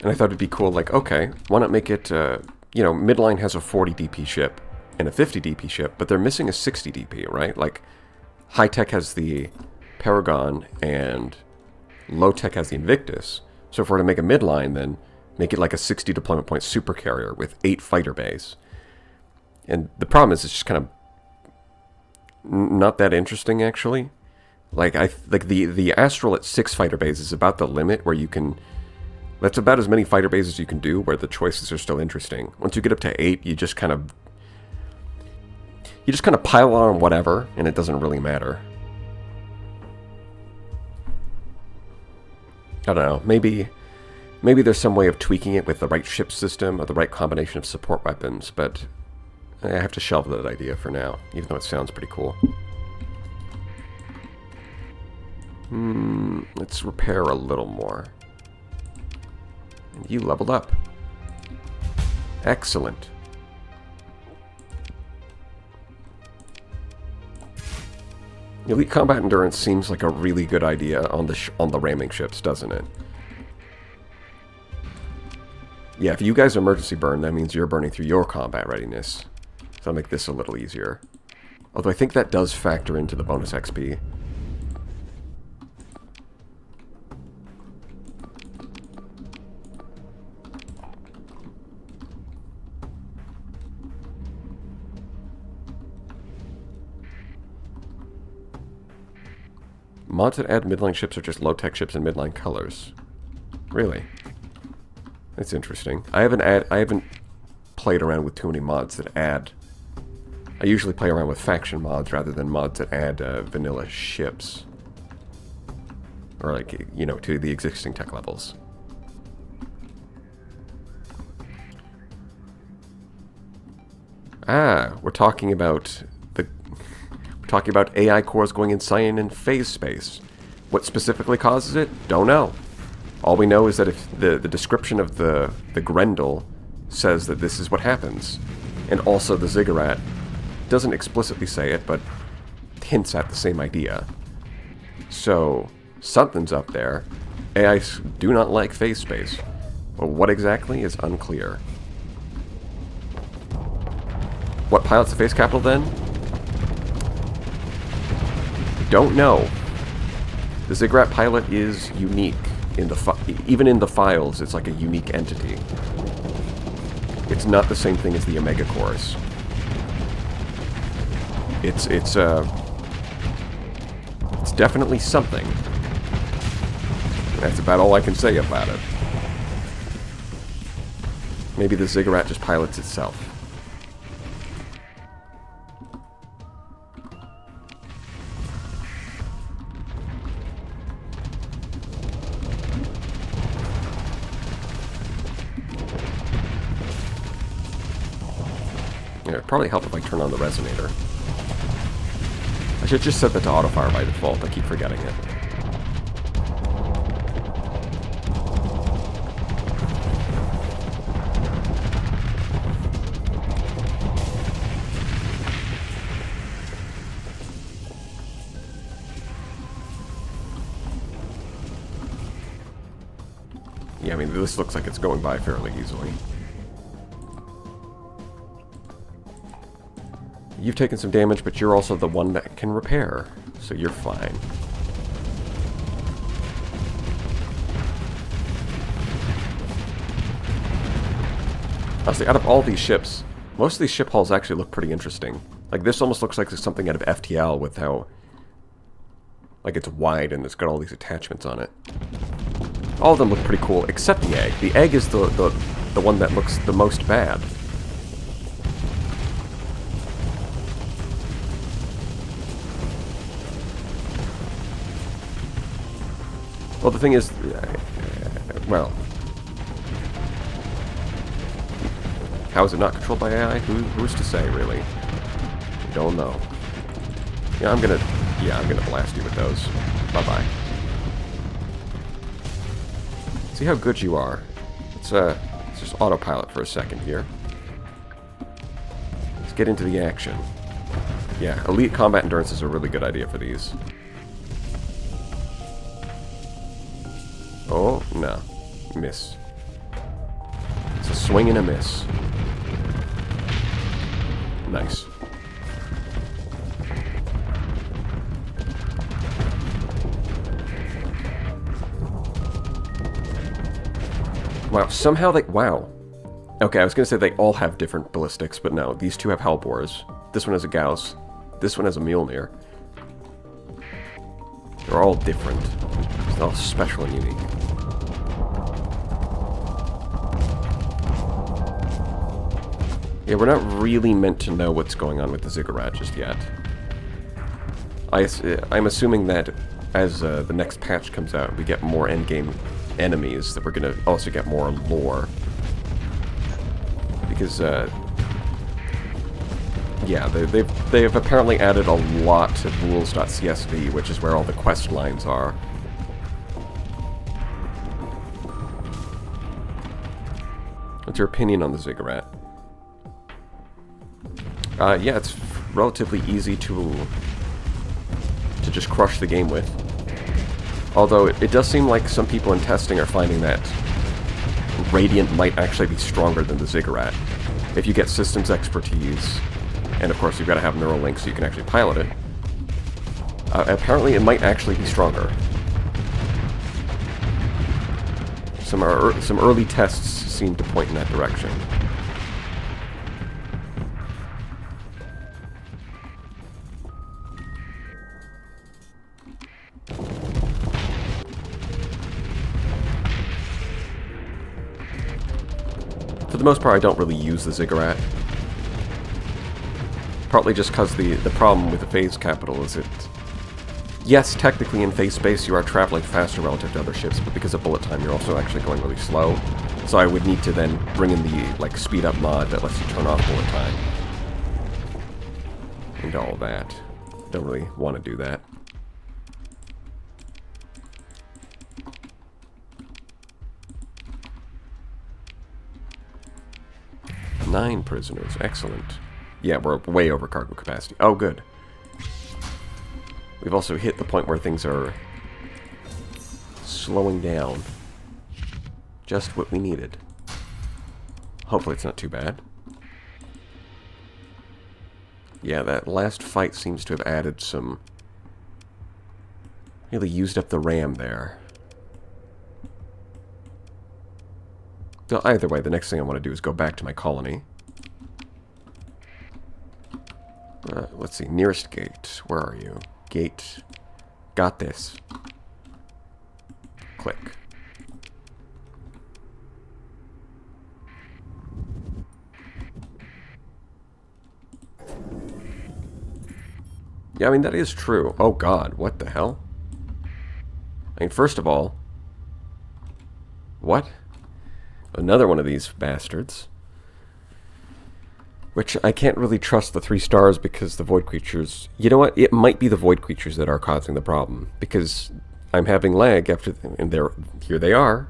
And I thought it'd be cool, like, okay, why not make it, you know, midline has a 40 DP ship and a 50 DP ship, but they're missing a 60 DP, right? Like, high tech has the Paragon and low tech has the Invictus. So if we're to make a midline, then make it like a 60 deployment point supercarrier with 8 fighter bays. And the problem is it's just kind of not that interesting, actually. Like, the Astral at 6 fighter bays is about the limit where you can... That's about as many fighter bays as you can do where the choices are still interesting. Once you get up to 8, you just kind of pile on whatever, and it doesn't really matter. I don't know, maybe there's some way of tweaking it with the right ship system or the right combination of support weapons, but I have to shelve that idea for now, even though it sounds pretty cool. Let's repair a little more. And you leveled up. Excellent. Elite Combat Endurance seems like a really good idea on the ramming ships, doesn't it? Yeah, if you guys emergency burn, that means you're burning through your combat readiness. So I'll make this a little easier. Although I think that does factor into the bonus XP. Mods that add midline ships are just low-tech ships in midline colors. Really? That's interesting. I haven't played around with too many mods that add... I usually play around with faction mods rather than mods that add vanilla ships. Or, like, you know, to the existing tech levels. Ah, we're talking about AI cores going insane in phase space. What specifically causes it? Don't know. All we know is that if the description of the Grendel says that this is what happens, and also the Ziggurat doesn't explicitly say it, but hints at the same idea. So, something's up there. AIs do not like phase space. But what exactly is unclear. What pilots the phase capital then? Don't know. The Ziggurat pilot is unique. Even in the files, it's like a unique entity. It's not the same thing as the Omega cores. It's definitely something. That's about all I can say about it. Maybe the Ziggurat just pilots itself. It'd probably help if I turn on the resonator. I should just set that to auto-fire by default. I keep forgetting it. Yeah, I mean, this looks like it's going by fairly easily. You've taken some damage, but you're also the one that can repair, so you're fine. Honestly, out of all these ships, most of these ship hulls actually look pretty interesting. Like, this almost looks like it's something out of FTL with how... like, it's wide and it's got all these attachments on it. All of them look pretty cool, except the egg. The egg is the one that looks the most bad. Well, the thing is... well... how is it not controlled by AI? Who's to say, really? Don't know. Yeah, I'm gonna blast you with those. Bye-bye. See how good you are. Let's just autopilot for a second here. Let's get into the action. Yeah, elite combat endurance is a really good idea for these. Oh, no. Miss. It's a swing and a miss. Nice. Wow, somehow they... wow. Okay, I was gonna say they all have different ballistics, but no. These two have Hellbores. This one has a Gauss. This one has a Mjolnir. They're all different. It's all special and unique. Yeah, we're not really meant to know what's going on with the Ziggurat just yet. I'm assuming that as the next patch comes out, we get more endgame enemies, that we're going to also get more lore. Because, yeah, they've apparently added a lot to rules.csv, which is where all the quest lines are. What's your opinion on the Ziggurat? Yeah, it's relatively easy to just crush the game with. Although it does seem like some people in testing are finding that Radiant might actually be stronger than the Ziggurat. If you get systems expertise, and of course you've got to have Neuralink so you can actually pilot it, apparently it might actually be stronger. Some early tests seem to point in that direction. For the most part, I don't really use the Ziggurat. Partly just because the problem with the phase capital is it... yes, technically in phase space you are traveling faster relative to other ships, but because of bullet time you're also actually going really slow. So I would need to then bring in the, like, speed up mod that lets you turn off bullet time. And all that. Don't really want to do that. Nine prisoners. Excellent. Yeah, we're way over cargo capacity. Oh, good. We've also hit the point where things are slowing down. Just what we needed. Hopefully it's not too bad. Yeah, that last fight seems to have added some... really used up the RAM there. So either way, the next thing I want to do is go back to my colony. Let's see, nearest gate. Where are you? Gate. Got this. Click. Yeah, I mean, that is true. Oh god, what the hell? I mean, first of all... what? Another one of these bastards. Which I can't really trust the 3 stars because the void creatures... You know what? It might be the void creatures that are causing the problem. Because I'm having lag after... And here they are.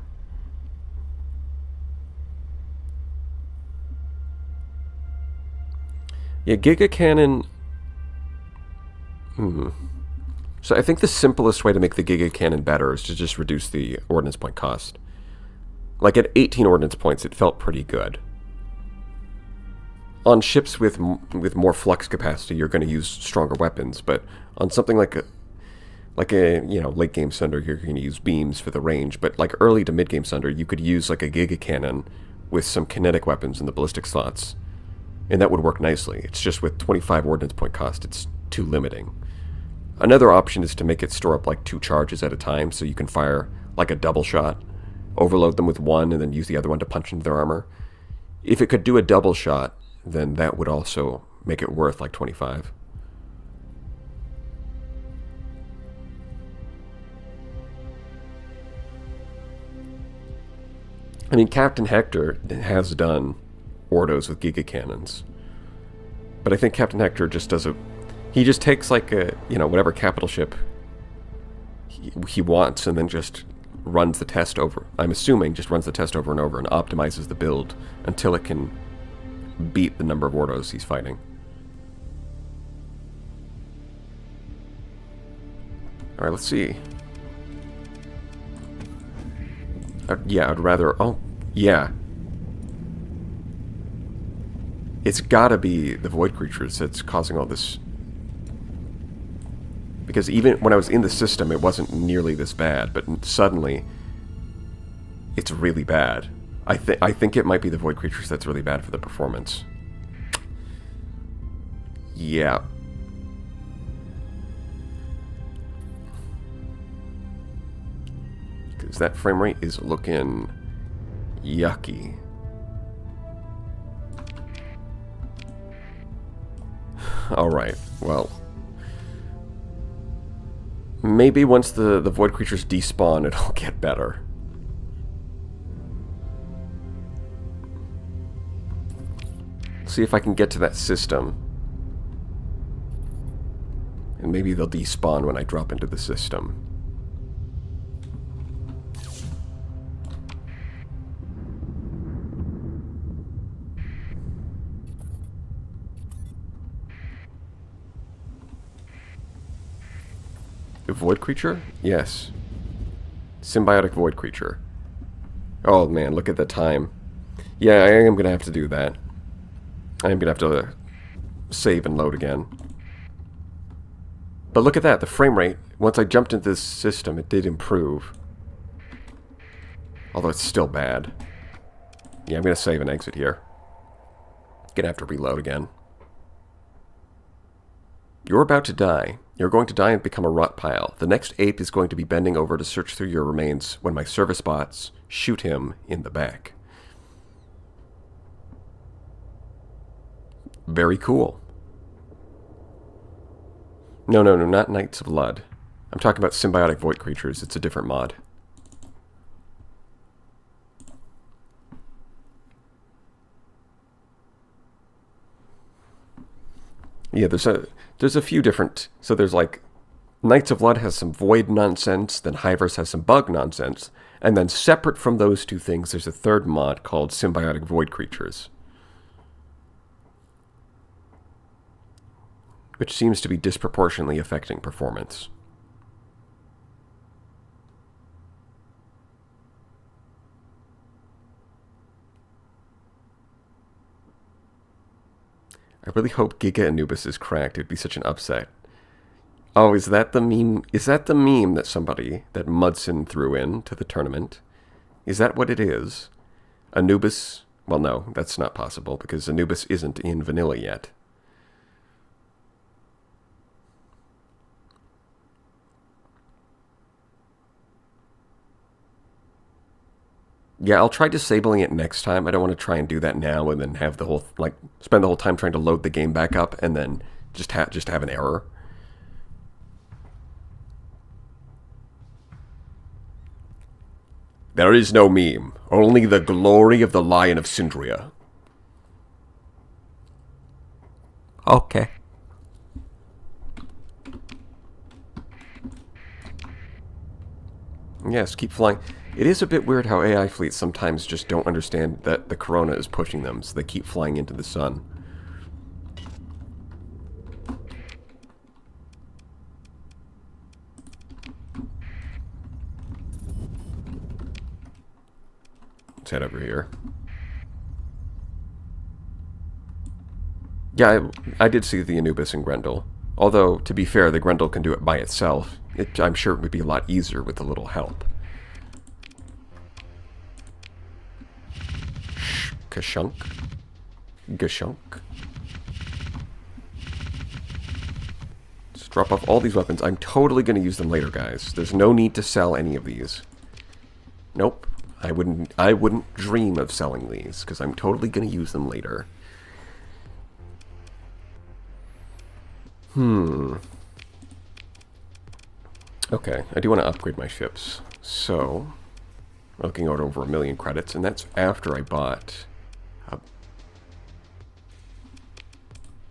Yeah, Giga Cannon... So I think the simplest way to make the Giga Cannon better is to just reduce the ordnance point cost. Like at 18 ordnance points, it felt pretty good. On ships with more flux capacity, you're going to use stronger weapons, but on something like a late game Sunder, you're going to use beams for the range. But like early to mid game Sunder, you could use like a Giga Cannon with some kinetic weapons in the ballistic slots, and that would work nicely. It's just with 25 ordnance point cost, it's too limiting. Another option is to make it store up like 2 charges at a time, so you can fire like a double shot, overload them with 1, and then use the other one to punch into their armor. If it could do a double shot, then that would also make it worth like 25. I mean, Captain Hector has done Ordos with Giga Cannons. But I think Captain Hector just does he just takes like a, whatever capital ship he wants and then just runs the test over. I'm assuming just runs the test over and over and optimizes the build until it can beat the number of Ordos he's fighting. Alright, let's see. Yeah, I'd rather... Oh, yeah. It's gotta be the void creatures that's causing all this. Because even when I was in the system, it wasn't nearly this bad, but suddenly it's really bad. I think it might be the void creatures that's really bad for the performance. Yeah. Because that frame rate is looking yucky. Alright, well. Maybe once the void creatures despawn, it'll get better. See if I can get to that system. And maybe they'll despawn when I drop into the system. A void creature? Yes. Symbiotic void creature. Oh man, look at the time. Yeah, I am gonna have to do that. I am going to have to save and load again. But look at that, the frame rate. Once I jumped into this system, it did improve. Although it's still bad. Yeah, I'm going to save and exit here. Going to have to reload again. You're about to die. You're going to die and become a rot pile. The next ape is going to be bending over to search through your remains when my service bots shoot him in the back. Very cool. No, not Knights of Lud. I'm talking about symbiotic void creatures. It's a different mod. Yeah, there's a few different... So there's like... Knights of Lud has some void nonsense, then Hivers has some bug nonsense, and then separate from those two things, there's a third mod called symbiotic void creatures, which seems to be disproportionately affecting performance. I really hope Giga Anubis is cracked. It'd be such an upset. Oh, is that the meme? Is that the meme that that Mudson threw in to the tournament? Is that what it is? Anubis? Well, no, that's not possible because Anubis isn't in vanilla yet. Yeah, I'll try disabling it next time. I don't want to try and do that now and then have the whole, spend the whole time trying to load the game back up and then just have an error. There is no meme, only the glory of the Lion of Syndria. Okay. Yes, keep flying. It is a bit weird how AI fleets sometimes just don't understand that the corona is pushing them, so they keep flying into the sun. Let's head over here. Yeah, I did see the Anubis and Grendel. Although, to be fair, the Grendel can do it by itself. I'm sure it would be a lot easier with a little help. Kashunk? Gashunk? Just drop off all these weapons. I'm totally going to use them later, guys. There's no need to sell any of these. Nope. I wouldn't dream of selling these, because I'm totally going to use them later. Okay, I do want to upgrade my ships. So, we're looking at over 1 million credits, and that's after I bought...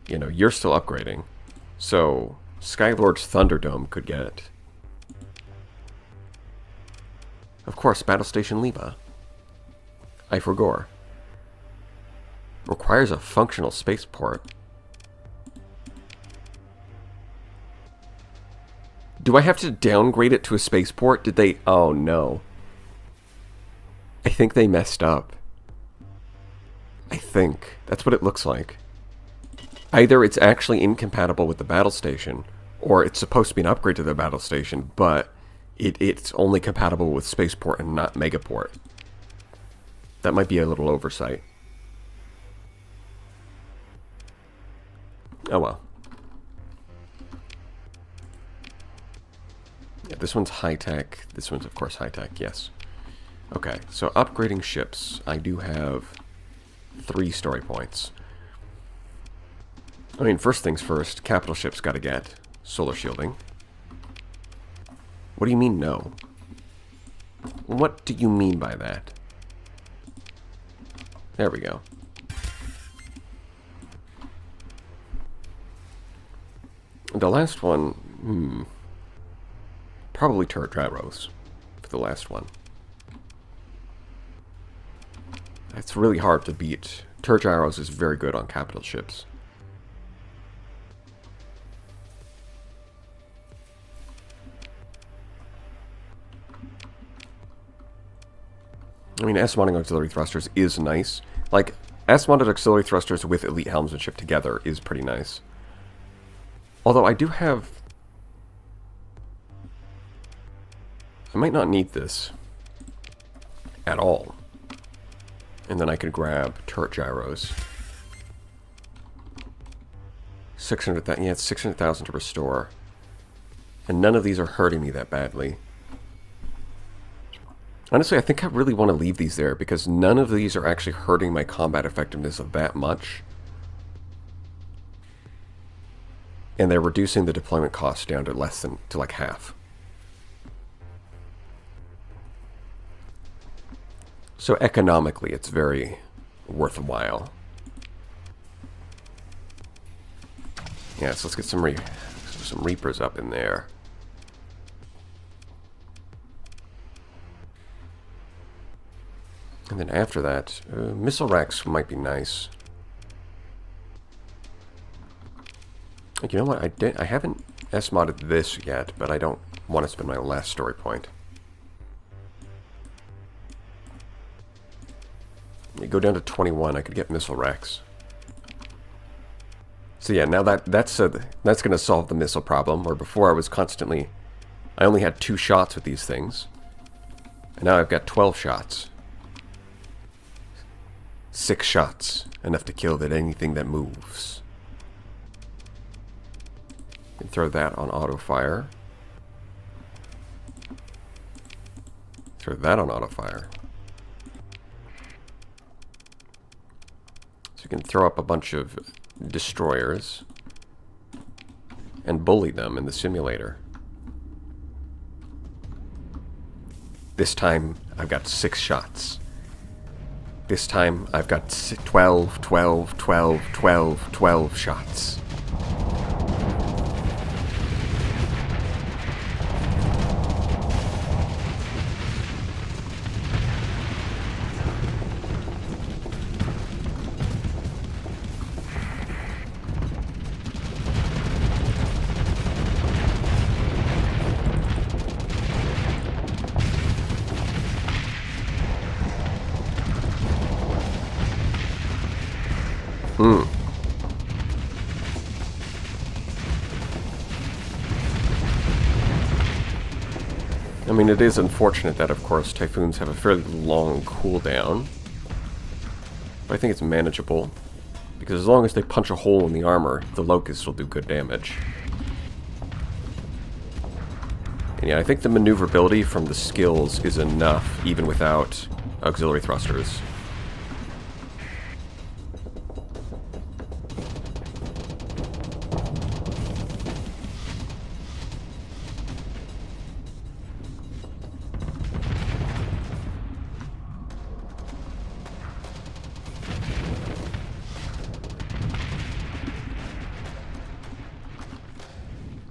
you know, you're still upgrading. So, Skylord's Thunderdome could get... Of course, Battle Station Leva. Ifragor. Requires a functional spaceport. Do I have to downgrade it to a spaceport? Did they... Oh, no. I think they messed up. I think. That's what it looks like. Either it's actually incompatible with the battle station, or it's supposed to be an upgrade to the battle station, but it's only compatible with spaceport and not megaport. That might be a little oversight. Oh well. Yeah, this one's high-tech. This one's, of course, high-tech, yes. Okay, so upgrading ships. I do have 3 story points. I mean, first things first, capital ships gotta get solar shielding. What do you mean, no? What do you mean by that? There we go. The last one, probably turret gyros for the last one. It's really hard to beat. Turret gyros is very good on capital ships. I mean, S-mounting auxiliary thrusters is nice. Like, S-mounted auxiliary thrusters with elite helmsmanship together is pretty nice. Although I do have... I might not need this at all. And then I could grab turret gyros. 600,000, yeah, it's 600,000 to restore. And none of these are hurting me that badly. Honestly, I think I really want to leave these there because none of these are actually hurting my combat effectiveness of that much. And they're reducing the deployment cost down to less than, to like half. So economically, it's very worthwhile. Yeah, so let's get some Reapers up in there. And then after that, missile racks might be nice. You know what? I haven't S-modded this yet, but I don't want to spend my last story point. You go down to 21, I could get missile racks. So yeah, now that's going to solve the missile problem, where before I only had 2 shots with these things. And now I've got 12 shots. 6 shots, enough to kill anything that moves. And throw that on auto fire. Throw that on auto fire. So you can throw up a bunch of destroyers and bully them in the simulator. This time I've got 6 shots. This time I've got 12 shots. I mean, it is unfortunate that, of course, Typhoons have a fairly long cooldown. But I think it's manageable. Because as long as they punch a hole in the armor, the Locusts will do good damage. And yeah, I think the maneuverability from the skills is enough, even without auxiliary thrusters.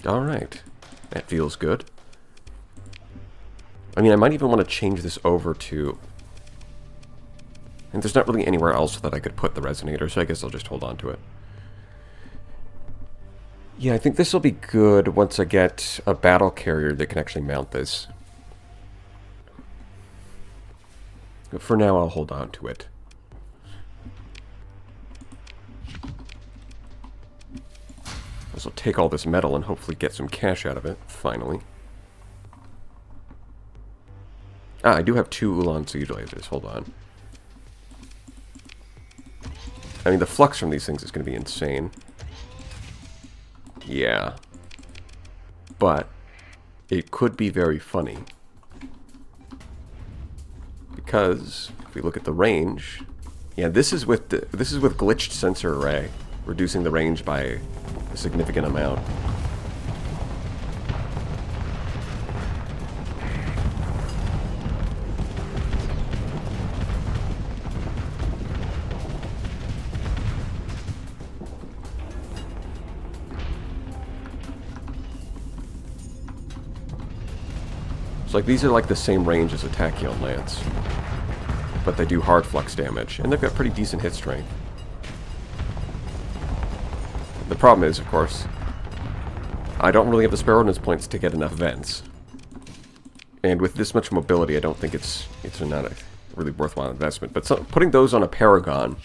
Alright, that feels good. I mean, I might even want to change this over to... And there's not really anywhere else that I could put the resonator, so I guess I'll just hold on to it. Yeah, I think this will be good once I get a battle carrier that can actually mount this. But for now, I'll hold on to it. I'll take all this metal and hopefully get some cash out of it, finally. Ah, I do have 2 Ulan siege lasers, hold on. I mean, the flux from these things is going to be insane. Yeah. But it could be very funny. Because if we look at the range, yeah, this is with glitched sensor array, reducing the range by a significant amount. So like these are like the same range as a Tachyon Lance, but they do hard flux damage, and they've got pretty decent hit strength. The problem is, of course, I don't really have the spare ordnance points to get enough vents. And with this much mobility, I don't think it's not a really worthwhile investment. But putting those on a Paragon,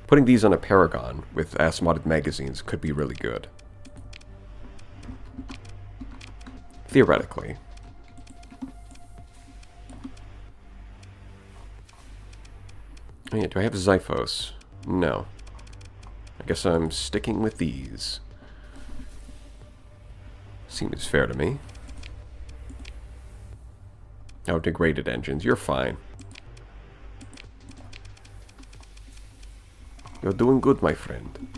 putting these on a Paragon with AS-modded magazines could be really good. Theoretically. Oh yeah, do I have Xiphos? No. I guess I'm sticking with these. Seems fair to me. Oh, degraded engines. You're fine. You're doing good, my friend.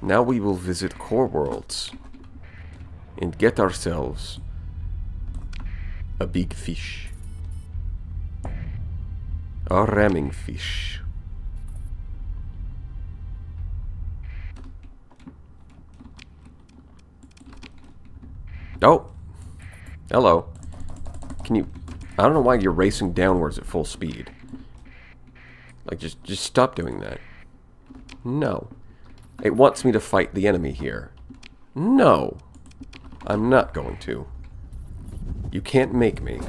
Now we will visit Core Worlds and get ourselves a big fish. A ramming fish. Oh! Hello. Can you... I don't know why you're racing downwards at full speed. Like, just stop doing that. No. It wants me to fight the enemy here. No. I'm not going to. You can't make me.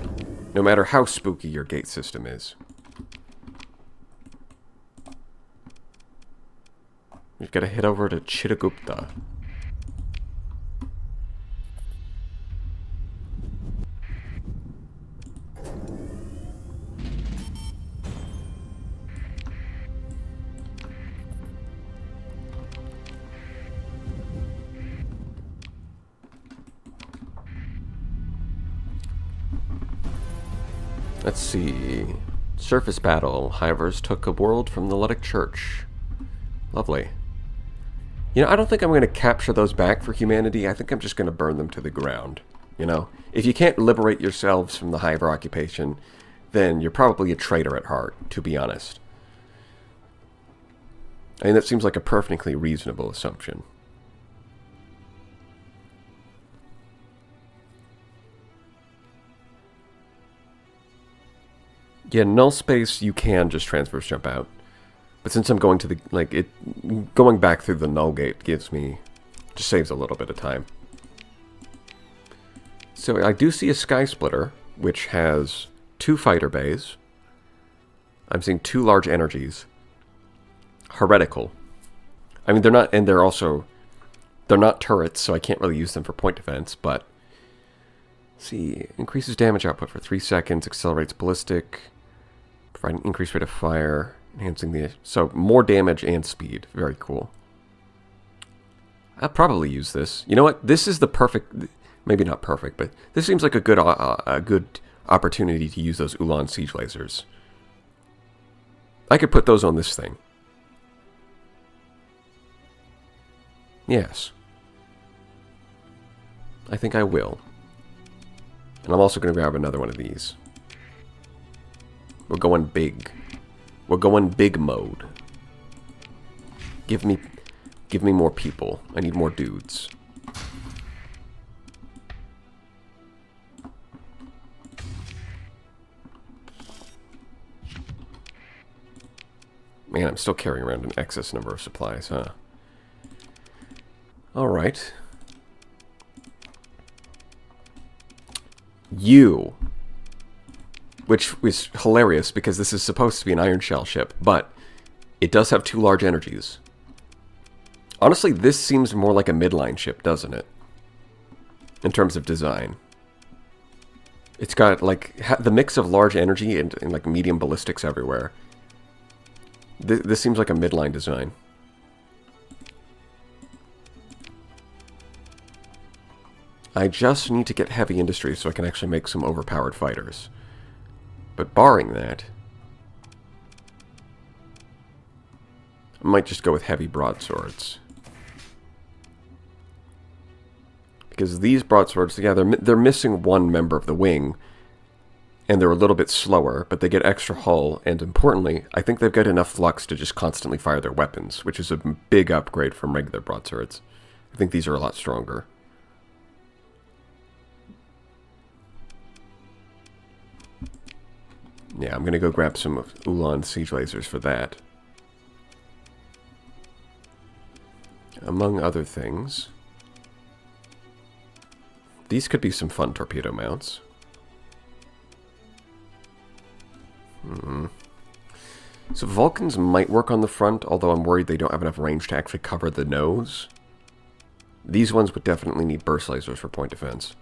No matter how spooky your gate system is. We've got to head over to Chittagupta. Let's see. Surface battle. Hivers took a world from the Ludic Church. Lovely. You know, I don't think I'm going to capture those back for humanity. I think I'm just going to burn them to the ground. You know? If you can't liberate yourselves from the Hiver occupation, then you're probably a traitor at heart, to be honest. I mean, that seems like a perfectly reasonable assumption. Yeah, null space, you can just transverse jump out. But since I'm going to the, going back through the null gate gives me, just saves a little bit of time. So I do see a Sky Splitter, which has 2 fighter bays. I'm seeing 2 large energies. Heretical, I mean, they're not, and they're not turrets, so I can't really use them for point defense, but... Let's see, increases damage output for 3 seconds, accelerates ballistic, provide an increased rate of fire, enhancing the... So, more damage and speed. Very cool. I'll probably use this. You know what? This is the perfect... Maybe not perfect, but this seems like a good opportunity to use those Ulan siege lasers. I could put those on this thing. Yes. I think I will. And I'm also going to grab another one of these. We're going big. We're going big mode. Give me more people. I need more dudes. Man, I'm still carrying around an excess number of supplies, huh? Alright. You. Which is hilarious, because this is supposed to be an Iron Shell ship, but it does have 2 large energies. Honestly, this seems more like a midline ship, doesn't it? In terms of design. It's got, like, the mix of large energy and like, medium ballistics everywhere. This seems like a midline design. I just need to get heavy industry so I can actually make some overpowered fighters. But barring that, I might just go with heavy broadswords. Because these broadswords, yeah, they're missing one member of the wing, and they're a little bit slower, but they get extra hull, and importantly, I think they've got enough flux to just constantly fire their weapons, which is a big upgrade from regular broadswords. I think these are a lot stronger. Yeah, I'm going to go grab some of Ulan siege lasers for that. Among other things, these could be some fun torpedo mounts. So Vulcans might work on the front, although I'm worried they don't have enough range to actually cover the nose. These ones would definitely need burst lasers for point defense.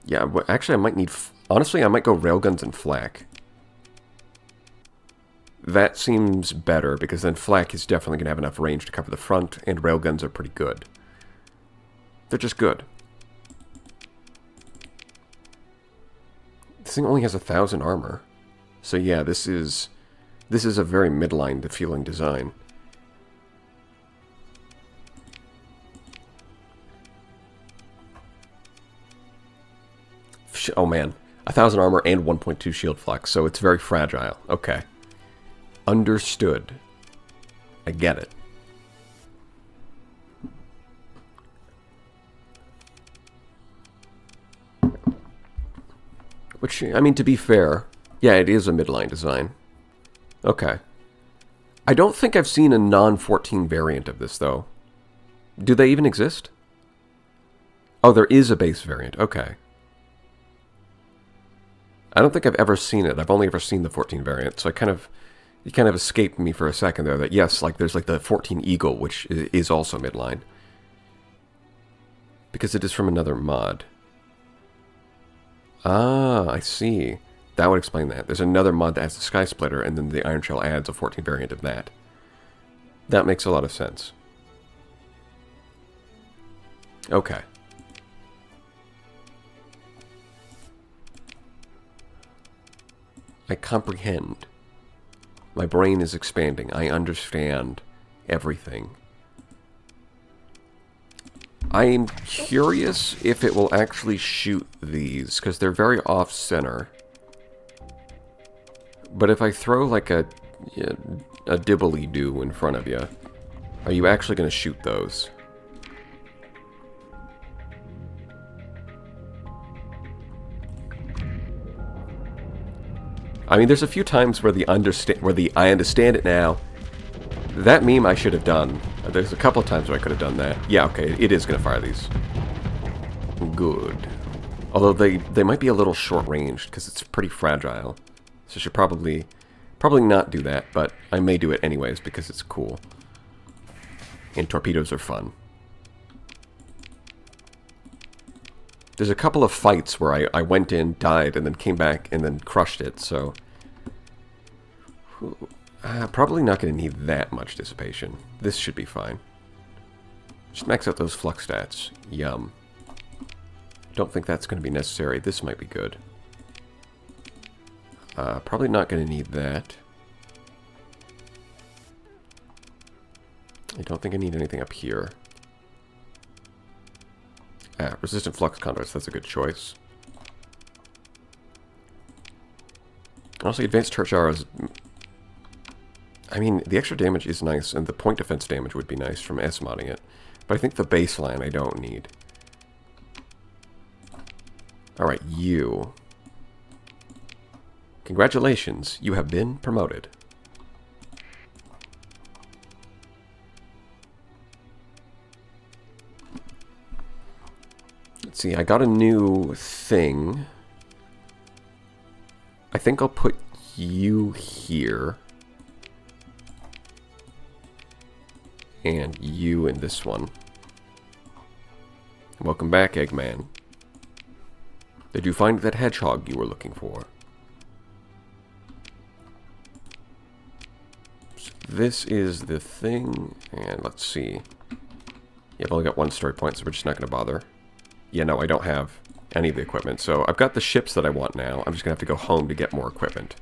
Yeah, actually I might need... Honestly, I might go railguns and flak. That seems better, because then flak is definitely going to have enough range to cover the front, and railguns are pretty good. They're just good. This thing only has 1,000 armor. So yeah, this is a very midline feeling design. Oh man, 1,000 armor and 1.2 shield flex, so it's very fragile. Okay. Understood. I get it. Which, I mean, to be fair, yeah, it is a midline design. Okay. I don't think I've seen a non-14 variant of this, though. Do they even exist? Oh, there is a base variant. Okay. I don't think I've ever seen it. I've only ever seen the 14 variant, so it kind of escaped me for a second there that, yes, like, there's like the 14 Eagle, which is also midline. Because it is from another mod. Ah, I see. That would explain that. There's another mod that has the Sky Splitter, and then the Iron Shell adds a 14 variant of that. That makes a lot of sense. Okay. I comprehend. My brain is expanding. I understand everything. I'm curious if it will actually shoot these, because they're very off-center. But if I throw like a dibbly-doo in front of you, are you actually going to shoot those? I mean, there's a few times where I understand it now. That meme I should have done. There's a couple of times where I could have done that. Yeah, okay, it is going to fire these. Good. Although they might be a little short-ranged, because it's pretty fragile. So I should probably Probably not do that, but I may do it anyways because it's cool. And torpedoes are fun. There's a couple of fights where I went in, died, and then came back and then crushed it, so... probably not going to need that much dissipation. This should be fine. Just max out those flux stats. Yum. Don't think that's going to be necessary. This might be good. Probably not going to need that. I don't think I need anything up here. Resistant flux conduits, that's a good choice. Honestly, advanced church arrows... I mean, the extra damage is nice, and the point defense damage would be nice from S-modding it. But I think the baseline I don't need. Alright, you. Congratulations, you have been promoted. Let's see, I got a new thing. I think I'll put you here. And you in this one. Welcome back, Eggman. Did you find that hedgehog you were looking for? So this is the thing, and let's see. Yeah, I've only got one story point, so we're just not going to bother. Yeah, no, I don't have any of the equipment. So I've got the ships that I want now. I'm just going to have to go home to get more equipment.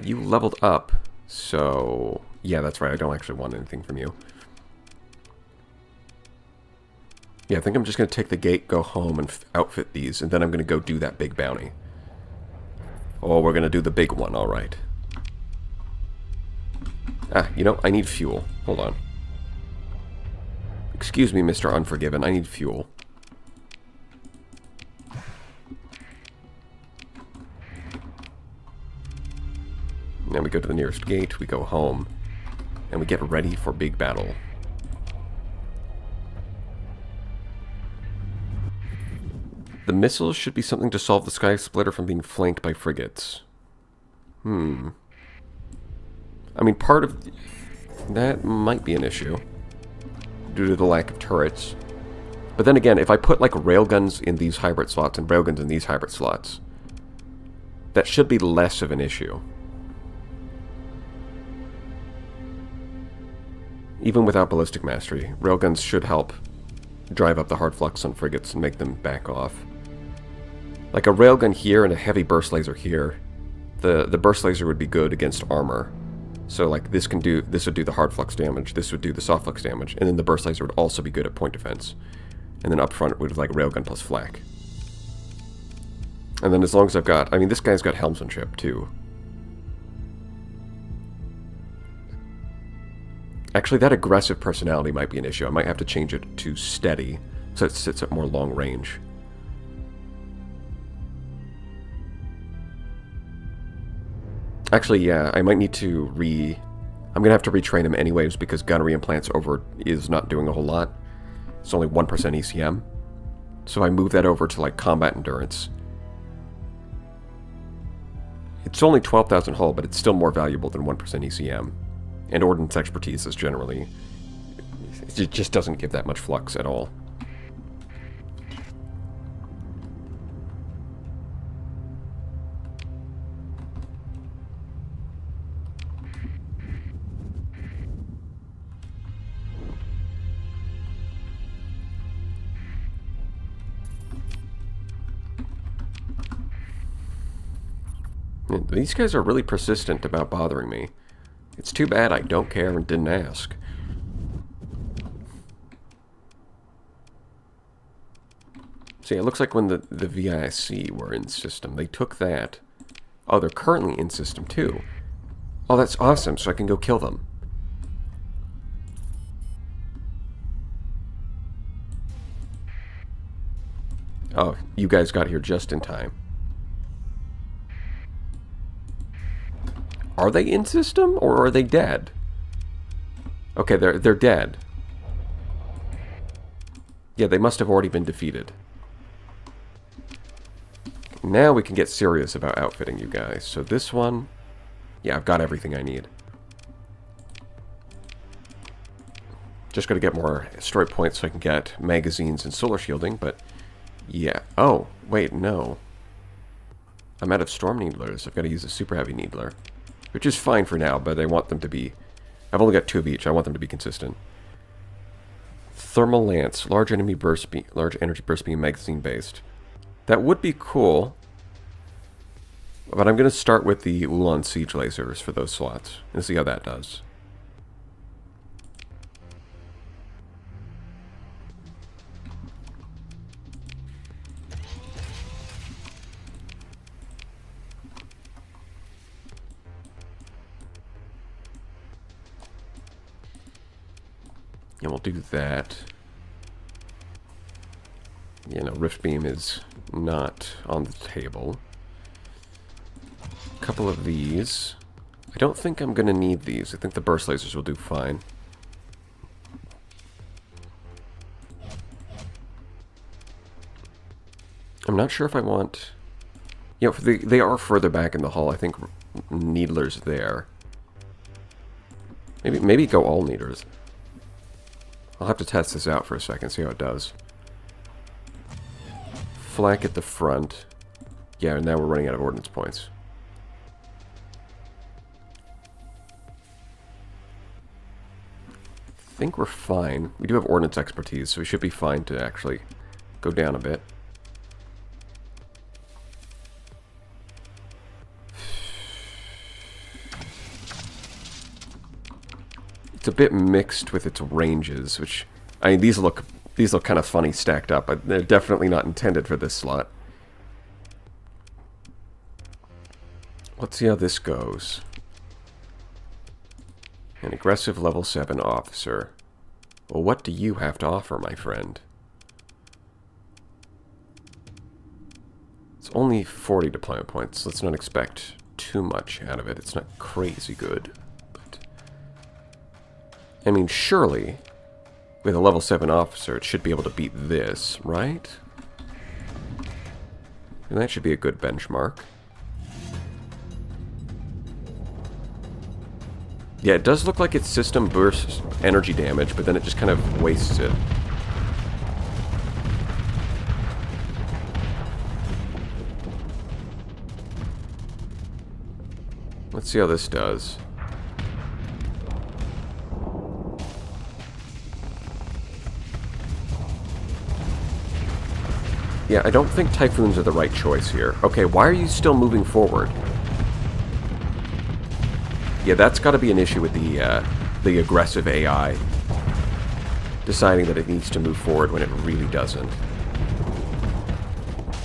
You leveled up, so... Yeah, that's right. I don't actually want anything from you. Yeah, I think I'm just going to take the gate, go home, and outfit these, and then I'm going to go do that big bounty. Oh, we're going to do the big one, alright. You know, I need fuel. Hold on. Excuse me, Mr. Unforgiven, I need fuel. Now we go to the nearest gate, we go home, and we get ready for big battle. The missiles should be something to solve the Sky Splitter from being flanked by frigates. I mean, part of that might be an issue due to the lack of turrets. But then again, if I put like railguns in these hybrid slots and railguns in these hybrid slots, that should be less of an issue. Even without ballistic mastery, railguns should help drive up the hard flux on frigates and make them back off. Like a railgun here and a heavy burst laser here, the burst laser would be good against armor. So like this would do the hard flux damage, this would do the soft flux damage, and then the burst laser would also be good at point defense. And then up front it would have like railgun plus flak. And then as long as I've got, I mean this guy's got helmsmanship too. Actually that aggressive personality might be an issue. I might have to change it to steady so it sits at more long range. Actually, yeah, I might need to I'm going to have to retrain him anyways because gunnery implants over is not doing a whole lot. It's only 1% ECM. So I move that over to like combat endurance. It's only 12,000 hull, but it's still more valuable than 1% ECM. And ordnance expertise is generally... It just doesn't give that much flux at all. These guys are really persistent about bothering me. It's too bad I don't care and didn't ask. See, it looks like when the VIC were in system, they took that. Oh, they're currently in system too. Oh, that's awesome, so I can go kill them. Oh, you guys got here just in time. Are they in system, or are they dead? Okay, they're dead. Yeah, they must have already been defeated. now we can get serious about outfitting you guys. So this one, yeah, I've got everything I need. Just got to get more story points so I can get magazines and solar shielding, but yeah. Oh, wait, no. I'm out of storm needlers. I've got to use a super heavy needler, which is fine for now, but I want them to be... I've only got 2 of each. I want them to be consistent. Thermal lance, large energy burst beam, magazine based. That would be cool, but I'm going to start with the Ulan siege lasers for those slots and see how that does. And we'll do that. You know, Rift Beam is not on the table. A couple of these. I don't think I'm going to need these. I think the burst lasers will do fine. I'm not sure if I want... You know, they are further back in the hull. I think needlers there. Maybe go all needlers. I'll have to test this out for a second, see how it does. Flak at the front. Yeah, and now we're running out of ordnance points. I think we're fine. We do have ordnance expertise, so we should be fine to actually go down a bit. It's a bit mixed with its ranges, which, I mean, these look kind of funny stacked up, but they're definitely not intended for this slot. Let's see how this goes. An aggressive level 7 officer. Well, what do you have to offer, my friend? It's only 40 deployment points. Let's not expect too much out of it. It's not crazy good. I mean, surely, with a level 7 officer, it should be able to beat this, right? And that should be a good benchmark. Yeah, it does look like its system bursts energy damage, but then it just kind of wastes it. Let's see how this does. Yeah, I don't think Typhoons are the right choice here. Okay, why are you still moving forward? Yeah, that's got to be an issue with the aggressive AI deciding that it needs to move forward when it really doesn't.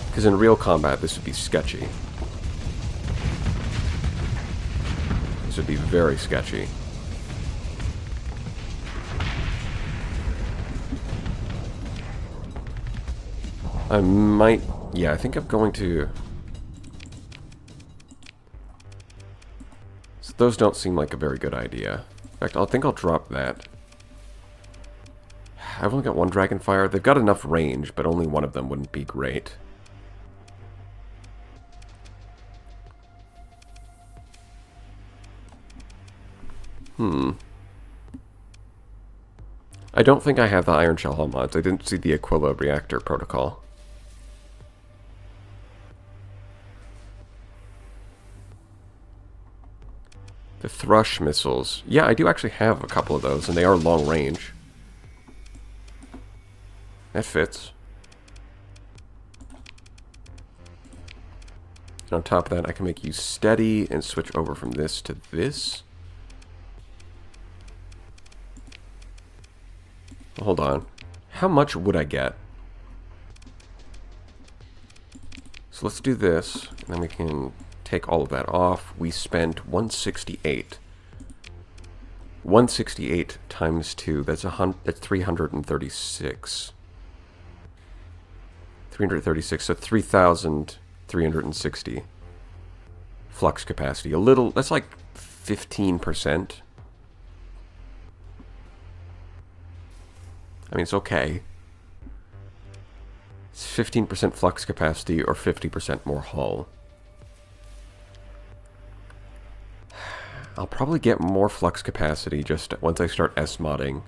Because in real combat, this would be sketchy. This would be very sketchy. I might... Yeah, I think I'm going to... So those don't seem like a very good idea. In fact, I think I'll drop that. I've only got one Dragonfire. They've got enough range, but only one of them wouldn't be great. I don't think I have the Iron Shell hull mods. I didn't see the Aquila reactor protocol. The Thrush missiles. Yeah, I do actually have a couple of those, and they are long range. That fits. And on top of that, I can make you steady and switch over from this to this. Hold on. How much would I get? So let's do this, and then we can take all of that off. We spent 168. 168 times 2, that's 336. 336, so 3,360 flux capacity. A little, that's like 15%. I mean, it's okay. It's 15% flux capacity or 50% more hull. I'll probably get more flux capacity just once I start S-modding.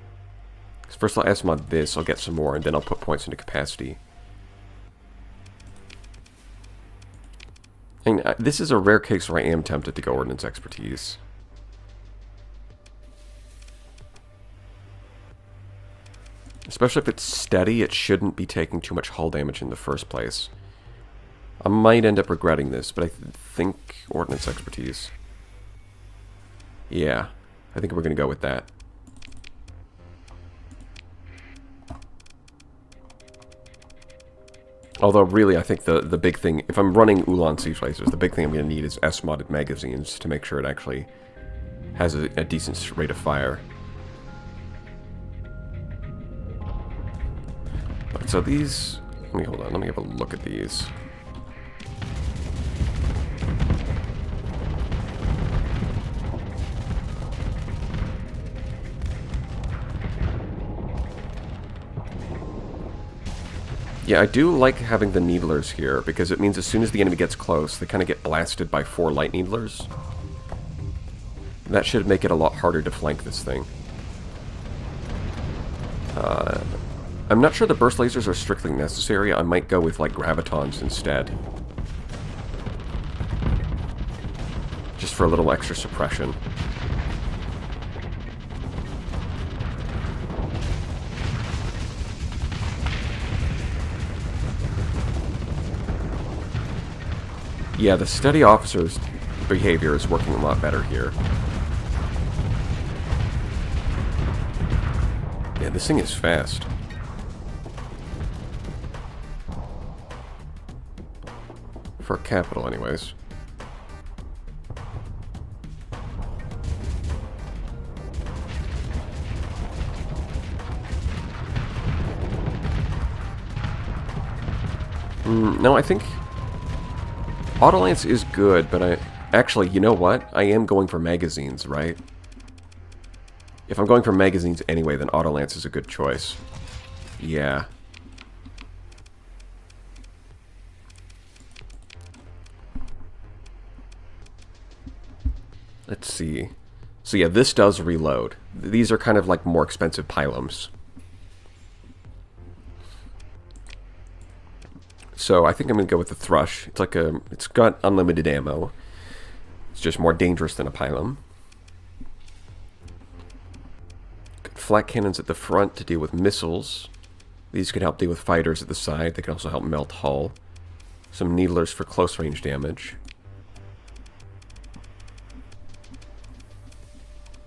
First I'll S-mod this, I'll get some more, and then I'll put points into capacity. I mean, this is a rare case where I am tempted to go Ordnance Expertise. Especially if it's steady, it shouldn't be taking too much hull damage in the first place. I might end up regretting this, but I think Ordnance Expertise. Yeah, I think we're going to go with that. Although, really, I think the big thing, if I'm running Ulan siege lasers, the big thing I'm going to need is S-modded magazines to make sure it actually has a decent rate of fire. Right, so these... Let me hold on, let me have a look at these. Yeah, I do like having the Needlers here, because it means as soon as the enemy gets close, they kind of get blasted by 4 Light Needlers. That should make it a lot harder to flank this thing. I'm not sure the burst lasers are strictly necessary. I might go with, like, gravitons instead. Just for a little extra suppression. Yeah, the steady officer's behavior is working a lot better here. Yeah, this thing is fast. For capital, anyways. No, I think Autolance is good, but actually, you know what? I am going for magazines, right? If I'm going for magazines anyway, then Autolance is a good choice. Yeah. Let's see. So yeah, this does reload. These are kind of like more expensive pylums. So I think I'm going to go with the Thrush. It's like it's got unlimited ammo. It's just more dangerous than a pylum. Got flak cannons at the front to deal with missiles. These can help deal with fighters at the side. They can also help melt hull. Some Needlers for close range damage.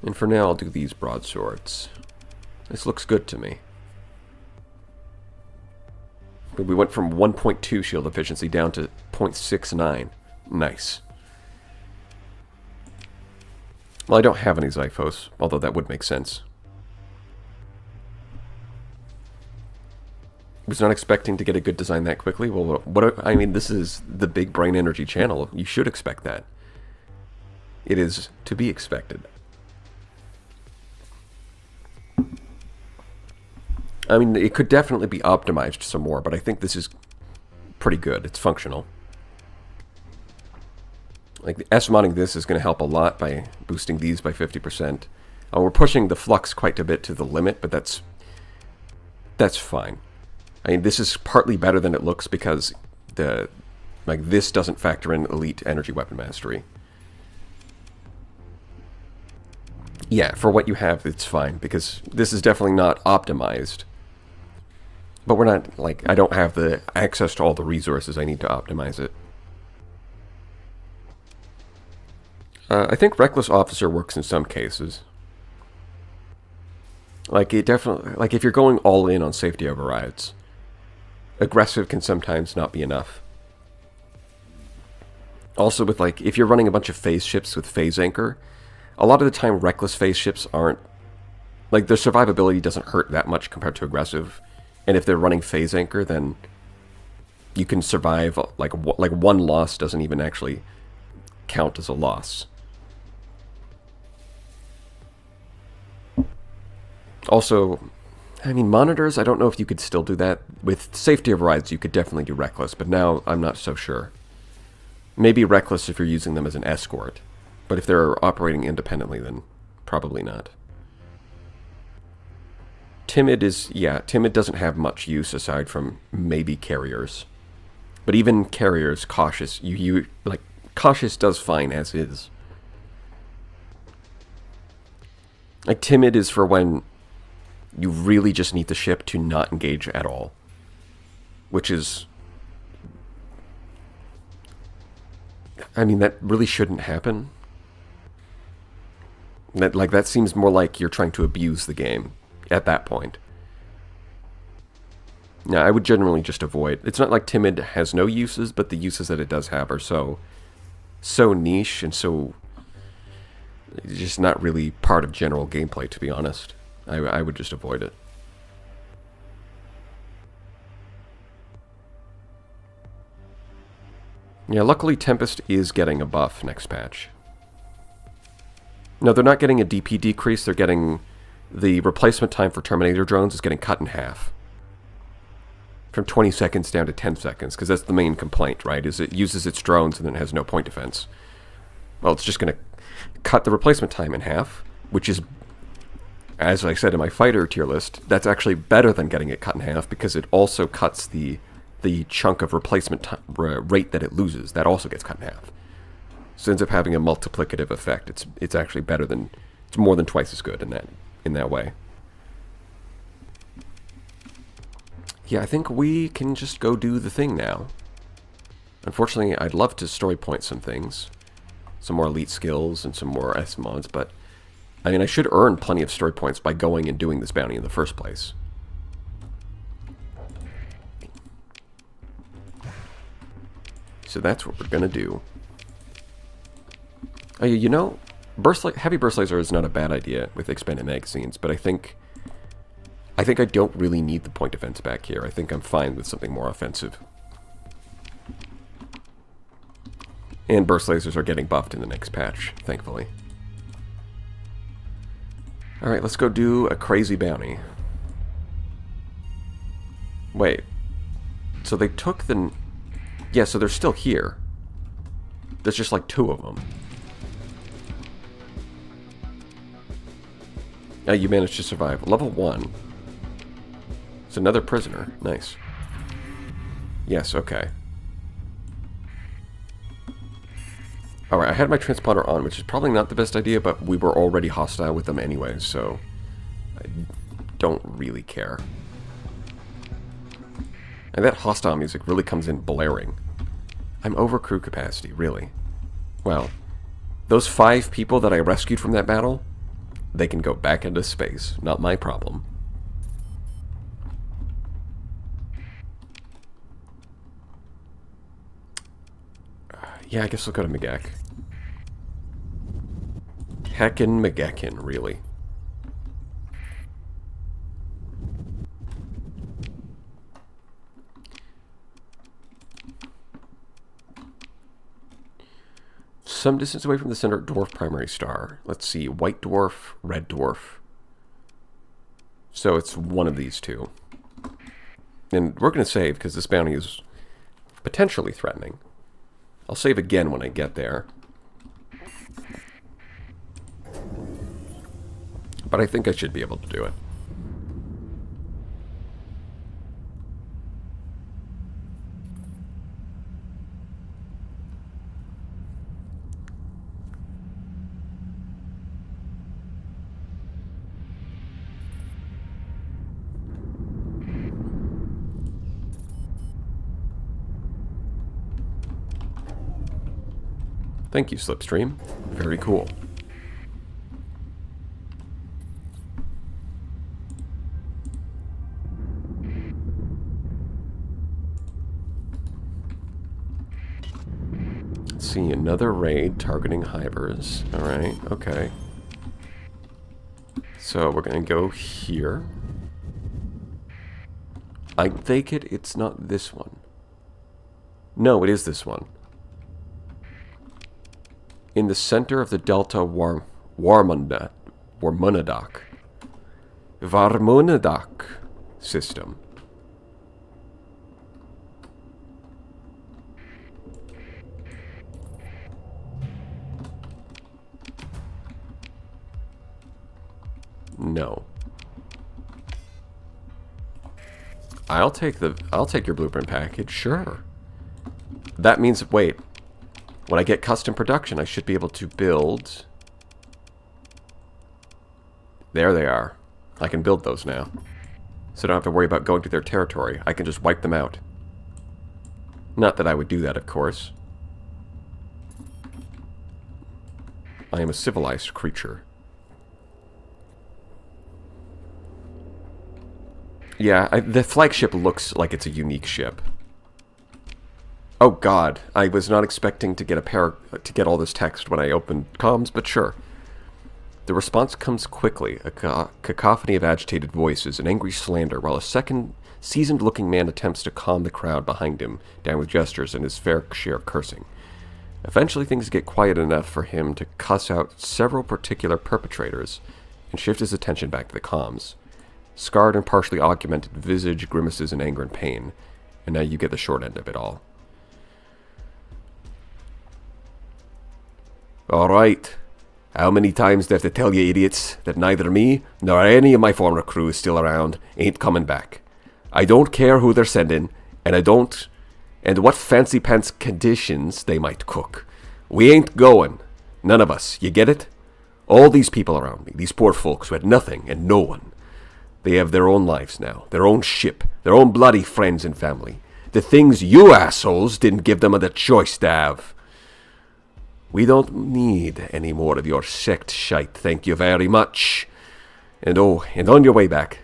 And for now, I'll do these broadswords. This looks good to me. We went from 1.2 shield efficiency down to 0.69. Nice. Well, I don't have any Xiphos, although that would make sense. Was not expecting to get a good design that quickly. Well, I mean, this is the Big Brain Energy channel. You should expect that. It is to be expected. I mean, it could definitely be optimized some more, but I think this is pretty good. It's functional. Like, S-modding this is going to help a lot by boosting these by 50%. We're pushing the flux quite a bit to the limit, but that's fine. I mean, this is partly better than it looks because this doesn't factor in elite energy weapon mastery. Yeah, for what you have, it's fine, because this is definitely not optimized. But we're not, like, I don't have the access to all the resources I need to optimize it. I think Reckless Officer works in some cases. Like, it definitely, like, if you're going all in on safety overrides, aggressive can sometimes not be enough. Also with, like, if you're running a bunch of phase ships with phase anchor, a lot of the time Reckless phase ships aren't, like, their survivability doesn't hurt that much compared to aggressive. And if they're running phase anchor, then you can survive, like one loss doesn't even actually count as a loss. Also, I mean, monitors, I don't know if you could still do that. With safety overrides, you could definitely do reckless, but now I'm not so sure. Maybe reckless if you're using them as an escort, but if they're operating independently, then probably not. Timid is, yeah, timid doesn't have much use aside from maybe carriers. But even carriers, cautious, like, cautious does fine as is. Like, timid is for when you really just need the ship to not engage at all. Which is... I mean, that really shouldn't happen. That seems more like you're trying to abuse the game at that point. Now, I would generally just avoid... It's not like timid has no uses, but the uses that it does have are so niche and so... just not really part of general gameplay, to be honest. I would just avoid it. Yeah, luckily Tempest is getting a buff next patch. No, they're not getting a DP decrease, they're getting... The replacement time for Terminator drones is getting cut in half. From 20 seconds down to 10 seconds, because that's the main complaint, right? Is it uses its drones and then has no point defense. Well, it's just going to cut the replacement time in half, which is, as I said in my fighter tier list, that's actually better than getting it cut in half, because it also cuts the chunk of replacement rate that it loses. That also gets cut in half. So it ends up having a multiplicative effect. It's actually better than... It's more than twice as good in that way. Yeah, I think we can just go do the thing now. Unfortunately, I'd love to story point some things. Some more elite skills and some more S mods, but... I mean, I should earn plenty of story points by going and doing this bounty in the first place. So that's what we're gonna do. Oh, you know, heavy burst laser is not a bad idea with expanded magazines, but I think I don't really need the point defense back here. I think I'm fine with something more offensive. And burst lasers are getting buffed in the next patch, thankfully. Alright, let's go do a crazy bounty. Wait. So they took the... Yeah, so they're still here. There's just like 2 of them. You managed to survive. Level 1. It's another prisoner. Nice. Yes, okay. Alright, I had my transponder on, which is probably not the best idea, but we were already hostile with them anyway, so... I don't really care. And that hostile music really comes in blaring. I'm over crew capacity, really. Well, those 5 people that I rescued from that battle, they can go back into space. Not my problem. Yeah, I guess we'll go to Megek. Heckin' Megekkin, really. Some distance away from the center dwarf primary star. Let's see, white dwarf, red dwarf. So it's one of these 2. And we're going to save because this bounty is potentially threatening. I'll save again when I get there. But I think I should be able to do it. Thank you, Slipstream. Very cool. Let's see, another raid targeting Hivers. Alright, okay. So we're gonna go here. I take it it's not this one. No, it is this one. In the center of the Delta Warmunadok. Varmunadak system. No. I'll take your blueprint package, sure. That means, wait, when I get custom production, I should be able to build. There they are. I can build those now. So I don't have to worry about going to their territory. I can just wipe them out. Not that I would do that, of course. I am a civilized creature. Yeah, the flagship looks like it's a unique ship. Oh god, I was not expecting to get all this text when I opened comms, but sure. The response comes quickly, a cacophony of agitated voices and angry slander, while a second seasoned-looking man attempts to calm the crowd behind him, down with gestures and his fair share of cursing. Eventually things get quiet enough for him to cuss out several particular perpetrators and shift his attention back to the comms. Scarred and partially augmented visage grimaces in anger and pain, and now you get the short end of it all. Alright. How many times do I have to tell you idiots that neither me nor any of my former crew is still around, ain't coming back? I don't care who they're sending, and and what fancy pants conditions they might cook. We ain't going. None of us. You get it? All these people around me, these poor folks who had nothing and no one. They have their own lives now, their own ship, their own bloody friends and family. The things you assholes didn't give them the choice to have. We don't need any more of your sect shite, thank you very much. And on your way back,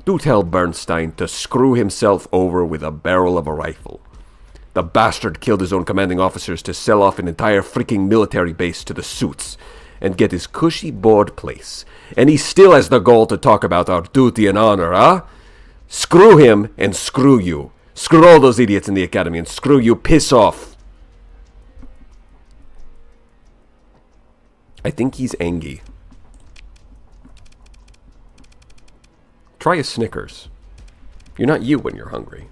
do tell Bernstein to screw himself over with a barrel of a rifle. The bastard killed his own commanding officers to sell off an entire freaking military base to the suits and get his cushy board place. And he still has the gall to talk about our duty and honor, huh? Screw him and screw you. Screw all those idiots in the academy and screw you. Piss off. I think he's angry. Try a Snickers. You're not you when you're hungry.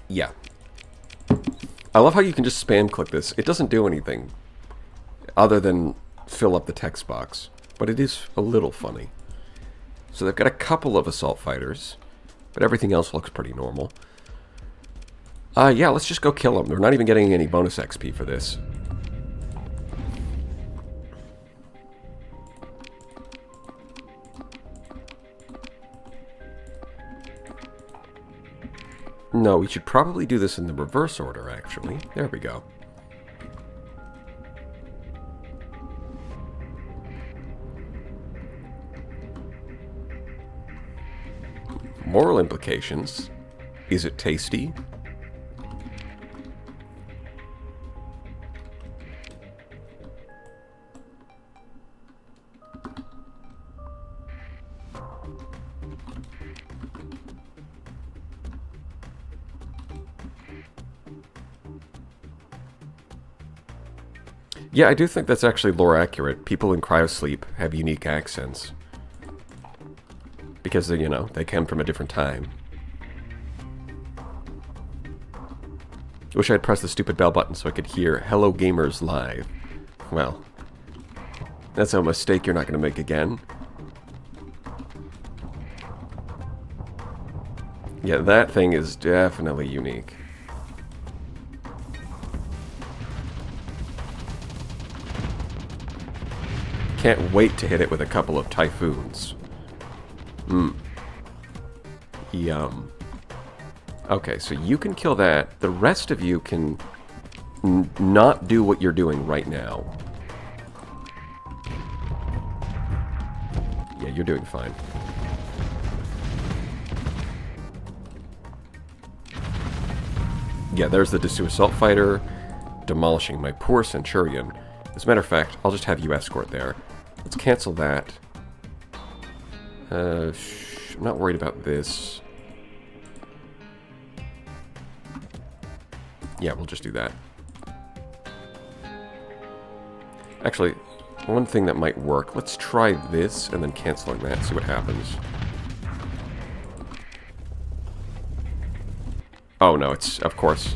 Yeah. I love how you can just spam click this. It doesn't do anything other than fill up the text box, but it is a little funny. So they've got a couple of assault fighters, but everything else looks pretty normal. Yeah, let's just go kill them. They're not even getting any bonus XP for this. No, we should probably do this in the reverse order, actually. There we go. Moral implications. Is it tasty? Yeah, I do think that's actually lore accurate. People in cryosleep have unique accents. Because, you know, they came from a different time. Wish I'd pressed the stupid bell button so I could hear Hello Gamers live. Well, that's a mistake you're not going to make again. Yeah, that thing is definitely unique. Can't wait to hit it with a couple of typhoons. Yum. Okay, so you can kill that. The rest of you can not do what you're doing right now. Yeah, you're doing fine. Yeah, there's the Dessous assault fighter demolishing my poor Centurion. As a matter of fact, I'll just have you escort there. Let's cancel that. I'm not worried about this. Yeah, we'll just do that. Actually, one thing that might work, let's try this and then canceling that, see what happens. Oh no, it's, of course.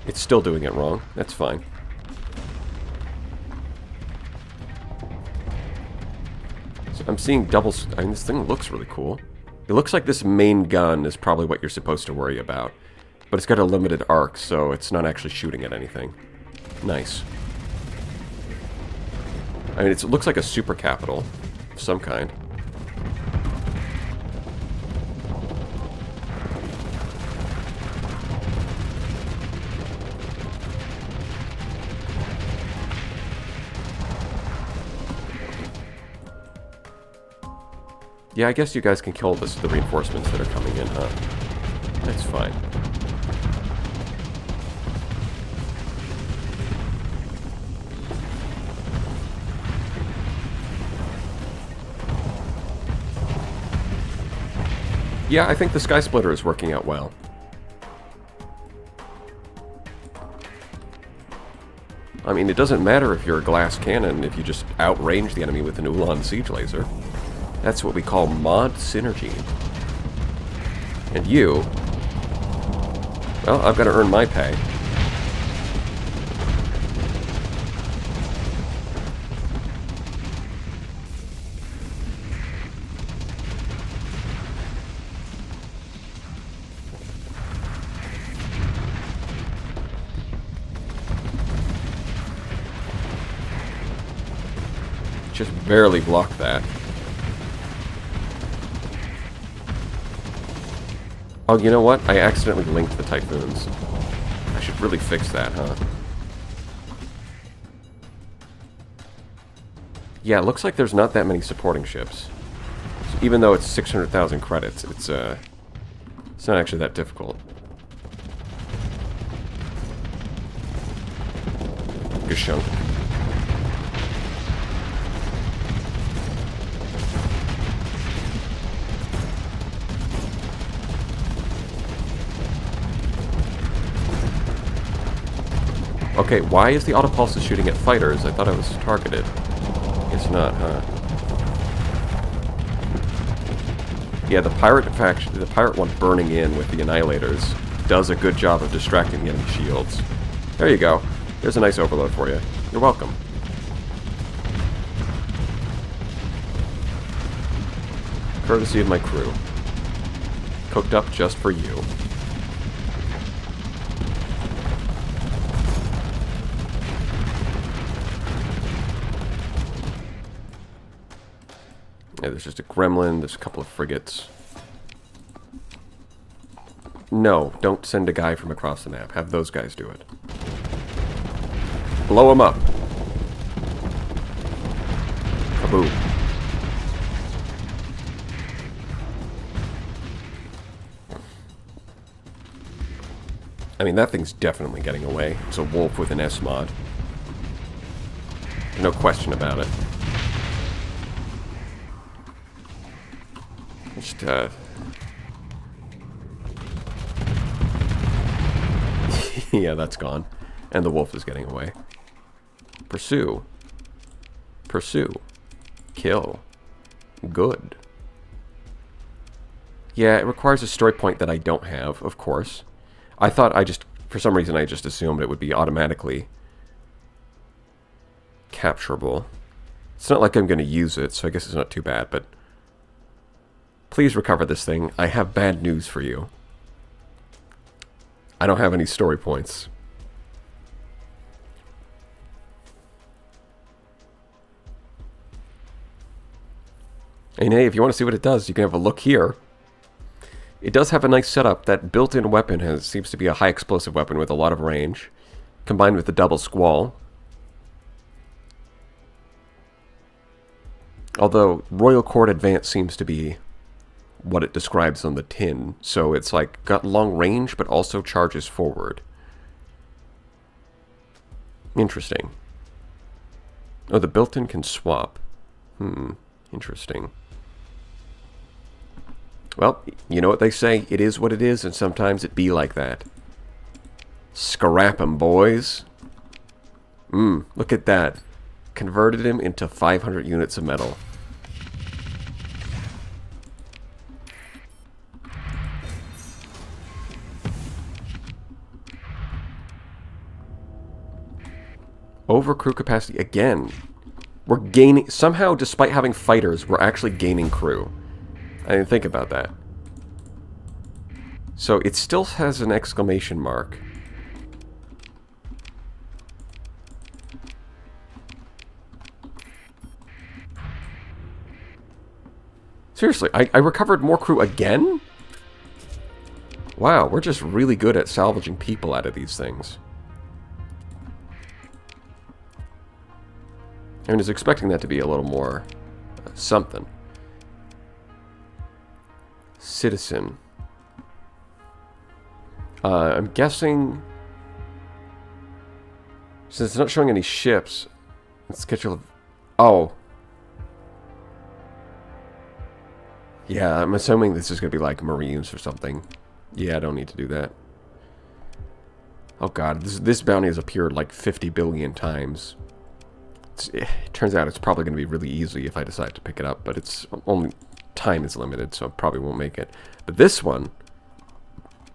It's still doing it wrong. That's fine. So I'm seeing doubles. I mean, this thing looks really cool. It looks like this main gun is probably what you're supposed to worry about. But it's got a limited arc, so it's not actually shooting at anything. Nice. I mean, it looks like a super capital of some kind. Yeah, I guess you guys can kill the reinforcements that are coming in, huh? That's fine. Yeah, I think the Sky Splitter is working out well. I mean, it doesn't matter if you're a glass cannon if you just outrange the enemy with an Ulan siege laser. That's what we call mod synergy. And you... well, I've got to earn my pay. Just barely blocked that. Oh, you know what? I accidentally linked the Typhoons. I should really fix that, huh? Yeah, it looks like there's not that many supporting ships. So even though it's 600,000 credits, it's not actually that difficult. Gashunk. Okay, why is the autopulse shooting at fighters? I thought I was targeted. Guess not, huh? Yeah, the pirate faction, the pirate one burning in with the annihilators does a good job of distracting the enemy shields. There you go. There's a nice overload for you. You're welcome. Courtesy of my crew. Cooked up just for you. Yeah, there's just a gremlin, there's a couple of frigates. No, don't send a guy from across the map. Have those guys do it. Blow him up. Kaboom. I mean, that thing's definitely getting away. It's a wolf with an S-mod. No question about it. Just, yeah, that's gone. And the wolf is getting away. Pursue. Pursue. Kill. Good. Yeah, it requires a story point that I don't have, of course. I thought for some reason I just assumed it would be automatically capturable. It's not like I'm going to use it, so I guess it's not too bad, but please recover this thing. I have bad news for you. I don't have any story points. And hey, if you want to see what it does, you can have a look here. It does have a nice setup. That built-in weapon seems to be a high explosive weapon with a lot of range, combined with the double squall. Although Royal Court Advance seems to be what it describes on the tin, so it's like got long range but also charges forward. Interesting. Oh, the built-in can swap. Interesting. Well, you know what they say, it is what it is, and sometimes it be like that. Scrap 'em, boys. Look at that. Converted him into 500 units of metal. Over crew capacity again. We're gaining... Somehow, despite having fighters, we're actually gaining crew. I didn't think about that. So it still has an exclamation mark. Seriously, I recovered more crew again? Wow, we're just really good at salvaging people out of these things. I was expecting that to be a little more something. Citizen. I'm guessing... Since it's not showing any ships, let's schedule... Oh. Yeah, I'm assuming this is going to be like Marines or something. Yeah, I don't need to do that. Oh god, this bounty has appeared like 50 billion times. It turns out it's probably going to be really easy if I decide to pick it up, but it's only... Time is limited, so I probably won't make it. But this one,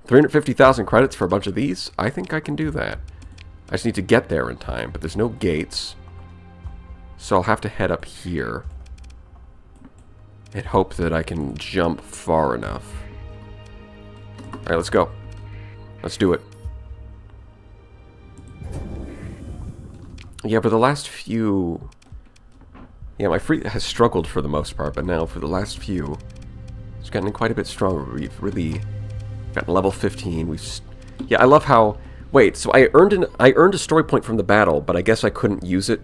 350,000 credits for a bunch of these, I think I can do that. I just need to get there in time, but there's no gates. So I'll have to head up here. And hope that I can jump far enough. Alright, let's go. Let's do it. Yeah, for the last few... Yeah, my free has struggled for the most part, but now for the last few, it's gotten quite a bit stronger. We've really gotten level 15. Yeah, I love how... Wait, so I earned a story point from the battle, but I guess I couldn't use it?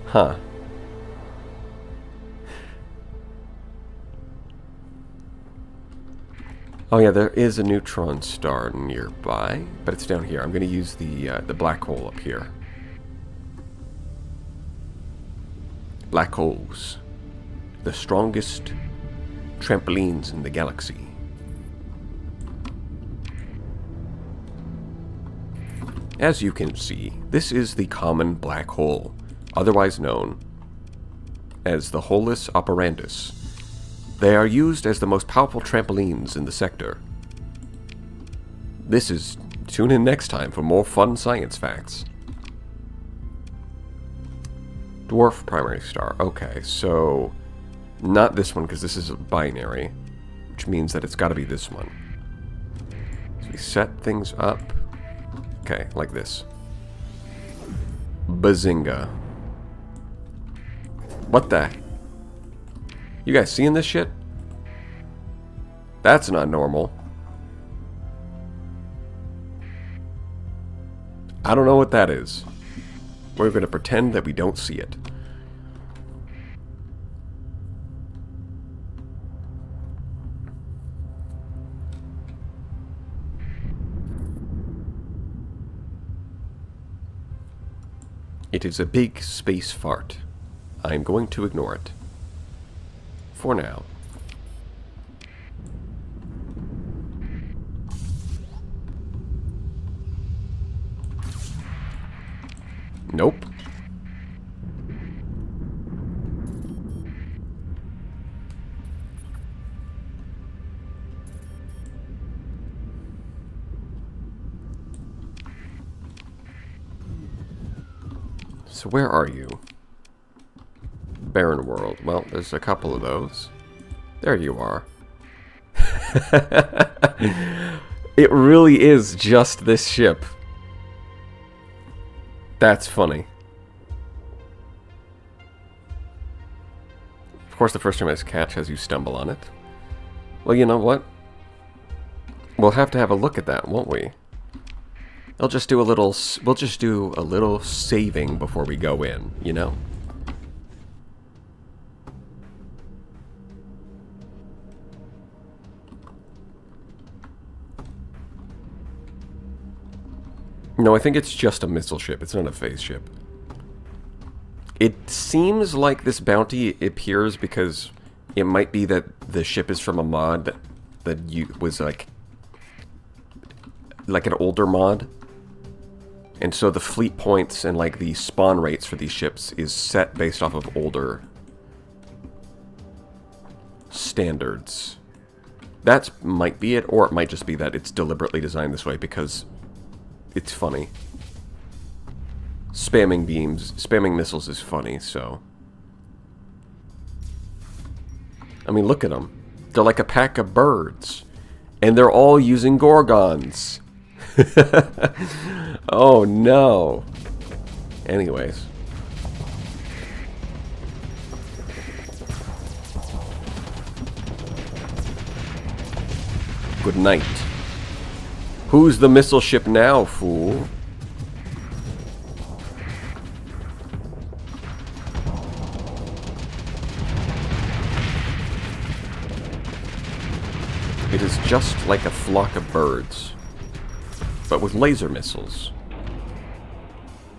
Huh. Oh yeah, there is a neutron star nearby, but it's down here. I'm going to use the black hole up here. Black holes. The strongest trampolines in the galaxy. As you can see, this is the common black hole, otherwise known as the Holus Operandus. They are used as the most powerful trampolines in the sector. This is... Tune in next time for more fun science facts. Dwarf primary star. Okay, so... Not this one, because this is a binary. Which means that it's got to be this one. So we set things up. Okay, like this. Bazinga. What the... You guys seeing this shit? That's not normal. I don't know what that is. We're going to pretend that we don't see it. It is a big space fart. I am going to ignore it. For now. Nope. So where are you? Barren world. Well, there's a couple of those. There you are. It really is just this ship. That's funny. Of course, the first time I catch as you stumble on it. Well, you know what? We'll have to have a look at that, won't we? We'll just do a little saving before we go in, you know? No, I think it's just a missile ship. It's not a phase ship. It seems like this bounty appears because it might be that the ship is from a mod that was like like an older mod. And so the fleet points and like the spawn rates for these ships is set based off of older standards. That might be it, or it might just be that it's deliberately designed this way because it's funny. Spamming missiles is funny, so... I mean, look at them. They're like a pack of birds. And they're all using Gorgons. Oh, no. Anyways. Good night. Who's the missile ship now, fool? It is just like a flock of birds, but with laser missiles.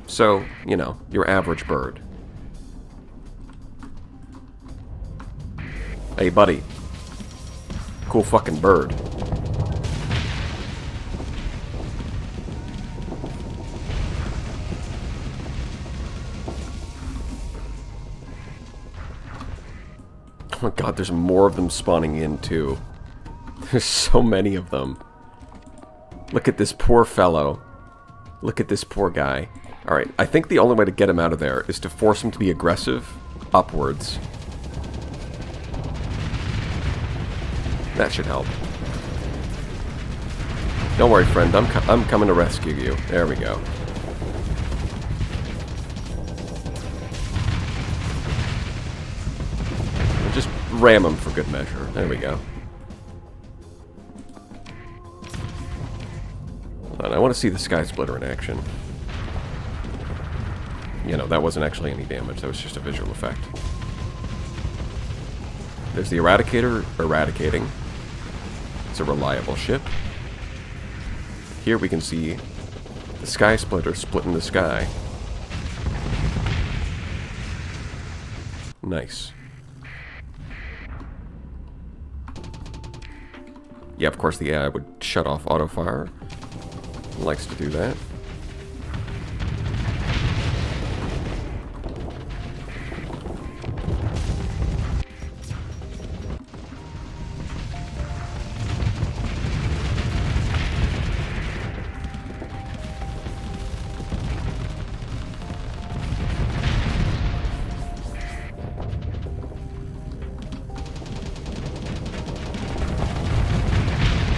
So, you know, your average bird. Hey, buddy. Cool fucking bird. Oh my god, there's more of them spawning in, too. There's so many of them. Look at this poor fellow. Look at this poor guy. Alright, I think the only way to get him out of there is to force him to be aggressive upwards. That should help. Don't worry, friend. I'm coming to rescue you. There we go. Just ram him for good measure. There we go. Hold on, I want to see the Sky Splitter in action. You know, that wasn't actually any damage. That was just a visual effect. There's the Eradicator eradicating. It's a reliable ship. Here we can see the Sky Splitter splitting the sky. Nice. Yeah, of course the AI would shut off auto fire. Likes to do that.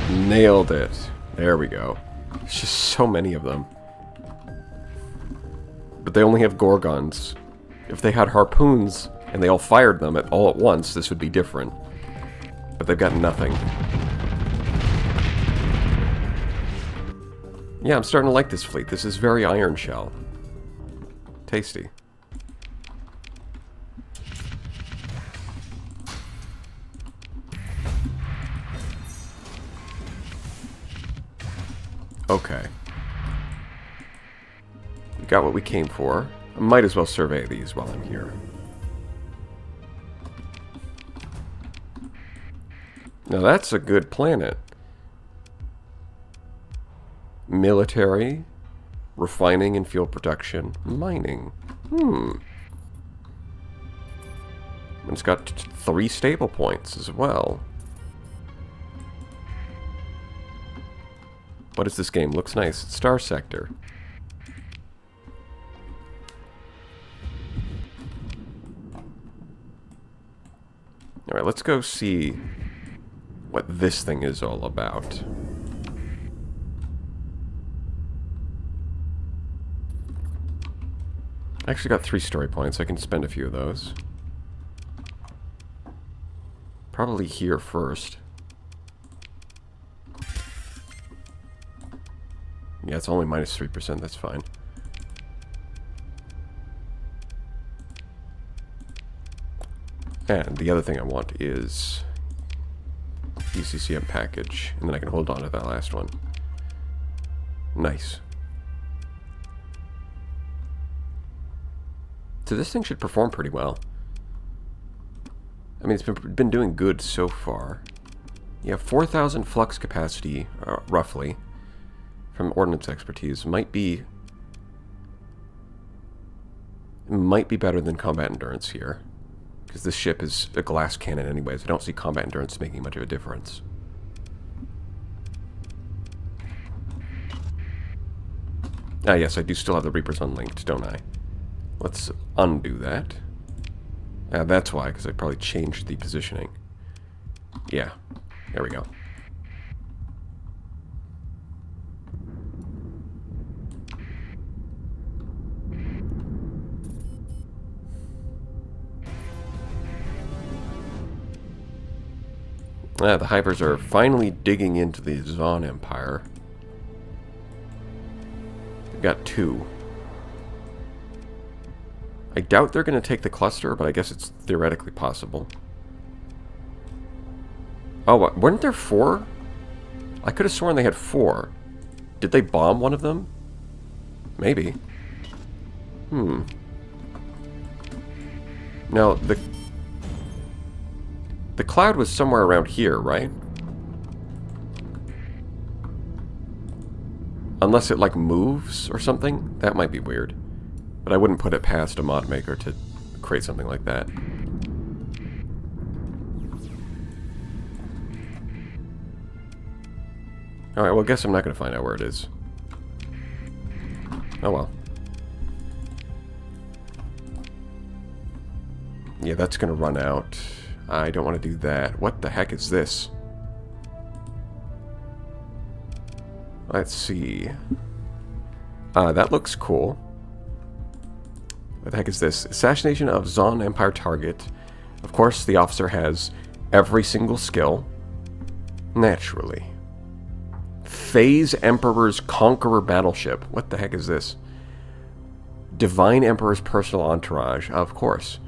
Nailed it. There we go. There's just so many of them. But they only have Gorgons. If they had harpoons and they all fired them all at once, this would be different. But they've got nothing. Yeah, I'm starting to like this fleet. This is very Iron Shell. Tasty. Okay. We got what we came for. I might as well survey these while I'm here. Now that's a good planet. Military, refining and fuel production, mining. And it's got 3 stable points as well. What is this game? Looks nice. Star Sector. Alright, let's go see what this thing is all about. I actually got 3 story points. I can spend a few of those. Probably here first. Yeah, it's only minus 3%, that's fine. And the other thing I want is ECCM package, and then I can hold on to that last one. Nice. So this thing should perform pretty well. I mean, it's been doing good so far. Yeah, 4,000 flux capacity, roughly. from ordnance expertise might be better than combat endurance here. Because this ship is a glass cannon anyways. I don't see combat endurance making much of a difference. Ah, yes, I do still have the Reapers unlinked, don't I? Let's undo that. Ah, that's why, because I probably changed the positioning. Yeah, there we go. Ah, the Hivers are finally digging into the Zon Empire. They've got 2. I doubt they're going to take the cluster, but I guess it's theoretically possible. Oh, weren't there 4? I could have sworn they had 4. Did they bomb one of them? Maybe. Now, the cloud was somewhere around here, right? Unless it, like, moves or something? That might be weird. But I wouldn't put it past a mod maker to create something like that. Alright, well, I guess I'm not going to find out where it is. Oh well. Yeah, that's going to run out. I don't want to do that. What the heck is this? Let's see. That looks cool. What the heck is this? Assassination of Zon Empire target. Of course, the officer has every single skill. Naturally. Phase Emperor's Conqueror battleship. What the heck is this? Divine Emperor's personal entourage. Of course.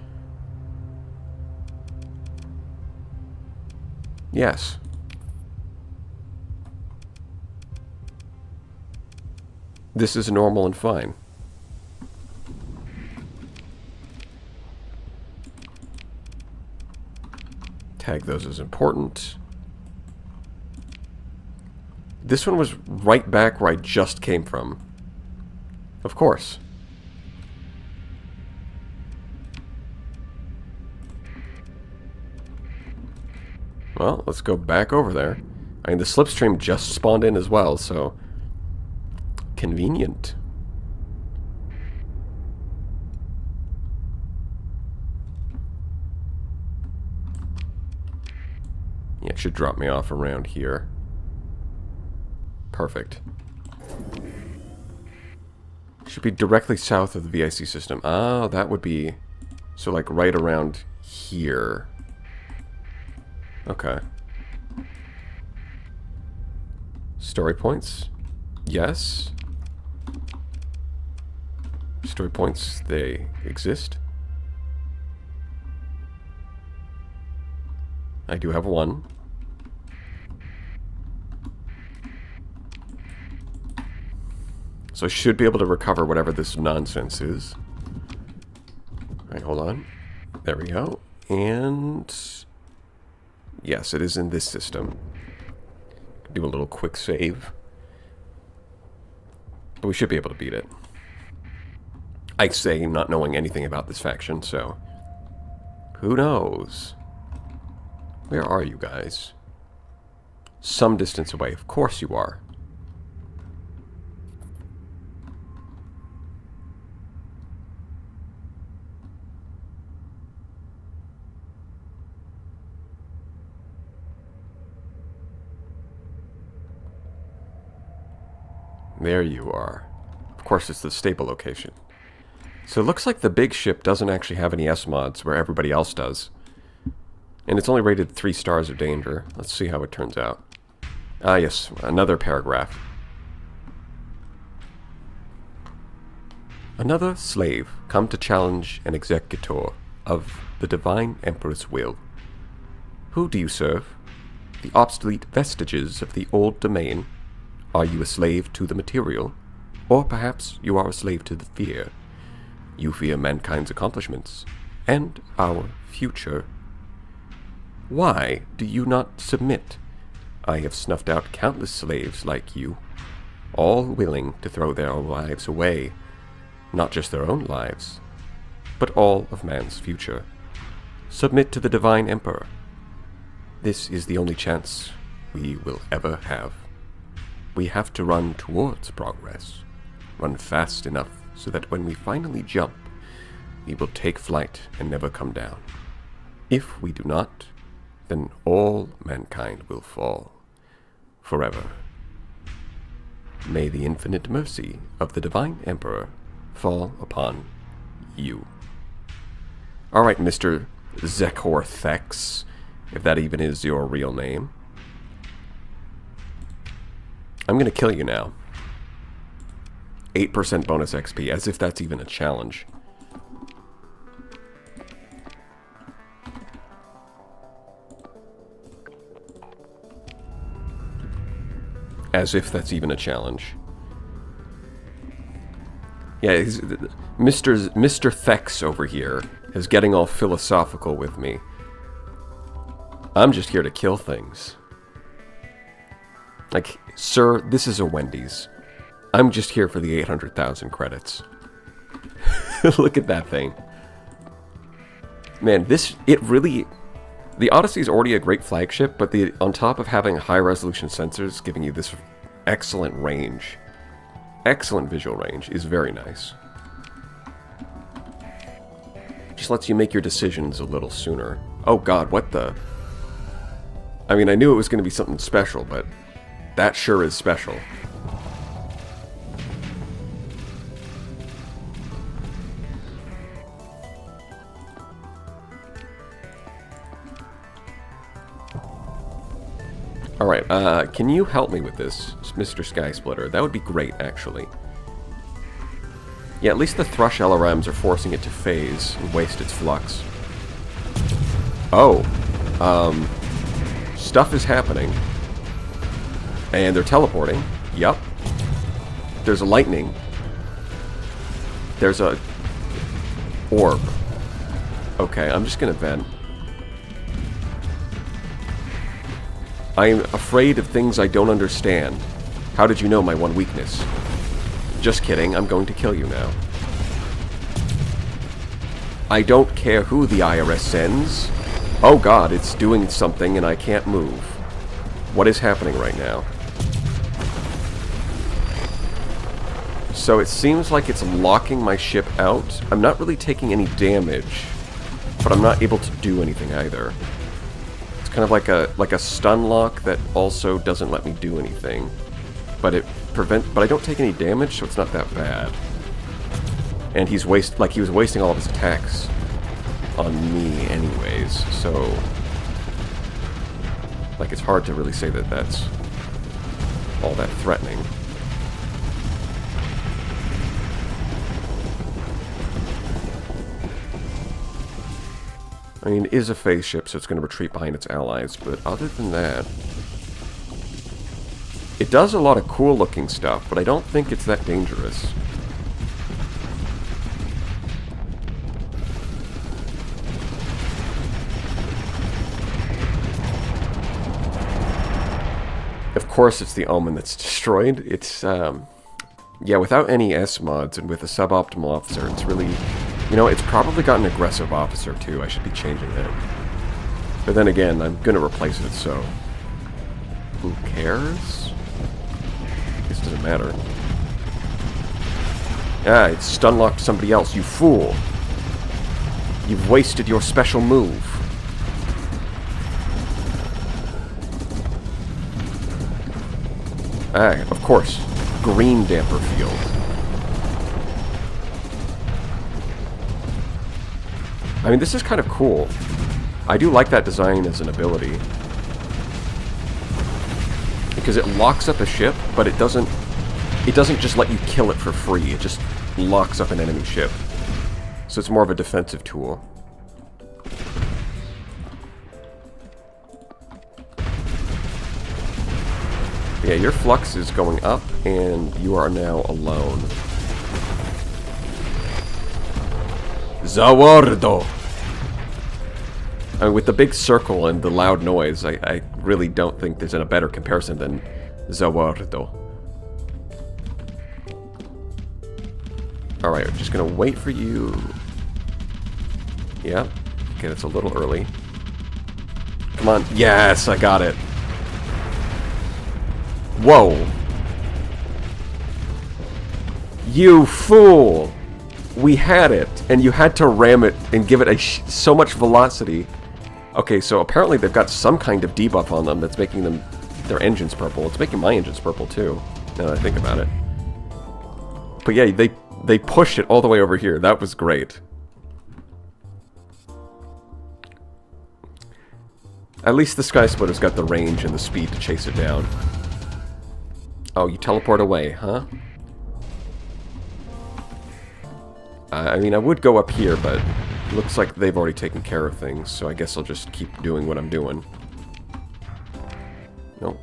Yes. This is normal and fine. Tag those as important. This one was right back where I just came from. Of course. Well, let's go back over there. I mean, the slipstream just spawned in as well, so... convenient. Yeah, it should drop me off around here. Perfect. Should be directly south of the VIC system. Ah, that would be... so, like, right around here. Okay. Story points? Yes. Story points, they exist. I do have 1. So I should be able to recover whatever this nonsense is. Alright, hold on. There we go. And... yes, it is in this system. Do a little quick save. But we should be able to beat it. I say not knowing anything about this faction, so... who knows? Where are you guys? Some distance away. Of course you are. There you are. Of course, it's the stable location. So it looks like the big ship doesn't actually have any S-mods where everybody else does. And it's only rated 3 stars of danger. Let's see how it turns out. Ah, yes, another paragraph. Another slave come to challenge an executor of the Divine Emperor's will. Who do you serve? The obsolete vestiges of the old domain? Are you a slave to the material? Or perhaps you are a slave to the fear. You fear mankind's accomplishments, and our future. Why do you not submit? I have snuffed out countless slaves like you. all willing to throw their lives away, not just their own lives, but all of man's future. Submit to the Divine Emperor. This is the only chance we will ever have. We have to run towards progress. Run fast enough so that when we finally jump, we will take flight and never come down. If we do not, then all mankind will fall forever. May the infinite mercy of the Divine Emperor fall upon you. Alright, Mr. Zekhor Thex, if that even is your real name. I'm gonna kill you now. 8% bonus XP, as if that's even a challenge. As if that's even a challenge. Yeah, Mr. Thex over here is getting all philosophical with me. I'm just here to kill things. Like, sir, this is a Wendy's. I'm just here for the 800,000 credits. Look at that thing. Man, the Odyssey is already a great flagship, but on top of having high-resolution sensors giving you this excellent range, excellent visual range, is very nice. Just lets you make your decisions a little sooner. Oh god, what the... I mean, I knew it was going to be something special, but that sure is special. Alright, can you help me with this, Mr. Sky Splitter? That would be great, actually. Yeah, at least the Thrush LRMs are forcing it to phase and waste its flux. Oh. Stuff is happening. And they're teleporting. Yup. There's a lightning. There's a... orb. Okay, I'm just gonna vent. I'm afraid of things I don't understand. How did you know my one weakness? Just kidding, I'm going to kill you now. I don't care who the IRS sends. Oh god, it's doing something and I can't move. What is happening right now? So it seems like it's locking my ship out. I'm not really taking any damage, but I'm not able to do anything either. Kind of like a stun lock that also doesn't let me do anything, but but I don't take any damage, so it's not that bad. And he was wasting all of his attacks on me anyways, so like it's hard to really say that that's all that threatening. I mean, it is a phase ship, so it's going to retreat behind its allies, but other than that... It does a lot of cool-looking stuff, but I don't think it's that dangerous. Of course it's the Omen that's destroyed. It's, yeah, without any S-mods and with a suboptimal officer, it's really... You know, it's probably got an aggressive officer, too. I should be changing that. But then again, I'm going to replace it, so... Who cares? This doesn't matter. Ah, it stun-locked somebody else, you fool! You've wasted your special move. Ah, of course. Green damper field. I mean, this is kind of cool. I do like that design as an ability. Because it locks up a ship, but it doesn't just let you kill it for free. It just locks up an enemy ship. So it's more of a defensive tool. Yeah, your flux is going up, and you are now alone. Zawardo! I mean, with the big circle and the loud noise, I really don't think there's a better comparison than Zawardo. Alright, I'm just gonna wait for you. Yep. Okay, that's a little early. Come on. Yes, I got it. Whoa. You fool! We had it, and you had to ram it and give it so much velocity. Okay, so apparently they've got some kind of debuff on them that's making their engines purple. It's making my engines purple too, now that I think about it. But yeah, they pushed it all the way over here. That was great. At least the Sky Splitter's got the range and the speed to chase it down. Oh, you teleport away, huh? I mean, I would go up here, but it looks like they've already taken care of things, so I guess I'll just keep doing what I'm doing. Nope.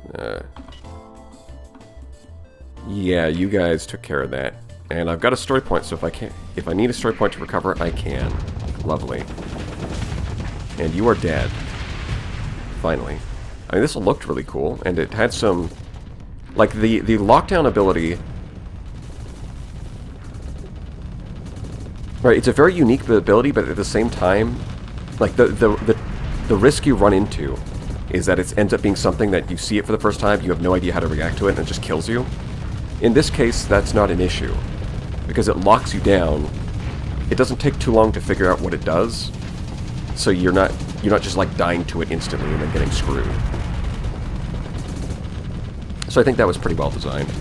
Yeah, you guys took care of that. And I've got a story point, so if I need a story point to recover, I can. Lovely. And you are dead. Finally. I mean, this looked really cool, and it had some... Like, the lockdown ability... Right, it's a very unique ability, but at the same time, like, the risk you run into is that it ends up being something that you see it for the first time, you have no idea how to react to it, and it just kills you. In this case, that's not an issue, because it locks you down. It doesn't take too long to figure out what it does, so you're not just, like, dying to it instantly and then getting screwed. So I think that was pretty well designed.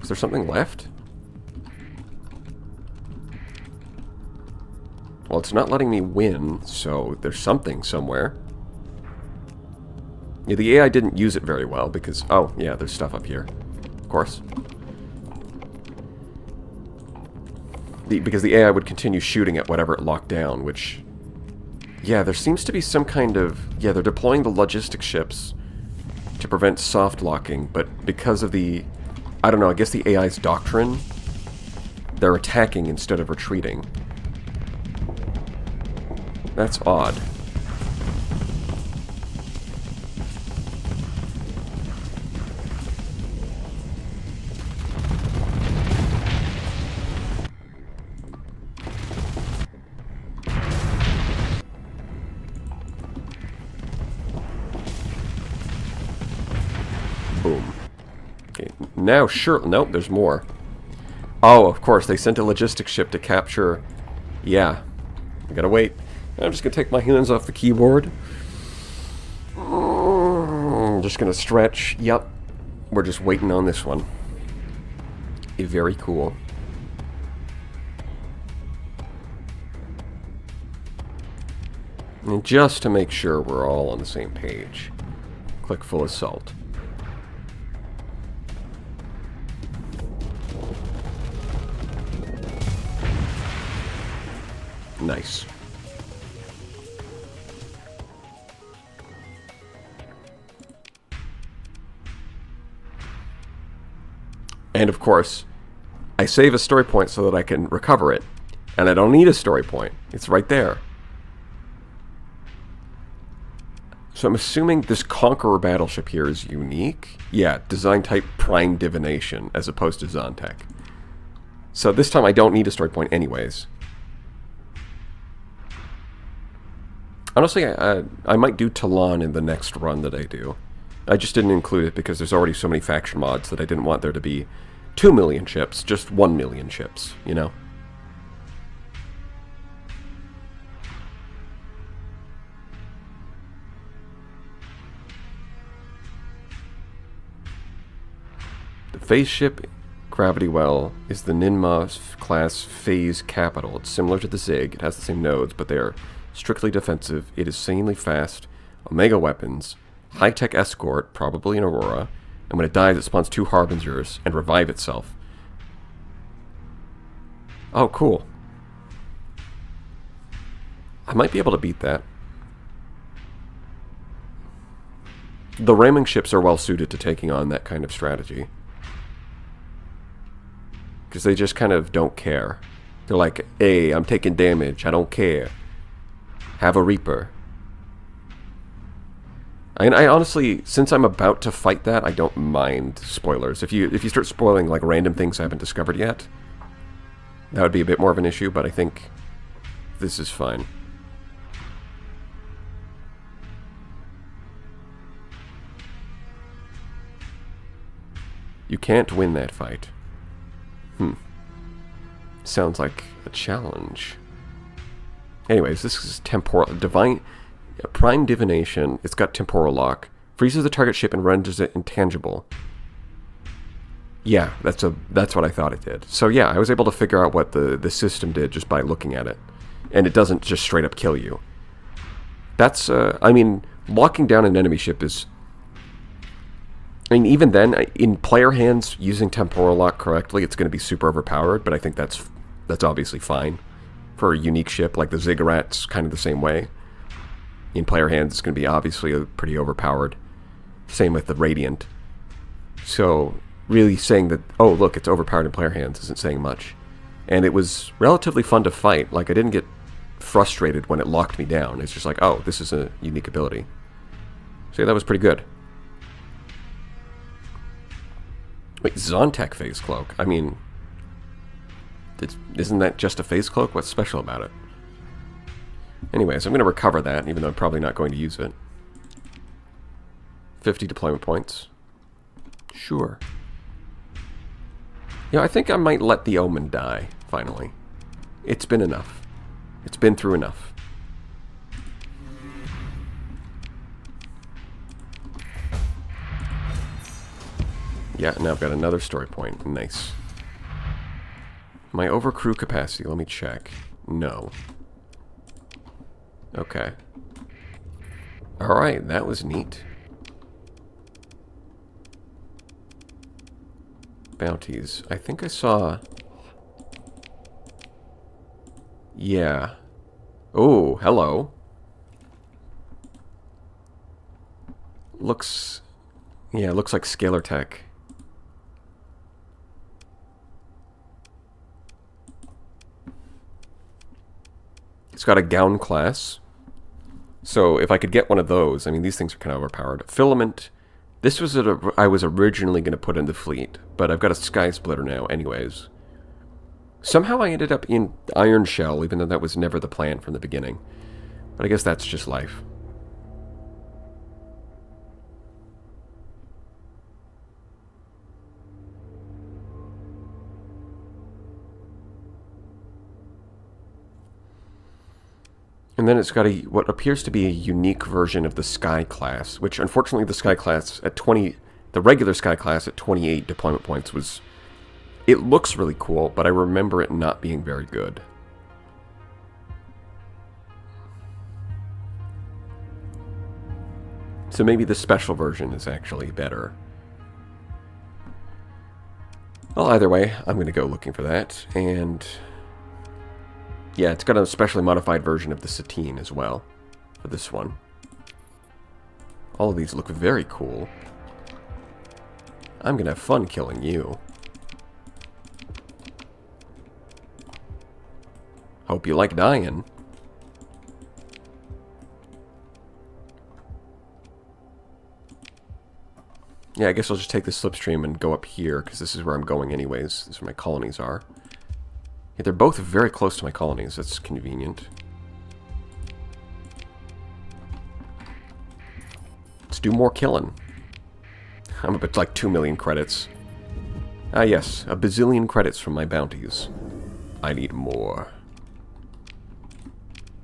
Is there something left? Well, it's not letting me win, so there's something somewhere. Yeah, the AI didn't use it very well because... Oh, yeah, there's stuff up here. Of course. Because the AI would continue shooting at whatever it locked down, which... Yeah, there seems to be some kind of... Yeah, they're deploying the logistic ships to prevent soft locking, but because of the... I don't know, I guess the AI's doctrine, they're attacking instead of retreating. That's odd. Boom. Okay, now sure. Nope, there's more. Oh, of course, they sent a logistics ship to capture... Yeah. I gotta wait. I'm just gonna take my hands off the keyboard. I'm just gonna stretch. Yep. We're just waiting on this one. Very cool. And just to make sure we're all on the same page, click full assault. Nice. And of course, I save a story point so that I can recover it. And I don't need a story point. It's right there. So I'm assuming this Conqueror battleship here is unique. Yeah, design type Prime Divination as opposed to Zontech. So this time I don't need a story point anyways. Honestly, I might do Talon in the next run that I do. I just didn't include it because there's already so many faction mods that I didn't want there to be 2 million ships, just 1 million ships, you know? The phase ship Gravity Well is the Ninma class phase capital. It's similar to the Zig. It has the same nodes, but they are strictly defensive. It is insanely fast. Omega weapons. High-tech escort, probably an Aurora. And when it dies, it spawns 2 Harbingers and revive itself. Oh, cool. I might be able to beat that. The ramming ships are well suited to taking on that kind of strategy. Because they just kind of don't care. They're like, hey, I'm taking damage. I don't care. Have a Reaper. And I honestly, since I'm about to fight that, I don't mind spoilers. If you start spoiling like random things I haven't discovered yet, that would be a bit more of an issue, but I think this is fine. You can't win that fight. Sounds like a challenge. Anyways, this is temporal prime divination. It's got temporal lock. Freezes the target ship and renders it intangible. Yeah, that's what I thought it did. So yeah, I was able to figure out what the system did just by looking at it. And it doesn't just straight up kill you. That's, I mean, locking down an enemy ship is... I mean, even then, in player hands, using temporal lock correctly, it's going to be super overpowered, but I think that's obviously fine. For a unique ship, like the Ziggurat's kind of the same way. In player hands, it's going to be obviously pretty overpowered. Same with the Radiant. So, really saying that, oh, look, it's overpowered in player hands isn't saying much. And it was relatively fun to fight. Like, I didn't get frustrated when it locked me down. It's just like, oh, this is a unique ability. So yeah, that was pretty good. Wait, Zontek Phase Cloak. I mean, isn't that just a Phase Cloak? What's special about it? Anyways, I'm going to recover that, even though I'm probably not going to use it. 50 deployment points. Sure. Yeah, I think I might let the Omen die, finally. It's been enough. It's been through enough. Yeah, now I've got another story point. Nice. My overcrew capacity, let me check. No. Okay. Alright, that was neat. Bounties. I think I saw... Yeah. Oh, hello. Looks... Yeah, looks like Scalar Tech. It's got a gown class. So if I could get one of those, I mean, these things are kind of overpowered. Filament. This was I was originally going to put in the fleet, but I've got a Sky Splitter now anyways. Somehow I ended up in Iron Shell, even though that was never the plan from the beginning. But I guess that's just life. And then it's got what appears to be a unique version of the Sky class, which unfortunately the Sky class at 20, the regular Sky class at 28 deployment points was, it looks really cool, but I remember it not being very good. So maybe the special version is actually better. Well, either way, I'm going to go looking for that, and... yeah, it's got a specially modified version of the Satine as well, for this one. All of these look very cool. I'm gonna have fun killing you. Hope you like dying. Yeah, I guess I'll just take the slipstream and go up here, because this is where I'm going anyways. This is where my colonies are. Yeah, they're both very close to my colonies. That's convenient. Let's do more killing. I'm up at like 2 million credits. Ah yes, a bazillion credits from my bounties. I need more.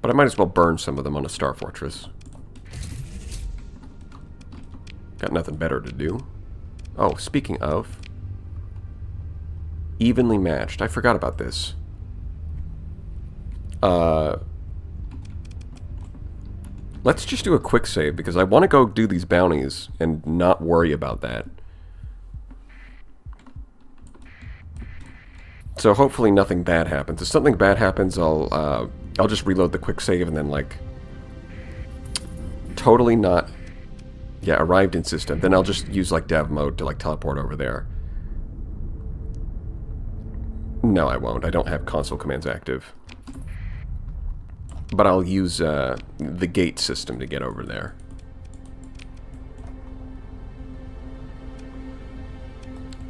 But I might as well burn some of them on a Star Fortress. Got nothing better to do. Oh, speaking of... evenly matched. I forgot about this. Let's just do a quick save, because I want to go do these bounties and not worry about that. So hopefully nothing bad happens. If something bad happens, I'll just reload the quick save and then, like... totally not... yeah, arrived in system. Then I'll just use, like, dev mode to, like, teleport over there. No, I won't. I don't have console commands active. But I'll use the gate system to get over there.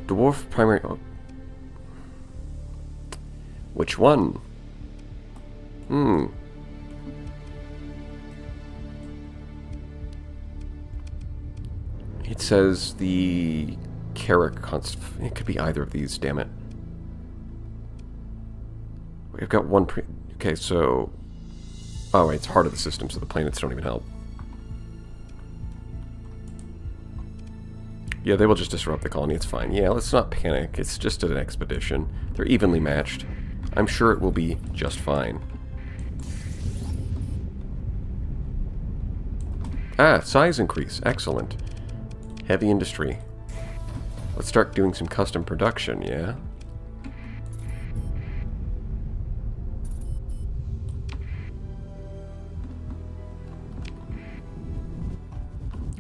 Dwarf primary... Oh. Which one? It says the Carrick const... It could be either of these, damn it. We've got one okay, so... Oh, wait, it's heart of the system, so the planets don't even help. Yeah, they will just disrupt the colony, it's fine. Yeah, let's not panic. It's just an expedition. They're evenly matched. I'm sure it will be just fine. Ah, size increase. Excellent. Heavy industry. Let's start doing some custom production, yeah?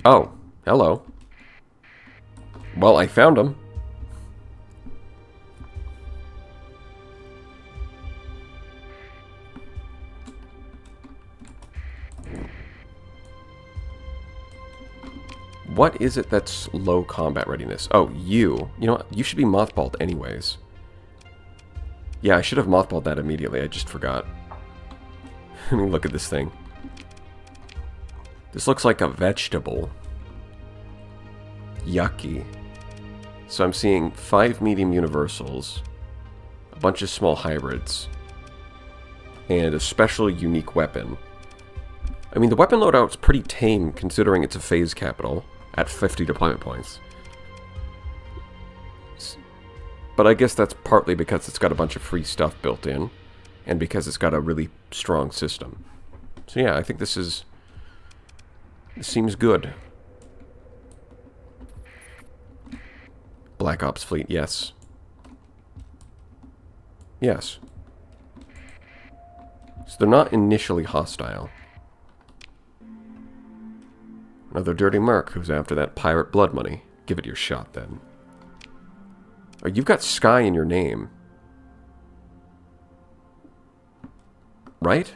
Oh, hello. Well, I found him. What is it that's low combat readiness? Oh, you. You know what? You should be mothballed anyways. Yeah, I should have mothballed that immediately. I just forgot. Let me look at this thing. This looks like a vegetable. Yucky. So I'm seeing 5 medium universals, a bunch of small hybrids, and a special unique weapon. I mean, the weapon loadout's pretty tame considering it's a phase capital at 50 deployment points. But I guess that's partly because it's got a bunch of free stuff built in, and because it's got a really strong system. So yeah, I think this seems good. Black Ops fleet, yes. Yes. So they're not initially hostile. Another dirty merc who's after that pirate blood money. Give it your shot, then. Oh, you've got Sky in your name. Right?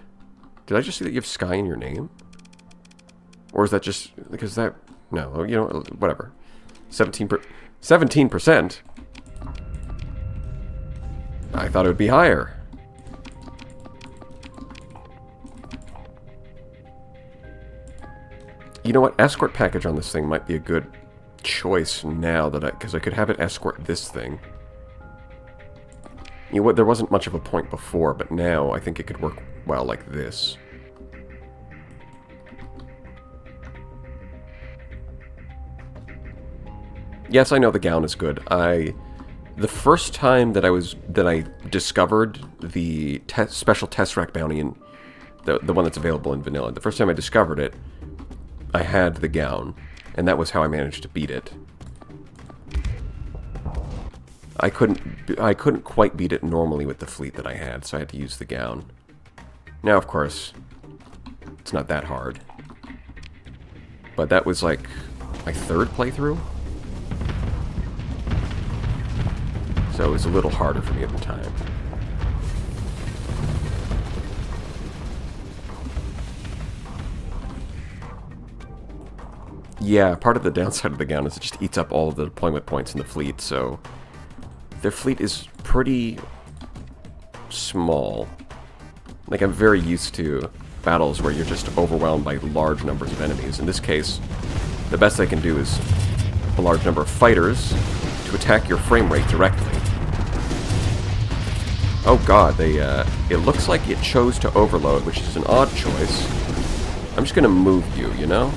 Did I just see that you have Sky in your name? Or is that just... because that... No, you know, whatever. 17%? I thought it would be higher. You know what? Escort package on this thing might be a good choice now that because I could have it escort this thing. You know what? There wasn't much of a point before, but now I think it could work well like this. Yes, I know the gown is good. The first time that I discovered the special Tesseract bounty in the one that's available in vanilla, the first time I discovered it, I had the gown, and that was how I managed to beat it. I couldn't quite beat it normally with the fleet that I had, so I had to use the gown. Now, of course, it's not that hard. But that was like my 3rd playthrough. So it was a little harder for me at the time. Yeah, part of the downside of the gown is it just eats up all of the deployment points in the fleet, so their fleet is pretty small. Like, I'm very used to battles where you're just overwhelmed by large numbers of enemies. In this case, the best they can do is a large number of fighters to attack your frame rate directly. Oh god, it looks like it chose to overload, which is an odd choice. I'm just gonna move you, you know?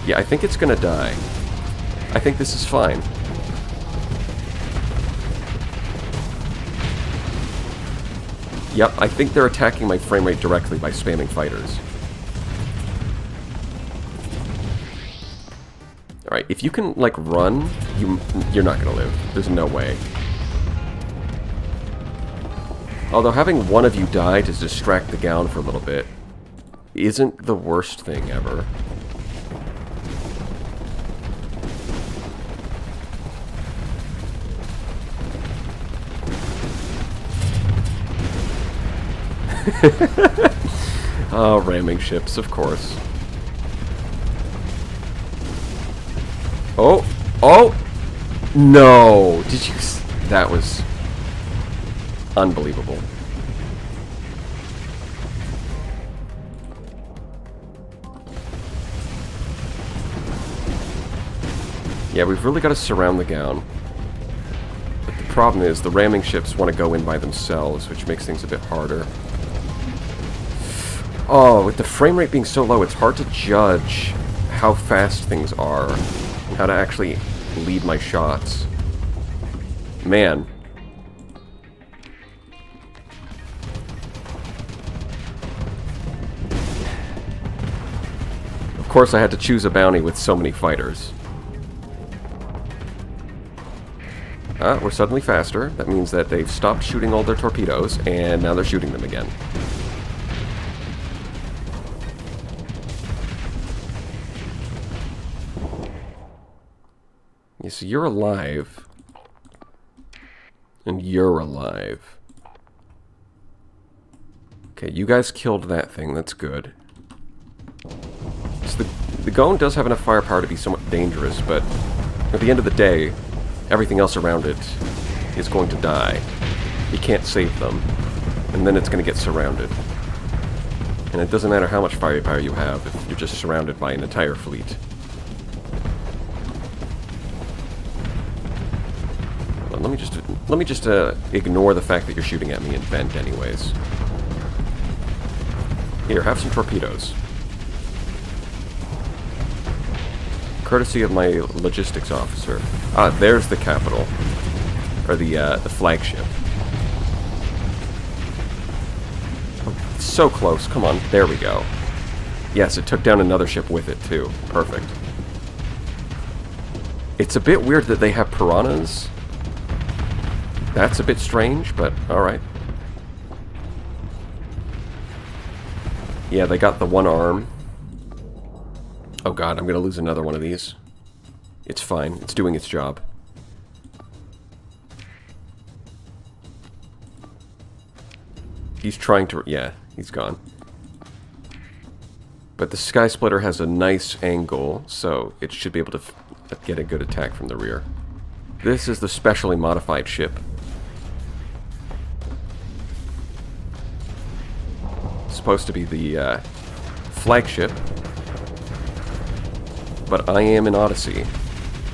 Yeah, I think it's gonna die. I think this is fine. Yep, I think they're attacking my frame rate directly by spamming fighters. Alright, if you can, like, run, you're not gonna live. There's no way. Although having one of you die to distract the gown for a little bit isn't the worst thing ever. Oh, ramming ships, of course. Oh! Oh! No! Did you... That was... unbelievable. Yeah, we've really got to surround the gown. But the problem is, the ramming ships want to go in by themselves, which makes things a bit harder. Oh, with the frame rate being so low, it's hard to judge how fast things are and how to actually lead my shots. Man. Of course, I had to choose a bounty with so many fighters. We're suddenly faster. That means that they've stopped shooting all their torpedoes, and now they're shooting them again. Yeah, so you're alive. And you're alive. Okay, you guys killed that thing. That's good. So the Gone does have enough firepower to be somewhat dangerous, but at the end of the day, everything else around it is going to die. You can't save them. And then it's going to get surrounded. And it doesn't matter how much firepower you have if you're just surrounded by an entire fleet. Well, let me just ignore the fact that you're shooting at me and vent anyways. Here, have some torpedoes. Courtesy of my logistics officer. Ah, there's the capital. Or the flagship. Oh, it's so close. Come on. There we go. Yes, it took down another ship with it, too. Perfect. It's a bit weird that they have piranhas. That's a bit strange, but alright. Yeah, they got the one arm. Oh god, I'm gonna lose another one of these. It's fine. It's doing its job. He's trying to... yeah, he's gone. But the Sky Splitter has a nice angle, so it should be able to get a good attack from the rear. This is the specially modified ship. It's supposed to be the flagship. But I am in Odyssey,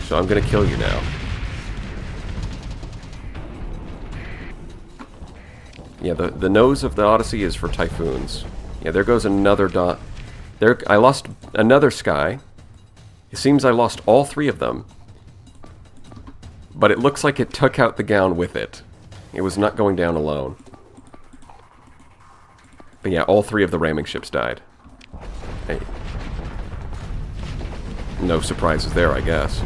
so I'm gonna kill you now. Yeah, the nose of the Odyssey is for Typhoons. Yeah, there goes another dot. There, I lost another Sky. It seems I lost all three of them. But it looks like it took out the Gown with it. It was not going down alone. But yeah, all three of the ramming ships died. Hey. No surprises there, I guess.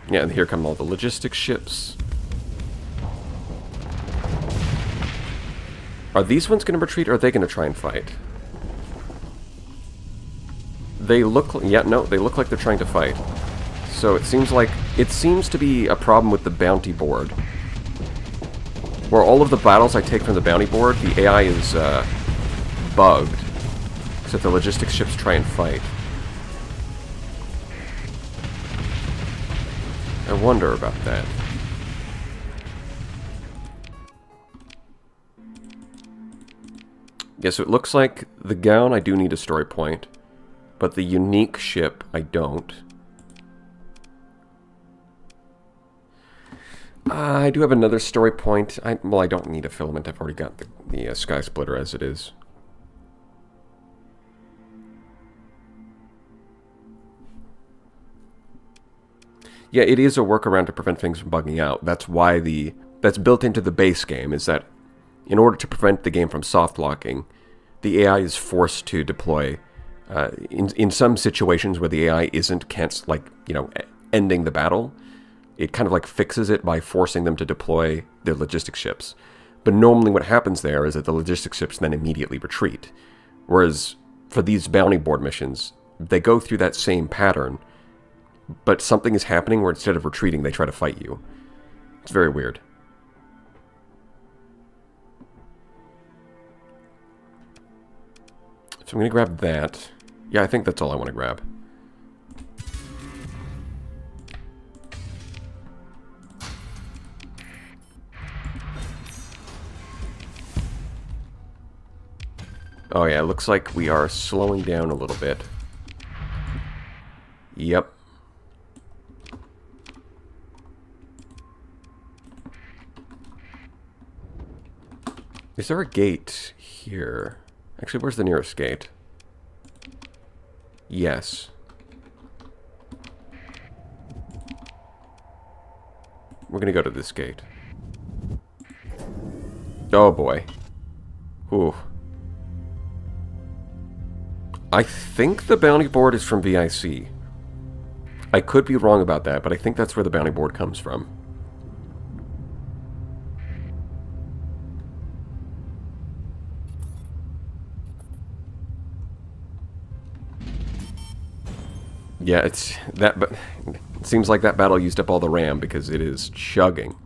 Yeah, and here come all the logistics ships. Are these ones going to retreat, or are they going to try and fight? They look... yeah, no, they look like they're trying to fight. So it seems to be a problem with the bounty board. Where all of the battles I take from the bounty board, the AI is bugged. So the logistics ships try and fight. I wonder about that. Yeah, so it looks like the Gown I do need a story point, but the unique ship I don't. I do have another story point. Well, I don't need a filament. I've already got the Sky Splitter as it is. Yeah, it is a workaround to prevent things from bugging out. That's why that's built into the base game, is that in order to prevent the game from soft locking, the AI is forced to deploy in some situations where the AI isn't ending the battle. It kind of like fixes it by forcing them to deploy their logistics ships. But normally what happens there is that the logistics ships then immediately retreat. Whereas for these bounty board missions, they go through that same pattern, but something is happening where instead of retreating, they try to fight you. It's very weird. So I'm going to grab that. Yeah, I think that's all I want to grab. Oh yeah, it looks like we are slowing down a little bit. Yep. Is there a gate here? Actually, where's the nearest gate? Yes. We're gonna go to this gate. Oh boy. Ooh. I think the bounty board is from VIC. I could be wrong about that, but I think that's where the bounty board comes from. Yeah, it's that, but it seems like that battle used up all the RAM because it is chugging.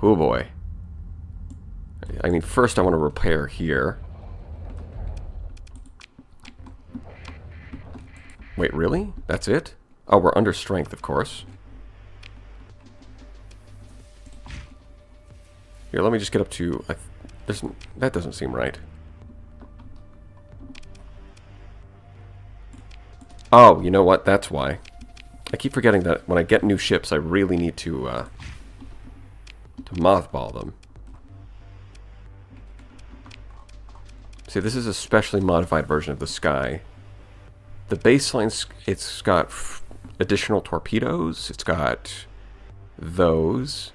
Oh boy. I mean, first I want to repair here. Wait, really? That's it? Oh, we're under strength, of course. Here, let me just get up to... that doesn't seem right. Oh, you know what? That's why. I keep forgetting that when I get new ships, I really need to mothball them. See, this is a specially modified version of the Sky. The baseline, it's got additional torpedoes. It's got those.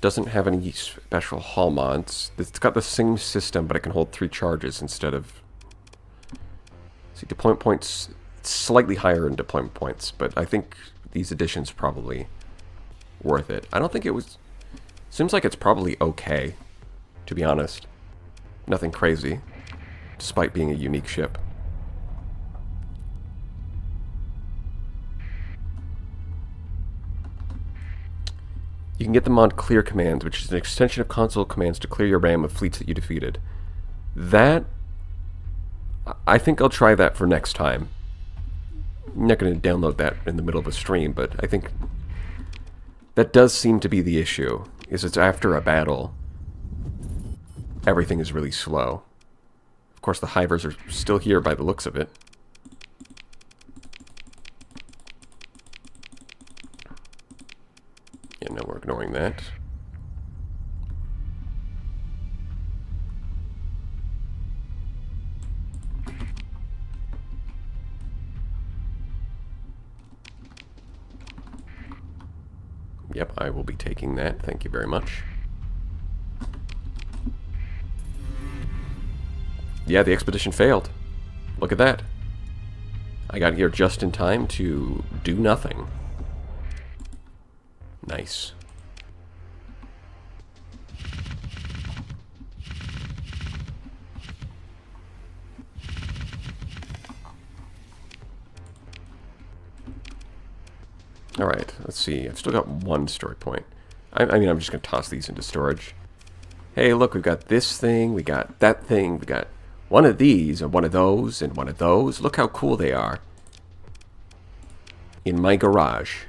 Doesn't have any special hull mods. It's got the same system, but it can hold 3 charges instead of... See, deployment points, it's slightly higher in deployment points, but I think these additions probably worth it. I don't think it was... Seems like it's probably okay, to be honest. Nothing crazy, despite being a unique ship. You can get the mod Clear Commands, which is an extension of console commands to clear your RAM of fleets that you defeated. That... I think I'll try that for next time. I'm not going to download that in the middle of a stream, but I think that does seem to be the issue, is it's after a battle. Everything is really slow. Of course, the hivers are still here by the looks of it. Yeah, no, we're ignoring that. Yep, I will be taking that. Thank you very much. Yeah, the expedition failed. Look at that. I got here just in time to do nothing. Nice. Alright, let's see. I've still got 1 storage point. I mean, I'm just going to toss these into storage. Hey, look, we've got this thing, we got that thing, we got one of these, and one of those, and one of those. Look how cool they are. In my garage.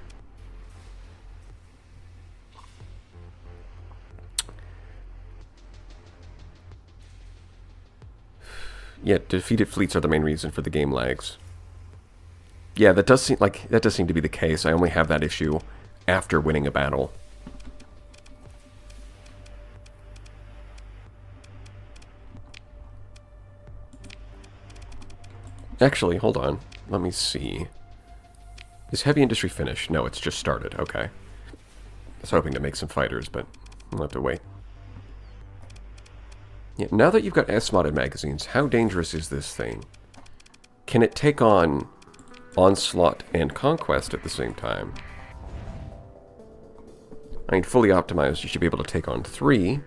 Yeah, defeated fleets are the main reason for the game lags. Yeah, that does seem to be the case. I only have that issue after winning a battle. Actually, hold on. Let me see. Is heavy industry finished? No, it's just started. Okay. I was hoping to make some fighters, but we'll have to wait. Yeah, now that you've got S-modded magazines, how dangerous is this thing? Can it take on Onslaught and Conquest at the same time? I mean, fully optimized, you should be able to take on 3,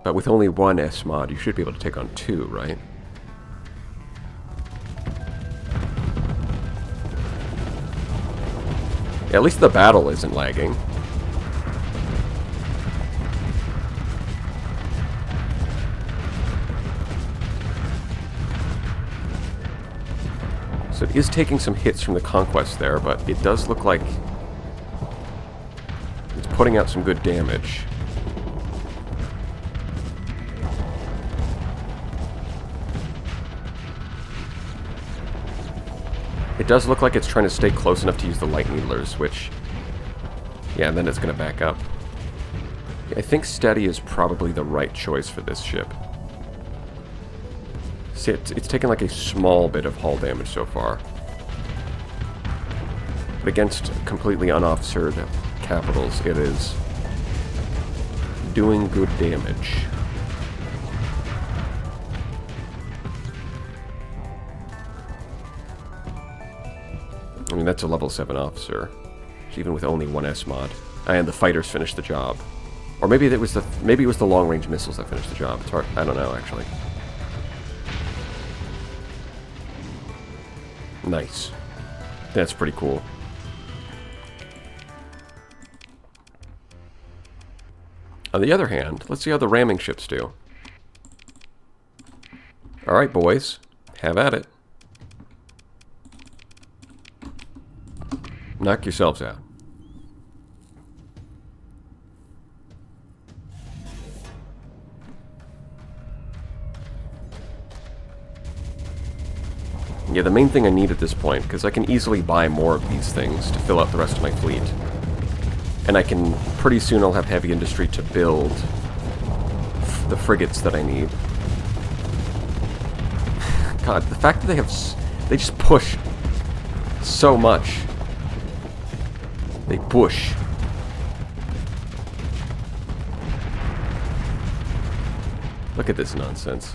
but with only 1 S-mod, you should be able to take on 2, right? Yeah, at least the battle isn't lagging. So it is taking some hits from the conquest there, but it does look like it's putting out some good damage. It does look like it's trying to stay close enough to use the light needlers, which... yeah, and then it's going to back up. I think steady is probably the right choice for this ship. See, it's taken like a small bit of hull damage so far. But against completely unofficered capitals, it is doing good damage. I mean, that's a level 7 officer, even with only one S-mod. And the fighters finished the job. Or maybe it was the long-range missiles that finished the job. It's hard. I don't know, actually. Nice. That's pretty cool. On the other hand, let's see how the ramming ships do. Alright, boys. Have at it. Knock yourselves out. Yeah, the main thing I need at this point, because I can easily buy more of these things to fill out the rest of my fleet. And I can, pretty soon I'll have heavy industry to build the frigates that I need. God, the fact that they just push so much. They push. Look at this nonsense.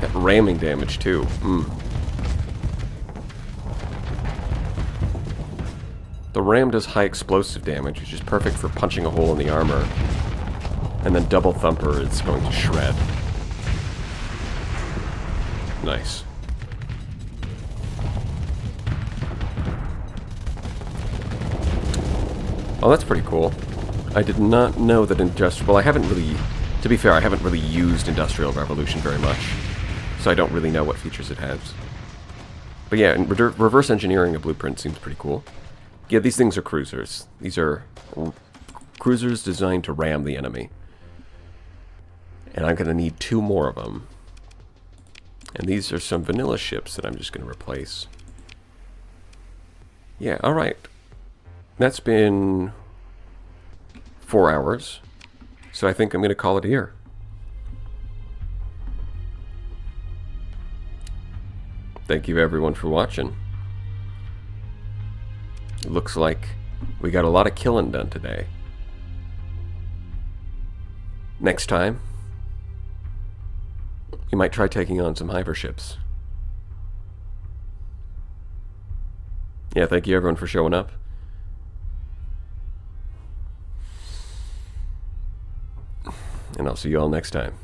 Got ramming damage too. The ram does high explosive damage, which is perfect for punching a hole in the armor. And then double thumper is going to shred. Nice. Oh, that's pretty cool. I did not know that well, I haven't really... to be fair, I haven't really used Industrial Revolution very much. So I don't really know what features it has. But yeah, reverse engineering a blueprint seems pretty cool. Yeah, these things are cruisers. These are cruisers designed to ram the enemy. And I'm going to need 2 more of them. And these are some vanilla ships that I'm just going to replace. Yeah, alright. That's been 4 hours. So I think I'm going to call it here. Thank you everyone for watching. It looks like we got a lot of killing done today. Next time, we might try taking on some Hyver ships. Yeah, thank you everyone for showing up. And I'll see you all next time.